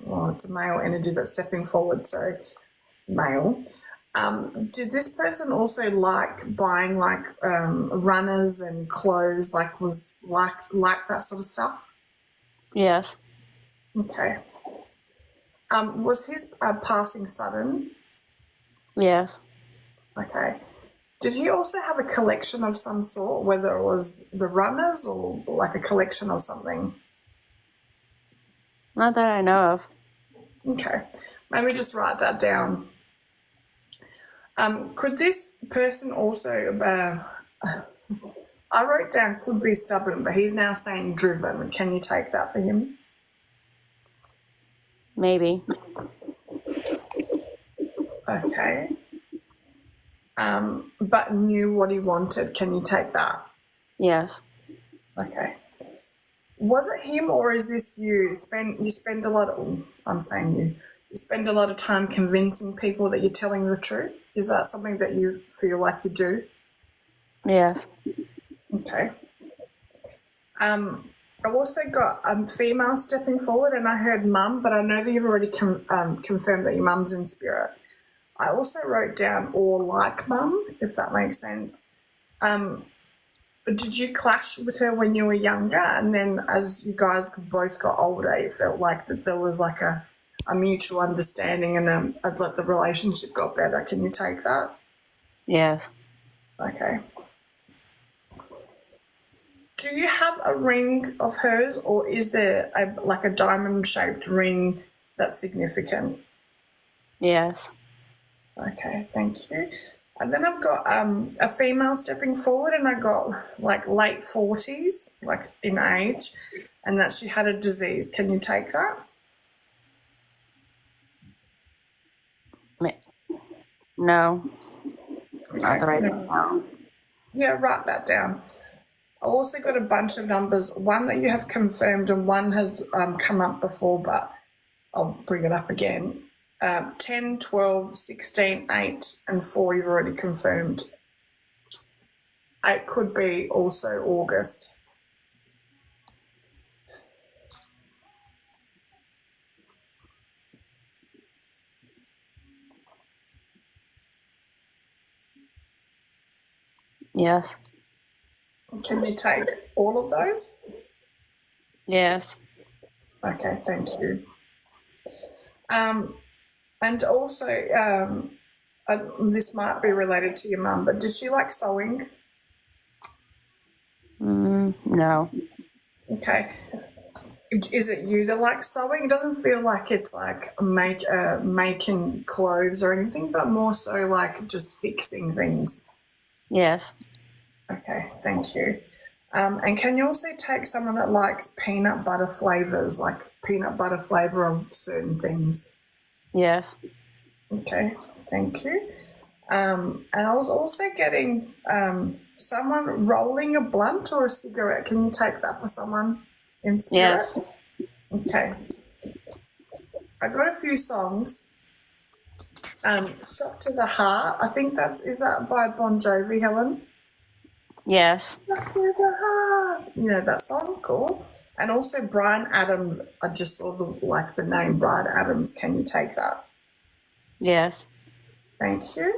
well, it's a male energy, but stepping forward, so male. Did this person also like buying like runners and clothes, like was like that sort of stuff? Yes. Okay. Was his passing sudden? Yes. Okay. Did he also have a collection of some sort, whether it was the runners or like a collection of something? Not that I know of. Okay. Maybe just write that down. Could this person also, I wrote down could be stubborn, but he's now saying driven. Can you take that for him? Maybe. Okay. But knew what he wanted. Can you take that? Yes. Okay. Was it him or is this you? You spend a lot of, I'm saying you spend a lot of time convincing people that you're telling the truth? Is that something that you feel like you do? Yes. Okay. I've also got a female stepping forward, and I heard mum, but I know that you've already confirmed that your mum's in spirit. I also wrote down or like mum, if that makes sense. Did you clash with her when you were younger, and then as you guys both got older, it felt like that there was like a a mutual understanding and like the relationship got better. Can you take that? Yes. Okay. Do you have a ring of hers, or is there like a diamond-shaped ring that's significant? Yes. Okay, thank you. And then I've got a female stepping forward, and I got like late 40s, like in age, and that she had a disease. Can you take that? No. Okay. Not right now. Yeah, write that down. I also got a bunch of numbers, one that you have confirmed and one has come up before, but I'll bring it up again. 10, 12, 16, 8, and 4 you've already confirmed. It could be also August. Yes. Can you take all of those? Yes. Okay, thank you. And also, this might be related to your mum, but does she like sewing? No. Okay. Is it you that likes sewing? It doesn't feel like it's like making clothes or anything, but more so like just fixing things. Yes. Okay, thank you. And can you also take someone that likes peanut butter flavors, like peanut butter flavor of certain things? Yes. Okay, thank you. And I was also getting someone rolling a blunt or a cigarette. Can you take that for someone in spirit? Yes. Okay. I got a few songs. Shock to the Heart. I think is that by Bon Jovi, Helen? Yes. Shock to the Heart. You know that song? Cool. And also Bryan Adams. I just saw the name Bryan Adams. Can you take that? Yes. Thank you.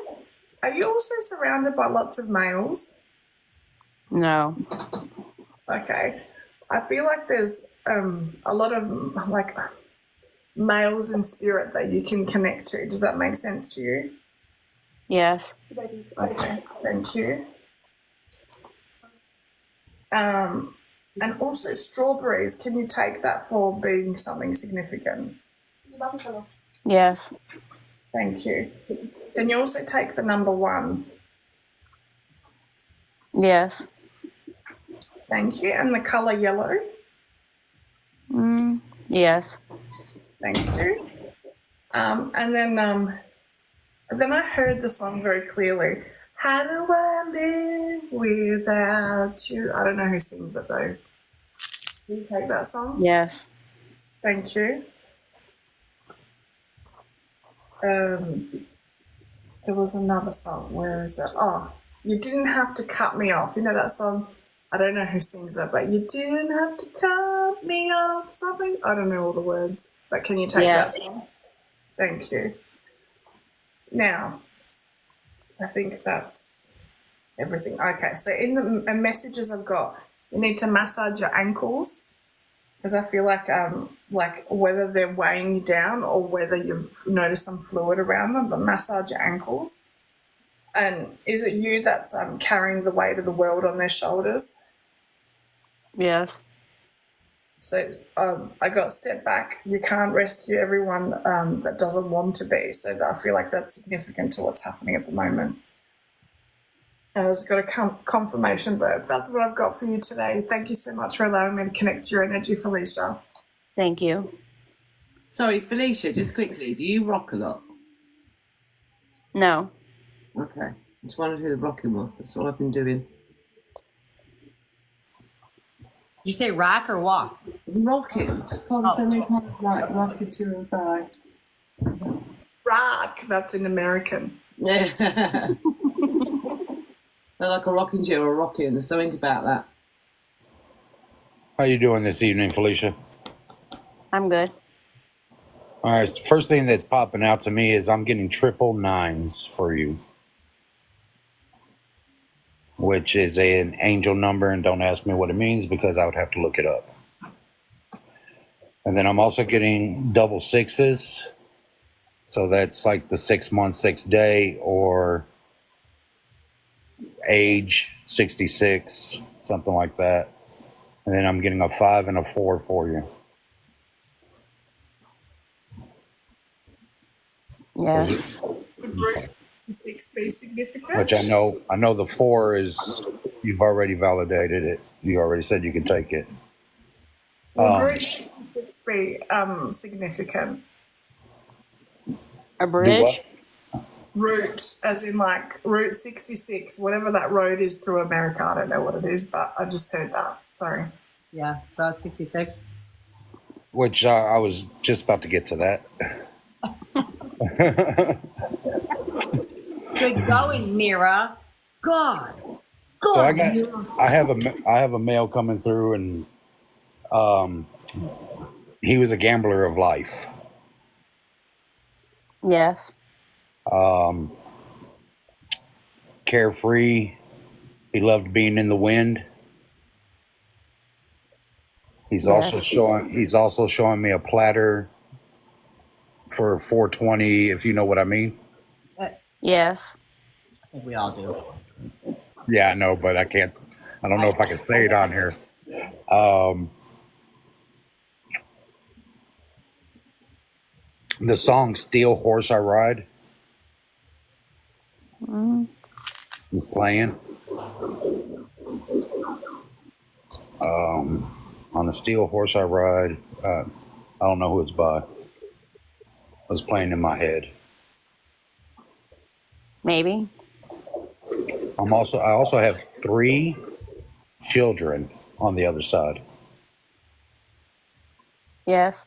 Are you also surrounded by lots of males? No. Okay. I feel like there's a lot of like males in spirit that you can connect to. Does that make sense to you? Yes. Okay, thank you. And also strawberries. Can you take that for being something significant? Yes. Thank you. Can you also take the number 1? Yes. Thank you. And the color yellow? Yes. Thank you. And then I heard the song very clearly. How do I live without you? I don't know who sings it though. Can you take that song? Yes. Thank you. There was another song. Where is it? Oh, You Didn't Have to Cut Me Off. You know that song? I don't know who sings it, but you didn't have to cut me off something. I don't know all the words, but can you take that song? Thank you. Now, I think that's everything. Okay, so in the messages I've got, you need to massage your ankles because I feel like whether they're weighing you down or whether you've noticed some fluid around them, but massage your ankles. And is it you that's carrying the weight of the world on their shoulders? Yes. So I got step back. You can't rescue everyone that doesn't want to be. So I feel like that's significant to what's happening at the moment. And it's got a confirmation verb. That's what I've got for you today. Thank you so much for allowing me to connect to your energy, Felicia. Thank you. Sorry, Felicia, just quickly, do you rock a lot? No. Okay. I just wondered who the rocking was. That's all I've been doing. Did you say rock or walk? Rocking. Just called so many times like rocking to and fro. Rock. That's in American. Yeah. They're like a rocking chair or a rocking. There's something about that. How you doing this evening, Felicia? I'm good. All right, the first thing that's popping out to me is I'm getting 999s for you, which is an angel number, and don't ask me what it means because I would have to look it up. And then I'm also getting double sixes. So that's like the 6 month, 6 day, or age 66, something like that. And then I'm getting a 5 and a 4 for you. Yes. Would root 6 be significant? Which I know the 4 is, you've already validated it. You already said you can take it. Would root 66 be significant? A Do bridge? what? Route, as in like Route 66, whatever that road is through America. I don't know what it is, but I just heard that. Sorry. Yeah, Route 66. Which I was just about to get to that. Good going, Mira. God. So I have a mail coming through, and he was a gambler of life. Yes. Carefree. He loved being in the wind. He's also showing me a platter for 420, if you know what I mean. Yes. I think we all do. Yeah, I know, but I don't know if I can say it on here. The song Steel Horse I Ride is playing. On the Steel Horse I Ride, I don't know who it's by. It was playing in my head. Maybe. I also have 3 children on the other side. Yes.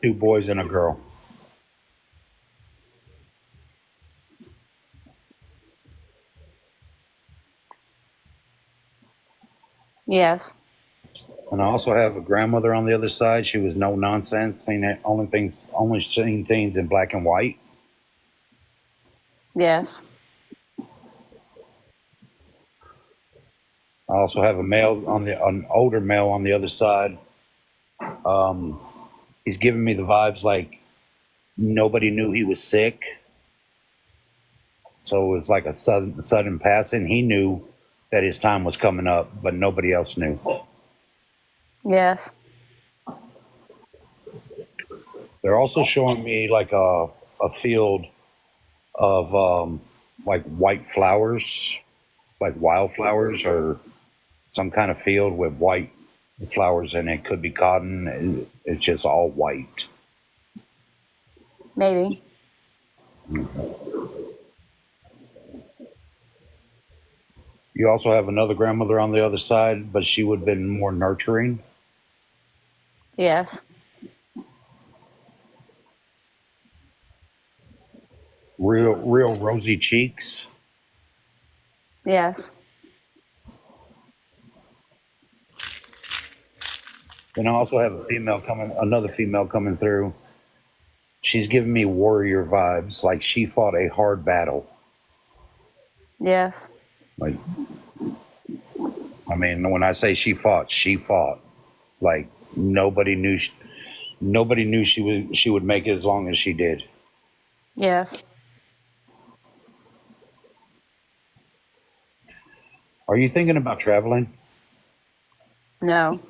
2 boys and a girl. Yes. And I also have a grandmother on the other side. She was no nonsense, only seeing things in black and white. Yes. I also have an older male on the other side. He's giving me the vibes like nobody knew he was sick. So it was like a sudden passing. He knew that his time was coming up, but nobody else knew. Yes. They're also showing me like a field of like white flowers, like wildflowers, or some kind of field with white flowers in it. Could be cotton. It's just all white. Maybe. You also have another grandmother on the other side, but she would have been more nurturing. Yes. Real rosy cheeks. Yes. And I also have another female coming through. She's giving me warrior vibes, like she fought a hard battle. Yes. Like, I mean, when I say she fought. Like nobody knew she would make it as long as she did. Yes. Are you thinking about traveling? No.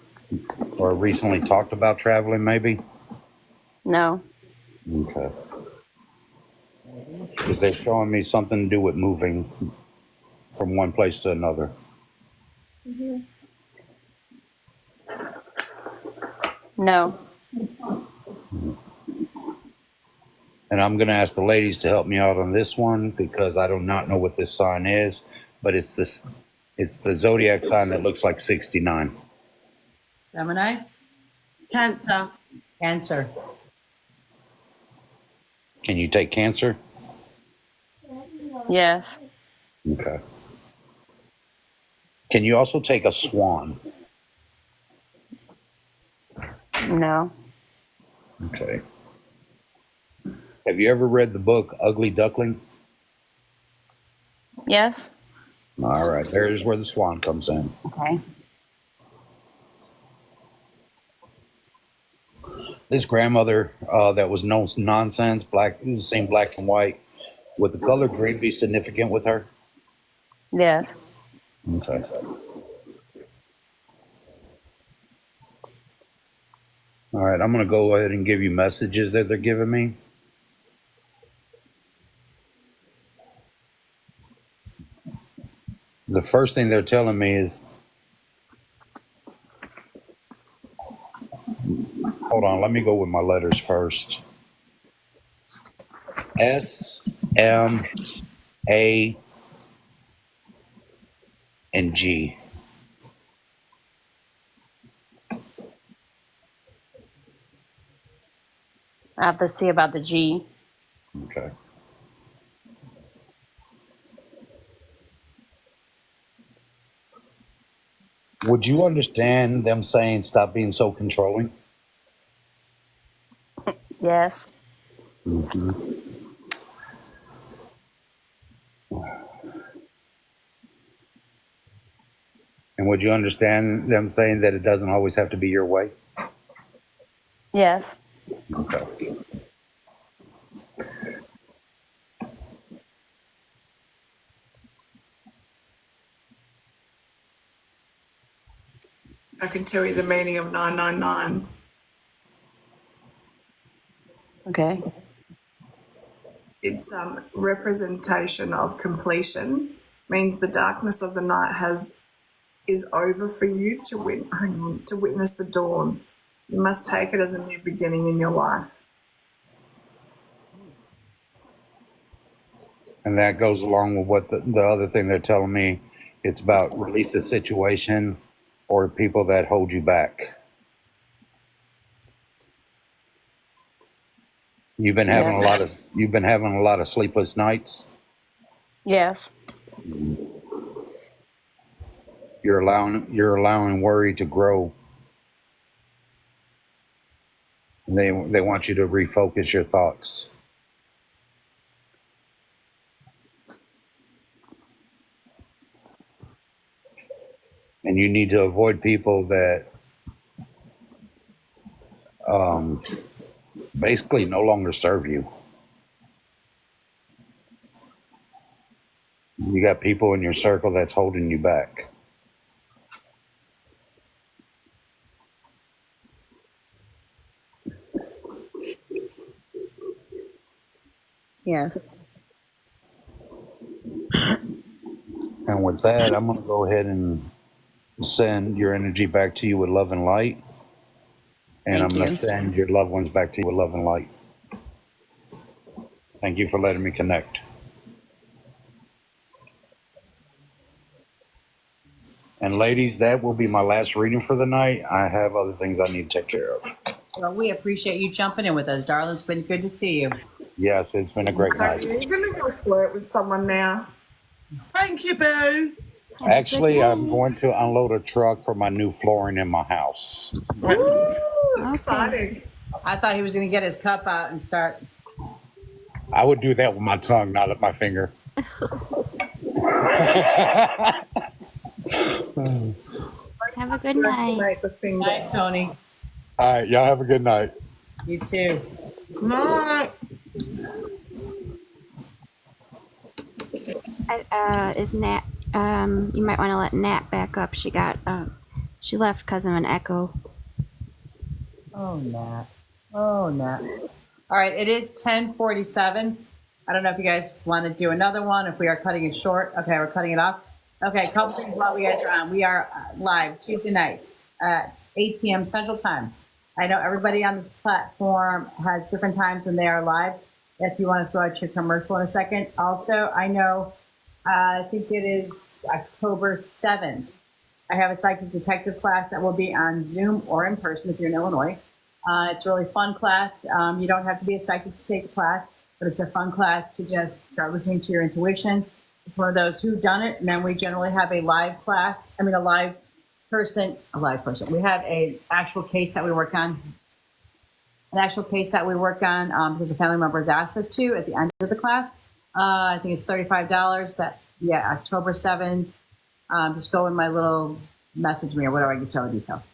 Or recently talked about traveling, maybe? No. Okay. Because they're showing me something to do with moving from one place to another. No. And I'm going to ask the ladies to help me out on this one because I do not know what this sign is, but it's the zodiac sign that looks like 69. Gemini? Cancer. Cancer. Can you take Cancer? Yes. Okay. Can you also take a Swan? No. Okay. Have you ever read the book Ugly Duckling? Yes. All right. There's where the Swan comes in. Okay. this grandmother that was no nonsense, black, same black and white. Would the color green be significant with her? Yes. Okay. All right, I'm going to go ahead and give you messages that they're giving me. The first thing they're telling me is, hold on, let me go with my letters first. S, M, A, and G. I have to see about the G. Okay. Would you understand them saying stop being so controlling? Yes. Mm-hmm. And would you understand them saying that it doesn't always have to be your way? Yes. Okay. I can tell you the meaning of 999. Okay. It's representation of completion. Means the darkness of the night is over for you to witness the dawn. You must take it as a new beginning in your life. And that goes along with what the other thing they're telling me. It's about release the situation or people that hold you back. You've been having a lot of sleepless nights. Yes. You're allowing worry to grow. They want you to refocus your thoughts. And you need to avoid people that basically no longer serve you. You got people in your circle that's holding you back. Yes. And with that, I'm going to go ahead and send your energy back to you with love and light. And I'm going to send your loved ones back to you with love and light. Thank you for letting me connect. And ladies, that will be my last reading for the night. I have other things I need to take care of. Well, we appreciate you jumping in with us, darling. It's been good to see you. Yes, it's been a great Are night. you going to go flirt with someone now? Thank you, Boo. Actually, I'm going to unload a truck for my new flooring in my house. Woo, exciting. I thought he was going to get his cup out and start. I would do that with my tongue, not with my finger. Have a good night. Estimate the finger. Night, Tony. All right, y'all have a good night. You too. Night. Is Nat? You might want to let Nat back up. She left because of an echo. Oh, Nat. Oh, Nat. All right, it is 10:47. I don't know if you guys want to do another one, if we are cutting it short. Okay, we're cutting it off. Okay, a couple things while we guys are on. We are live Tuesday nights at 8 p.m. Central Time. I know everybody on this platform has different times when they are live. If you want to throw out your commercial in a second. Also, I know, I think it is October 7th. I have a psychic detective class that will be on Zoom or in person if you're in Illinois. It's a really fun class. You don't have to be a psychic to take the class, but it's a fun class to just start listening to your intuitions. It's one of those who've done it, and then we generally have a live class. I mean, a live person. We have an actual case that we work on. Because a family member has asked us to at the end of the class. I think it's $35. That's, October 7th. Just go in my little message me or whatever, I can tell the details.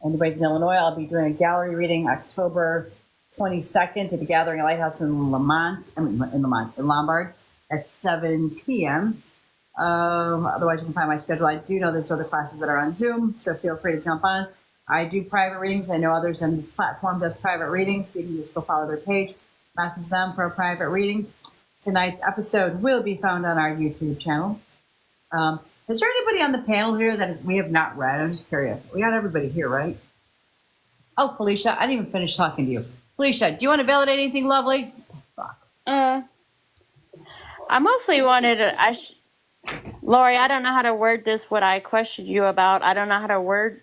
anybody's in Illinois, I'll be doing a gallery reading October 22nd at the Gathering Lighthouse in Lombard at 7 p.m. Otherwise, you can find my schedule. I do know there's other classes that are on Zoom, so feel free to jump on. I do private readings. I know others on this platform does private readings, so you can just go follow their page, message them for a private reading. Tonight's episode will be found on our YouTube channel. Is there anybody on the panel here that we have not read? I'm just curious. We got everybody here, right? Oh, Felicia, I didn't even finish talking to you. Felicia, do you want to validate anything lovely? I mostly wanted to, Lori, I don't know how to word this, what I questioned you about. I don't know how to word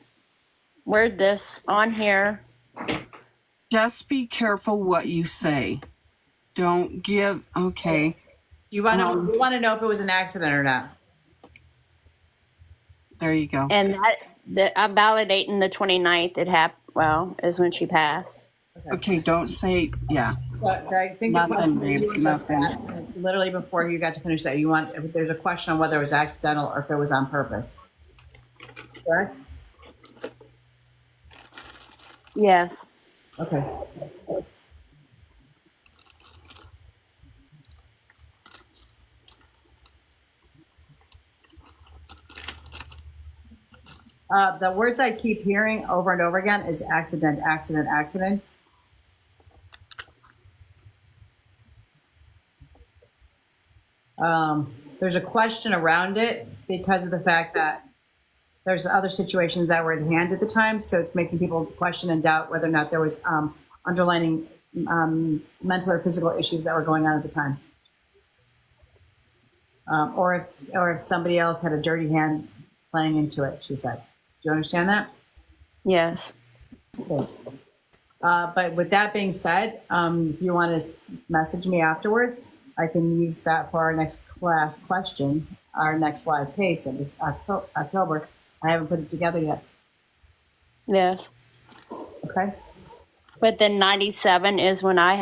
this on here. Just be careful what you say. Don't give, okay. You want to know if it was an accident or not? There you go. And that I'm validating the 29th. It happened, is when she passed. Okay, don't say, yeah. But I think Nothing, babe, nothing. Literally before you got to finish that, if there's a question on whether it was accidental or if it was on purpose. Correct? Yes. Okay. The words I keep hearing over and over again is accident, accident, accident. There's a question around it because of the fact that there's other situations that were at hand at the time, so it's making people question and doubt whether or not there was underlying mental or physical issues that were going on at the time, or if somebody else had a dirty hand playing into it. She said, "Do you understand that?" Yes. Okay. But with that being said, if you want to message me afterwards, I can use that for our next class question, our next live case in this October. I haven't put it together yet. Yes. Okay. But then 97 is when I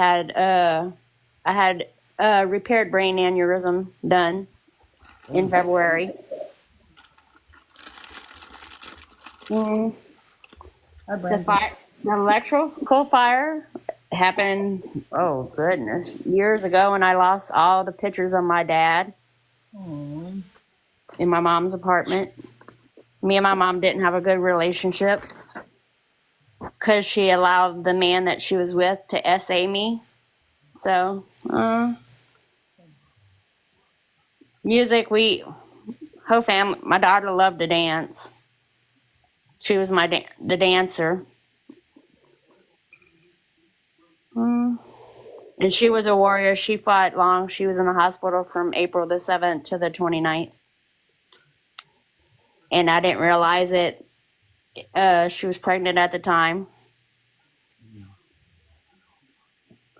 had repaired brain aneurysm done in February. The electrical fire happened, oh goodness, years ago, when I lost all the pictures of my dad in my mom's apartment. Me and my mom didn't have a good relationship because she allowed the man that she was with to SA me. So, music, whole family, my daughter loved to dance. She was the dancer. And she was a warrior. She fought long. She was in the hospital from April the 7th to the 29th. And I didn't realize it. She was pregnant at the time.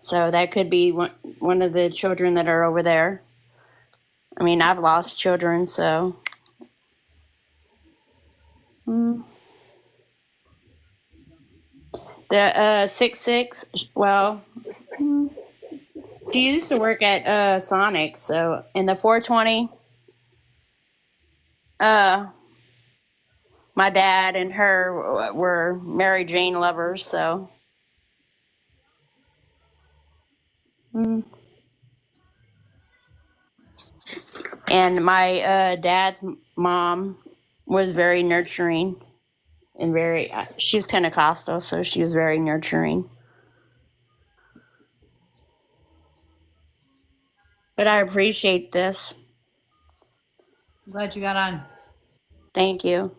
So that could be one of the children that are over there. I mean, I've lost children, so. The 66, she used to work at Sonic, so in the 420, my dad and her were Mary Jane lovers, so. And my dad's mom was very nurturing and she's Pentecostal, so she was very nurturing. But I appreciate this. I'm glad you got on. Thank you.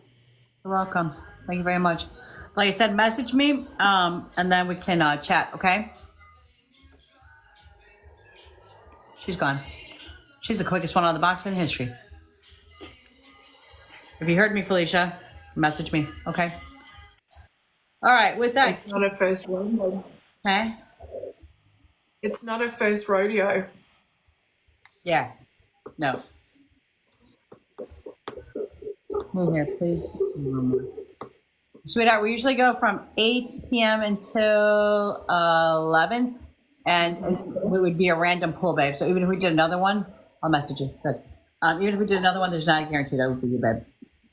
You're welcome. Thank you very much. Like I said, message me, and then we can chat, okay? She's gone. She's the quickest one on the box in history. If you heard me, Felicia, message me, okay? All right, with that. It's not a first rodeo. Okay? It's not a first rodeo. Yeah. No. Move here, please. Sweetheart, we usually go from 8 p.m. until 11, and it would be a random pull, babe. So even if we did another one, I'll message you. Good. Even if we did another one, there's not a guarantee that would be you, babe.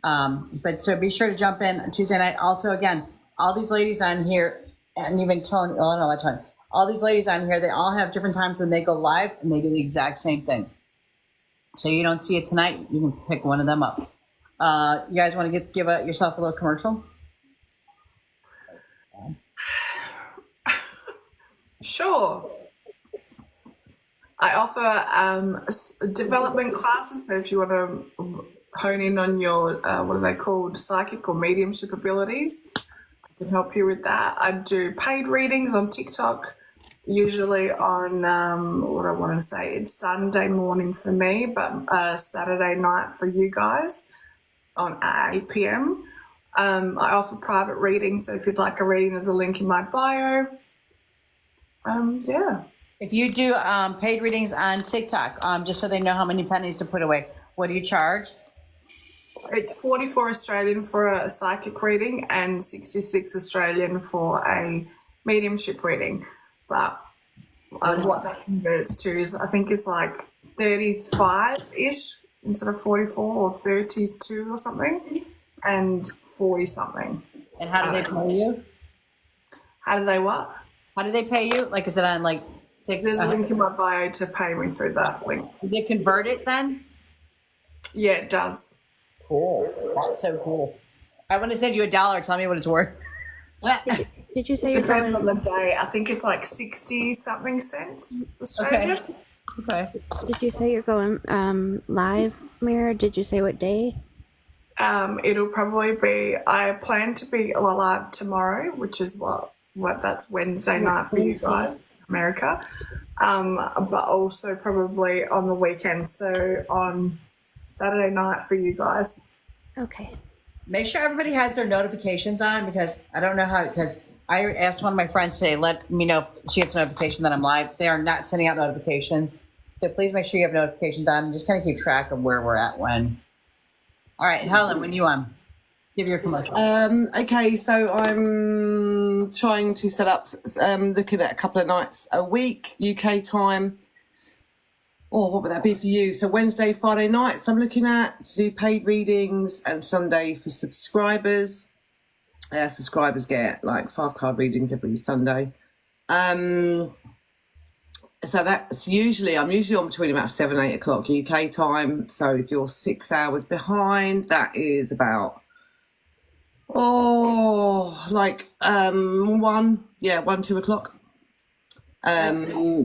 But so be sure to jump in on Tuesday night. Also, again, all these ladies on here, and even Tony, oh no, not Tony, all these ladies on here, they all have different times when they go live, and they do the exact same thing. So you don't see it tonight, you can pick one of them up. You guys want to give yourself a little commercial? Sure. I offer development classes, so if you want to hone in on your, what are they called, psychic or mediumship abilities, I can help you with that. I do paid readings on TikTok, usually on, what I want to say, it's Sunday morning for me, but Saturday night for you guys on 8 p.m. I offer private readings, so if you'd like a reading, there's a link in my bio. Yeah. If you do paid readings on TikTok, just so they know how many pennies to put away, what do you charge? It's 44 Australian for a psychic reading and 66 Australian for a mediumship reading. But what that converts to is, I think it's like 35-ish instead of 44, or 32 or something, and 40 something. And how do they pay you? How do they what? How do they pay you? Like, is it on like TikTok? There's a link in my bio to pay me through that link. Does it convert it then? Yeah, it does. Cool. That's so cool. I want to send you $1. Tell me what it's worth. Did you say It you're depends going? on the day. I think it's like 60 something cents Australian. Okay. Did you say you're going live, Mira? Did you say what day? It'll probably be, I plan to be live tomorrow, which is what that's Wednesday night for you guys, America. But also probably on the weekend, so on Saturday night for you guys. Okay. Make sure everybody has their notifications on, because I don't know how, because I asked one of my friends today, let me know if she gets a notification that I'm live. They are not sending out notifications. So please make sure you have notifications on and just kind of keep track of where we're at when. All right, Helen, when you on? Give your commercial. Okay, so I'm trying to set up, looking at a couple of nights a week, UK time. Or what would that be for you? So Wednesday, Friday nights I'm looking at to do paid readings, and Sunday for subscribers. Subscribers get like 5-card readings every Sunday. So that's I'm usually on between about 7-8 o'clock UK time. So if you're 6 hours behind, that is about 1-2 o'clock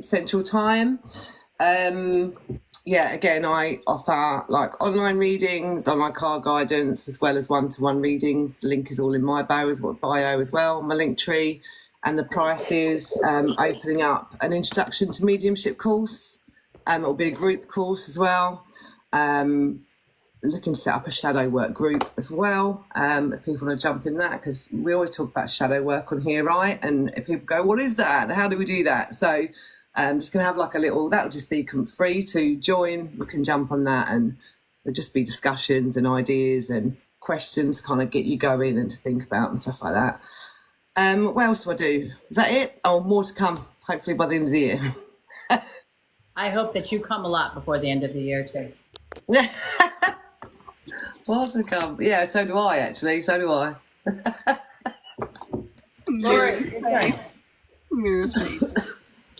Central Time. Again, I offer like online readings, online card guidance, as well as one-to-one readings. The link is all in my bio as well, my link tree. And the price is opening up an introduction to mediumship course. It'll be a group course as well. Looking to set up a shadow work group as well. If people want to jump in that, because we always talk about shadow work on here, right? And if people go, what is that? How do we do that? So I'm just going to have like a little, that'll just be free to join. We can jump on that, and there'll just be discussions and ideas and questions to kind of get you going and to think about and stuff like that. What else do I do? Is that it? Oh, more to come, hopefully by the end of the year. I hope that you come a lot before the end of the year too. More to come. Yeah, so do I actually. So do I. Lori,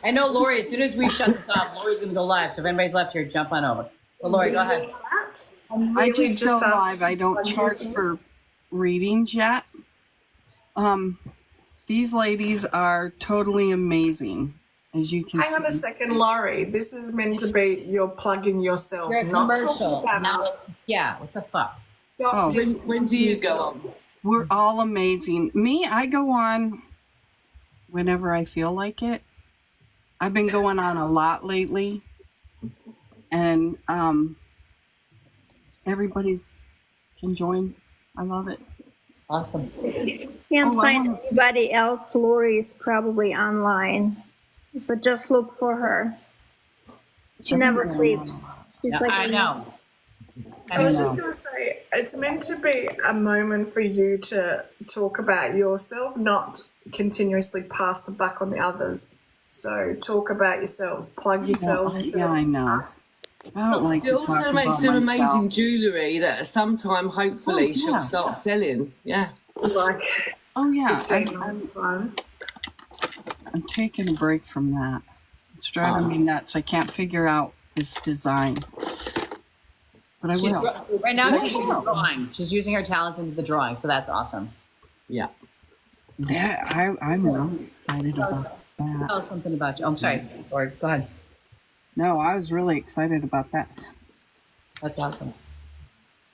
I know Lori, as soon as we shut this off, Lori's going to go live. So if anybody's left here, jump on over. But Lori, go ahead. I just go live. I don't charge for readings yet. These ladies are totally amazing, as you can see. Hang on a second, Laurie. This is meant to be you're plugging yourself, You're a not commercial. talking about Now, us. yeah, what the fuck? Stop When do you go on? We're all amazing. Me, I go on whenever I feel like it. I've been going on a lot lately, and everybody's enjoying. I love it. Awesome. Can't find anybody else. Lori is probably online, so just look for her. She never sleeps. She's like I know. I was just going to say, it's meant to be a moment for you to talk about yourself, not continuously pass the buck on the others. So talk about yourselves, plug yourselves. Yeah, I know. Us. I don't like It to also talk makes about some myself. amazing jewellery that sometime hopefully she'll start selling. Yeah. Like, Oh yeah, 15 months time. I'm taking a break from that. It's driving me nuts. I can't figure out this design. But I will. Right now, she's using drawing. She's using her talents into the drawing, so that's awesome. Yeah. I'm really excited about that. Tell us something about you. Oh, I'm sorry, Lord. Go ahead. No, I was really excited about that. That's awesome.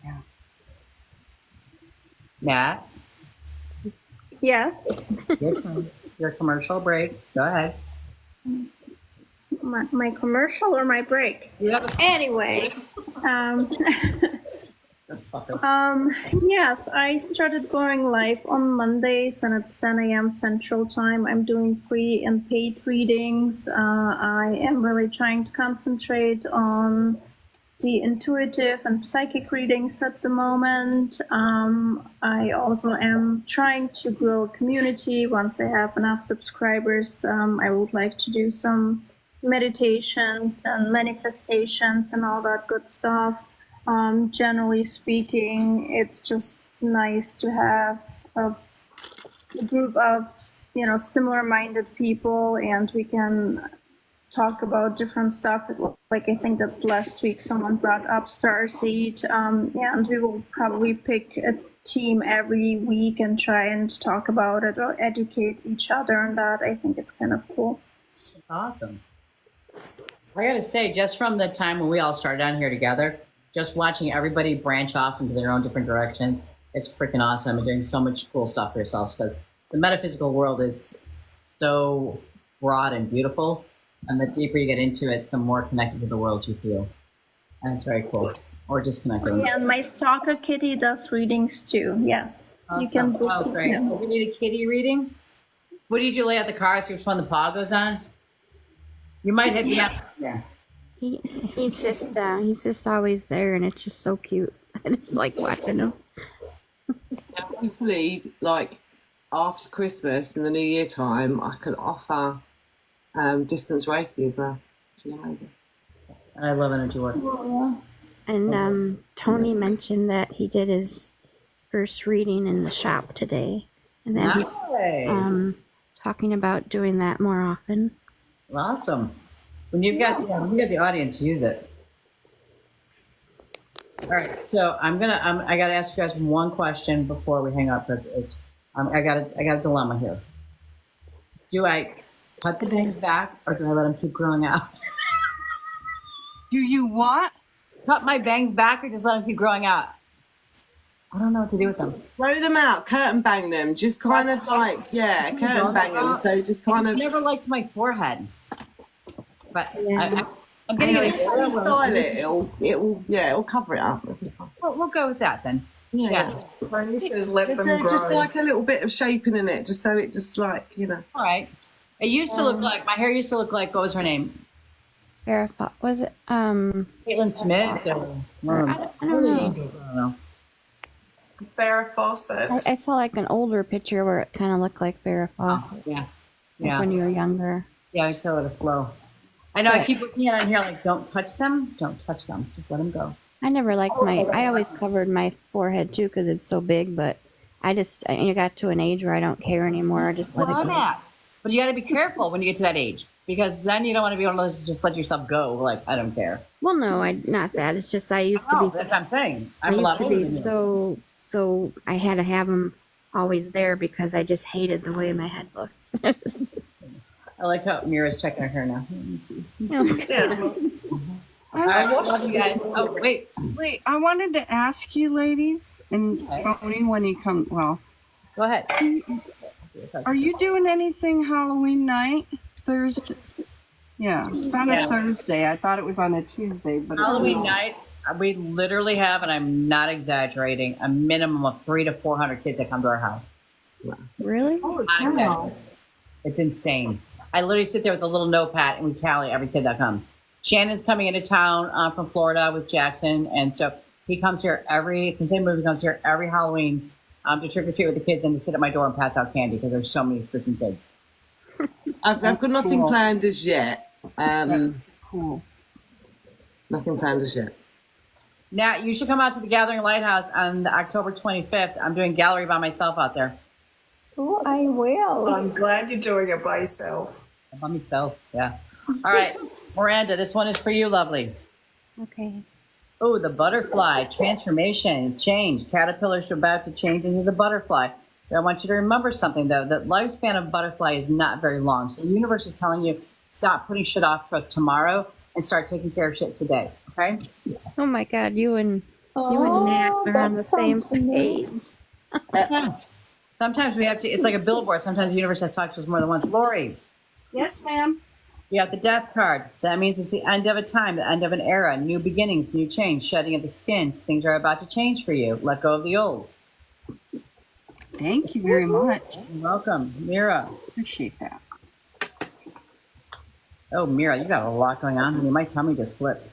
Yeah. Nat, Yes, your turn. Your commercial break. Go ahead. my commercial or my break? You have a Anyway, yes, I started going live on Mondays and it's 10 a.m. Central Time. I'm doing free and paid readings. I am really trying to concentrate on the intuitive and psychic readings at the moment. I also am trying to grow a community. Once I have enough subscribers, I would like to do some meditations and manifestations and all that good stuff. Generally speaking, it's just nice to have a group of, similar-minded people, and we can talk about different stuff. Like I think that last week someone brought up Starseed, and we will probably pick a team every week and try and talk about it or educate each other on that. I think it's kind of cool. Awesome. I gotta say, just from the time when we all started on here together, just watching everybody branch off into their own different directions, it's freaking awesome and doing so much cool stuff for yourselves, because the metaphysical world is so broad and beautiful, and the deeper you get into it, the more connected to the world you feel. And it's very cool. Or disconnected. Yeah, and my stalker kitty does readings too. Yes, you can book. Oh, great. Yeah. So we need a kitty reading. What did you lay out the cards? Which one the paw goes on? You might hit me up. Yeah. He's just always there, and it's just so cute. I just like watching him. Hopefully, like after Christmas and the New Year time, I can offer distance Reiki as well. I love energy work. And Tony mentioned that he did his first reading in the shop today, and that he's talking about doing that more often. Awesome. When you guys, when you get the audience, use it. All right, so I gotta ask you guys one question before we hang up. Because I got a dilemma here. Do I cut the bangs back, or do I let them keep growing out? Do you what? Cut my bangs back, or just let them keep growing out? I don't know what to do with them. Throw them out, curtain bang them, just kind of like, yeah, curtain bang them. So just kind of. I never liked my forehead, but Yeah. I'm getting Anyway, style it. It'll cover it up. We'll go with that then. Yeah. Tony says let them There's grow. just like a little bit of shaping in it, just so it just like, All right. It used to look like, my hair used to look like, what was her name? Farrah, was it? Caitlin Smith? I don't know. Farrah Fawcett. I saw like an older picture where it kind of looked like Farrah Fawcett, Yeah. like when you were younger. Yeah, I just let it flow. I know, I keep looking at it here like, don't touch them. Don't touch them. Just let them go. I never liked I always covered my forehead too because it's so big, but I got to an age where I don't care anymore. I just let it go. That. But you got to be careful when you get to that age, because then you don't want to be able to just let yourself go. Like, I don't care. Well, no, not that. It's just I used to be. That's what I'm saying. I used to be so I had to have them always there because I just hated the way my head looked. I like how Mira's checking her hair now. Let me see. I love you guys. Oh, wait. I wanted to ask you, ladies, and Tony, when he comes, well, go ahead. Are you doing anything Halloween night? Thursday? Yeah, it's on a Thursday. I thought it was on a Tuesday, but Halloween night, we literally have, and I'm not exaggerating, a minimum of 300 to 400 kids that come to our house. Really? Not exaggerating. It's insane. I literally sit there with a little notepad and we tally every kid that comes. Shannon's coming into town from Florida with Jackson, and so he comes here since the movie comes here every Halloween to trick or treat with the kids and to sit at my door and pass out candy because there's so many freaking kids. I've got nothing planned as yet. Cool. Nothing planned as yet. Nat, you should come out to the Gathering Lighthouse on October 25th. I'm doing gallery by myself out there. Oh, I will. I'm glad you're doing it by yourself. By myself, yeah. All right, Miranda, this one is for you, lovely. Okay. Oh, the butterfly, transformation, change. Caterpillars are about to change into the butterfly. I want you to remember something, though. The lifespan of a butterfly is not very long. So the universe is telling you, stop putting shit off for tomorrow and start taking care of shit today, okay? Oh my God, you and Oh, Nat are on that the same sounds familiar. page. Yeah. Sometimes we have to, it's like a billboard. Sometimes the universe has to talk to us more than once. Lori, Yes, ma'am. you got the death card. That means it's the end of a time, the end of an era, new beginnings, new change, shedding of the skin. Things are about to change for you. Let go of the old. Thank you very much. You're welcome. Mira. Appreciate that. Oh, Mira, you got a lot going on. My tummy just flipped.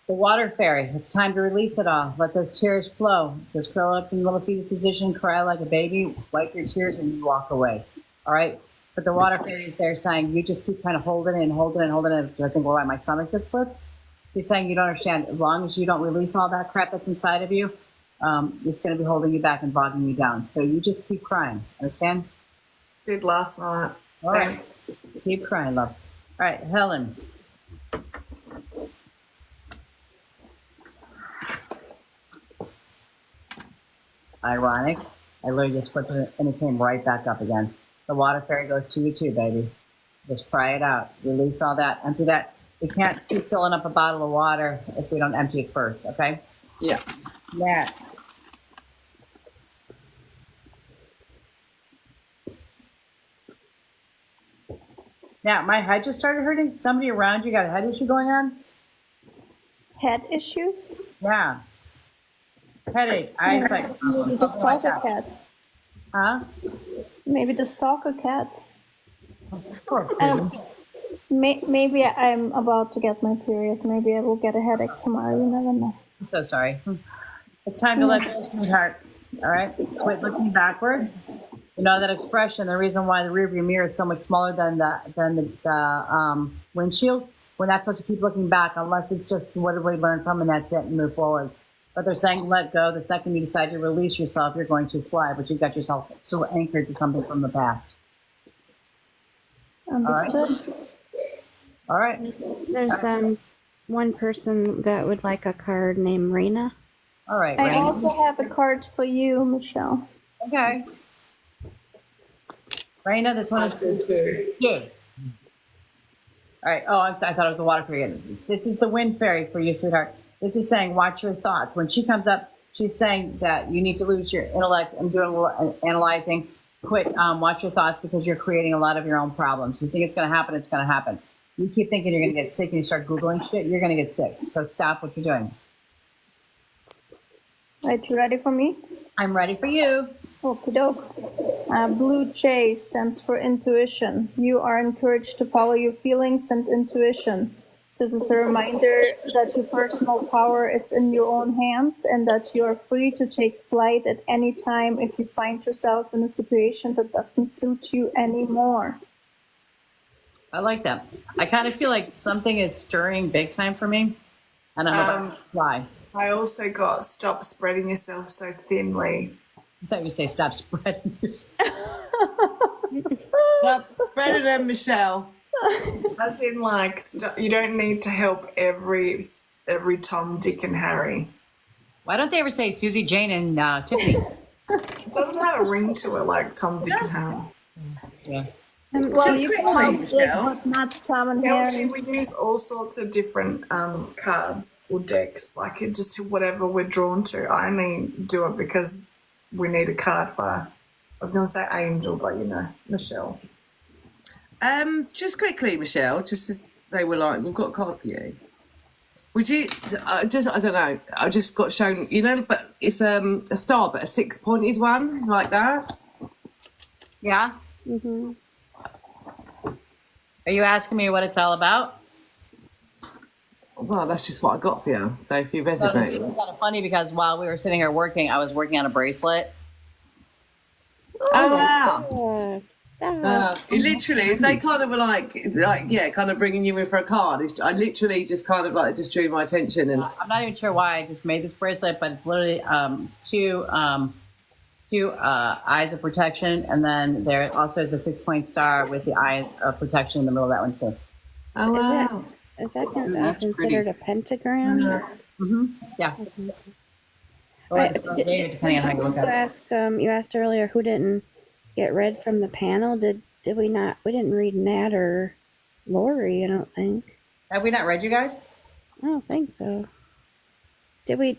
The water fairy. It's time to release it all. Let those tears flow. Just curl up in the little fetus position, cry like a baby, wipe your tears, and you walk away. All right? But the water fairy is there saying, you just keep kind of holding it and holding it and holding it. I think, well, my stomach just flipped. He's saying you don't understand. As long as you don't release all that crap that's inside of you, it's going to be holding you back and bogging you down. So you just keep crying. Understand? Did last night. All right. Thanks. Keep crying, love. All right, Helen. Ironic. I literally just flipped it and it came right back up again. The water fairy goes to you too, baby. Just cry it out. Release all that. Empty that. We can't keep filling up a bottle of water if we don't empty it first, okay? Yeah. Nat. Nat, my head just started hurting. Somebody around you got a head issue going on? Head issues? Yeah. Headache, eyesight Maybe problem, the something like stalker that. cat. Huh? Maybe the stalker cat. Poor thing. Maybe I'm about to get my period. Maybe I will get a headache tomorrow. You never know. I'm so sorry. It's time to let go, sweetheart. All right? Quit looking backwards. You know that expression, the reason why the rearview mirror is so much smaller than the windshield? We're not supposed to keep looking back unless it's just what did we learn from and that's it and move forward. But they're saying let go. The second you decide to release yourself, you're going to fly, but you've got yourself still anchored to something from the past. Understood. All right. There's one person that would like a card named Raina. All right. I Raina. also have a card for you, Michelle. Okay. Raina, this one is good. All right. Oh, I thought it was the water fairy. This is the wind fairy for you, sweetheart. This is saying watch your thoughts. When she comes up, she's saying that you need to lose your intellect. I'm doing a little analyzing. Quit. Watch your thoughts because you're creating a lot of your own problems. You think it's going to happen, it's going to happen. You keep thinking you're going to get sick and you start Googling shit, you're going to get sick. So stop what you're doing. Right, you ready for me? I'm ready for you. Okie doke. Blue J stands for intuition. You are encouraged to follow your feelings and intuition. This is a reminder that your personal power is in your own hands and that you are free to take flight at any time if you find yourself in a situation that doesn't suit you anymore. I like that. I kind of feel like something is stirring big time for me, and I'm about to fly. I also got stop spreading yourself so thinly. I thought you say stop spreading yourself. Stop spreading them, Michelle. As in, like, you don't need to help every Tom, Dick, and Harry. Why don't they ever say Susie, Jane, and Tiffany? It doesn't have a ring to it like Tom, Dick, and Harry. Yeah. Well, Just you can quickly, help Michelle. with not Tom and Yeah, Harry. see, we use all sorts of different cards or decks, like it just whatever we're drawn to. I only do it because we need a card for, I was going to say Angel, but you know, Michelle. Just quickly, Michelle, just as they were like, we've got a card for you. Would you, I don't know, I just got shown, you know, but it's a star, but a 6-pointed one, like that. Yeah? Mm-hmm. Are you asking me what it's all about? Well, that's just what I got for you. So if you So it's resonate. kind of funny because while we were sitting here working, I was working on a bracelet. Oh, wow. It literally, if they kind of were like, yeah, kind of bringing you in for a card, I literally just kind of like just drew my attention and I'm not even sure why I just made this bracelet, but it's literally two eyes of protection, and then there also is a 6-point star with the eye of protection in the middle of that one too. oh wow. Is that considered a pentagram? Yeah. Depending on how you look at it. You asked earlier who didn't get read from the panel. Did we not? We didn't read Nat or Lori, I don't think. Have we not read you guys? I don't think so. Were you,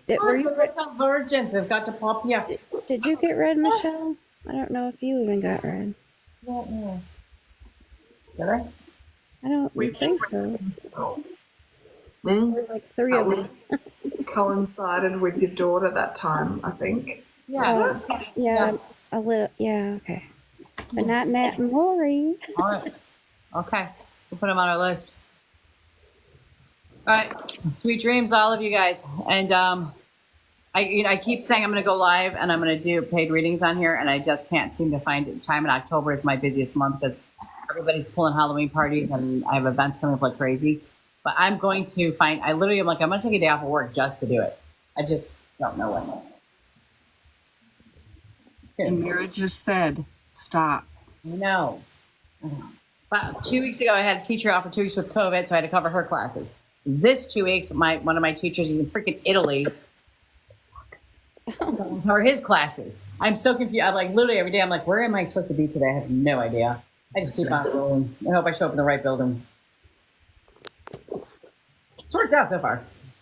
Some virgins have got to pop you. did you get read, Michelle? I don't know if you even got read. Did I? I don't think so. Mm? There's like 3 That of us. was coincided with your daughter that time, I think. Yeah. Yeah, a little. Yeah, okay. But not Nat and Lori. All right. Okay. We'll put them on our list. All right. Sweet dreams, all of you guys. And I keep saying I'm going to go live and I'm going to do paid readings on here, and I just can't seem to find time. In October is my busiest month because everybody's pulling Halloween parties and I have events coming up like crazy. But I'm going to find, I'm going to take a day off of work just to do it. I just don't know when. And Mira just said, stop. No. But 2 weeks ago, I had a teacher out for 2 weeks with COVID, so I had to cover her classes. This 2 weeks, one of my teachers is in freaking Italy. Cover his classes. I'm so confused. I'm like, literally every day, I'm like, where am I supposed to be today? I have no idea. I just keep on rolling. I hope I show up in the right building. It's worked out so far.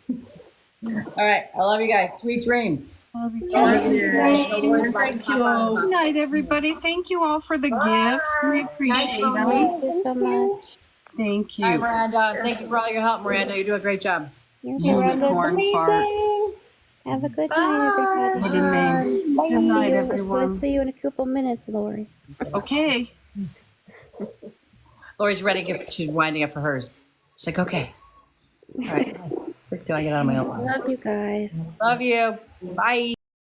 All right. I love you guys. Sweet dreams. Thank you all. Good night, everybody. Thank you all for the gifts. We appreciate them. Thank you so much. Thank Hi, you. Miranda. Thank you for all your help, Miranda. You do a great job. Unicorn farts. Have a good night, everybody. Good night. Good night, everyone. Let's see you in a couple minutes, Lori. Okay. Lori's ready. She's winding up for hers. She's like, okay. All right. Quick till I get out of my own. Love you guys. Love you. Bye.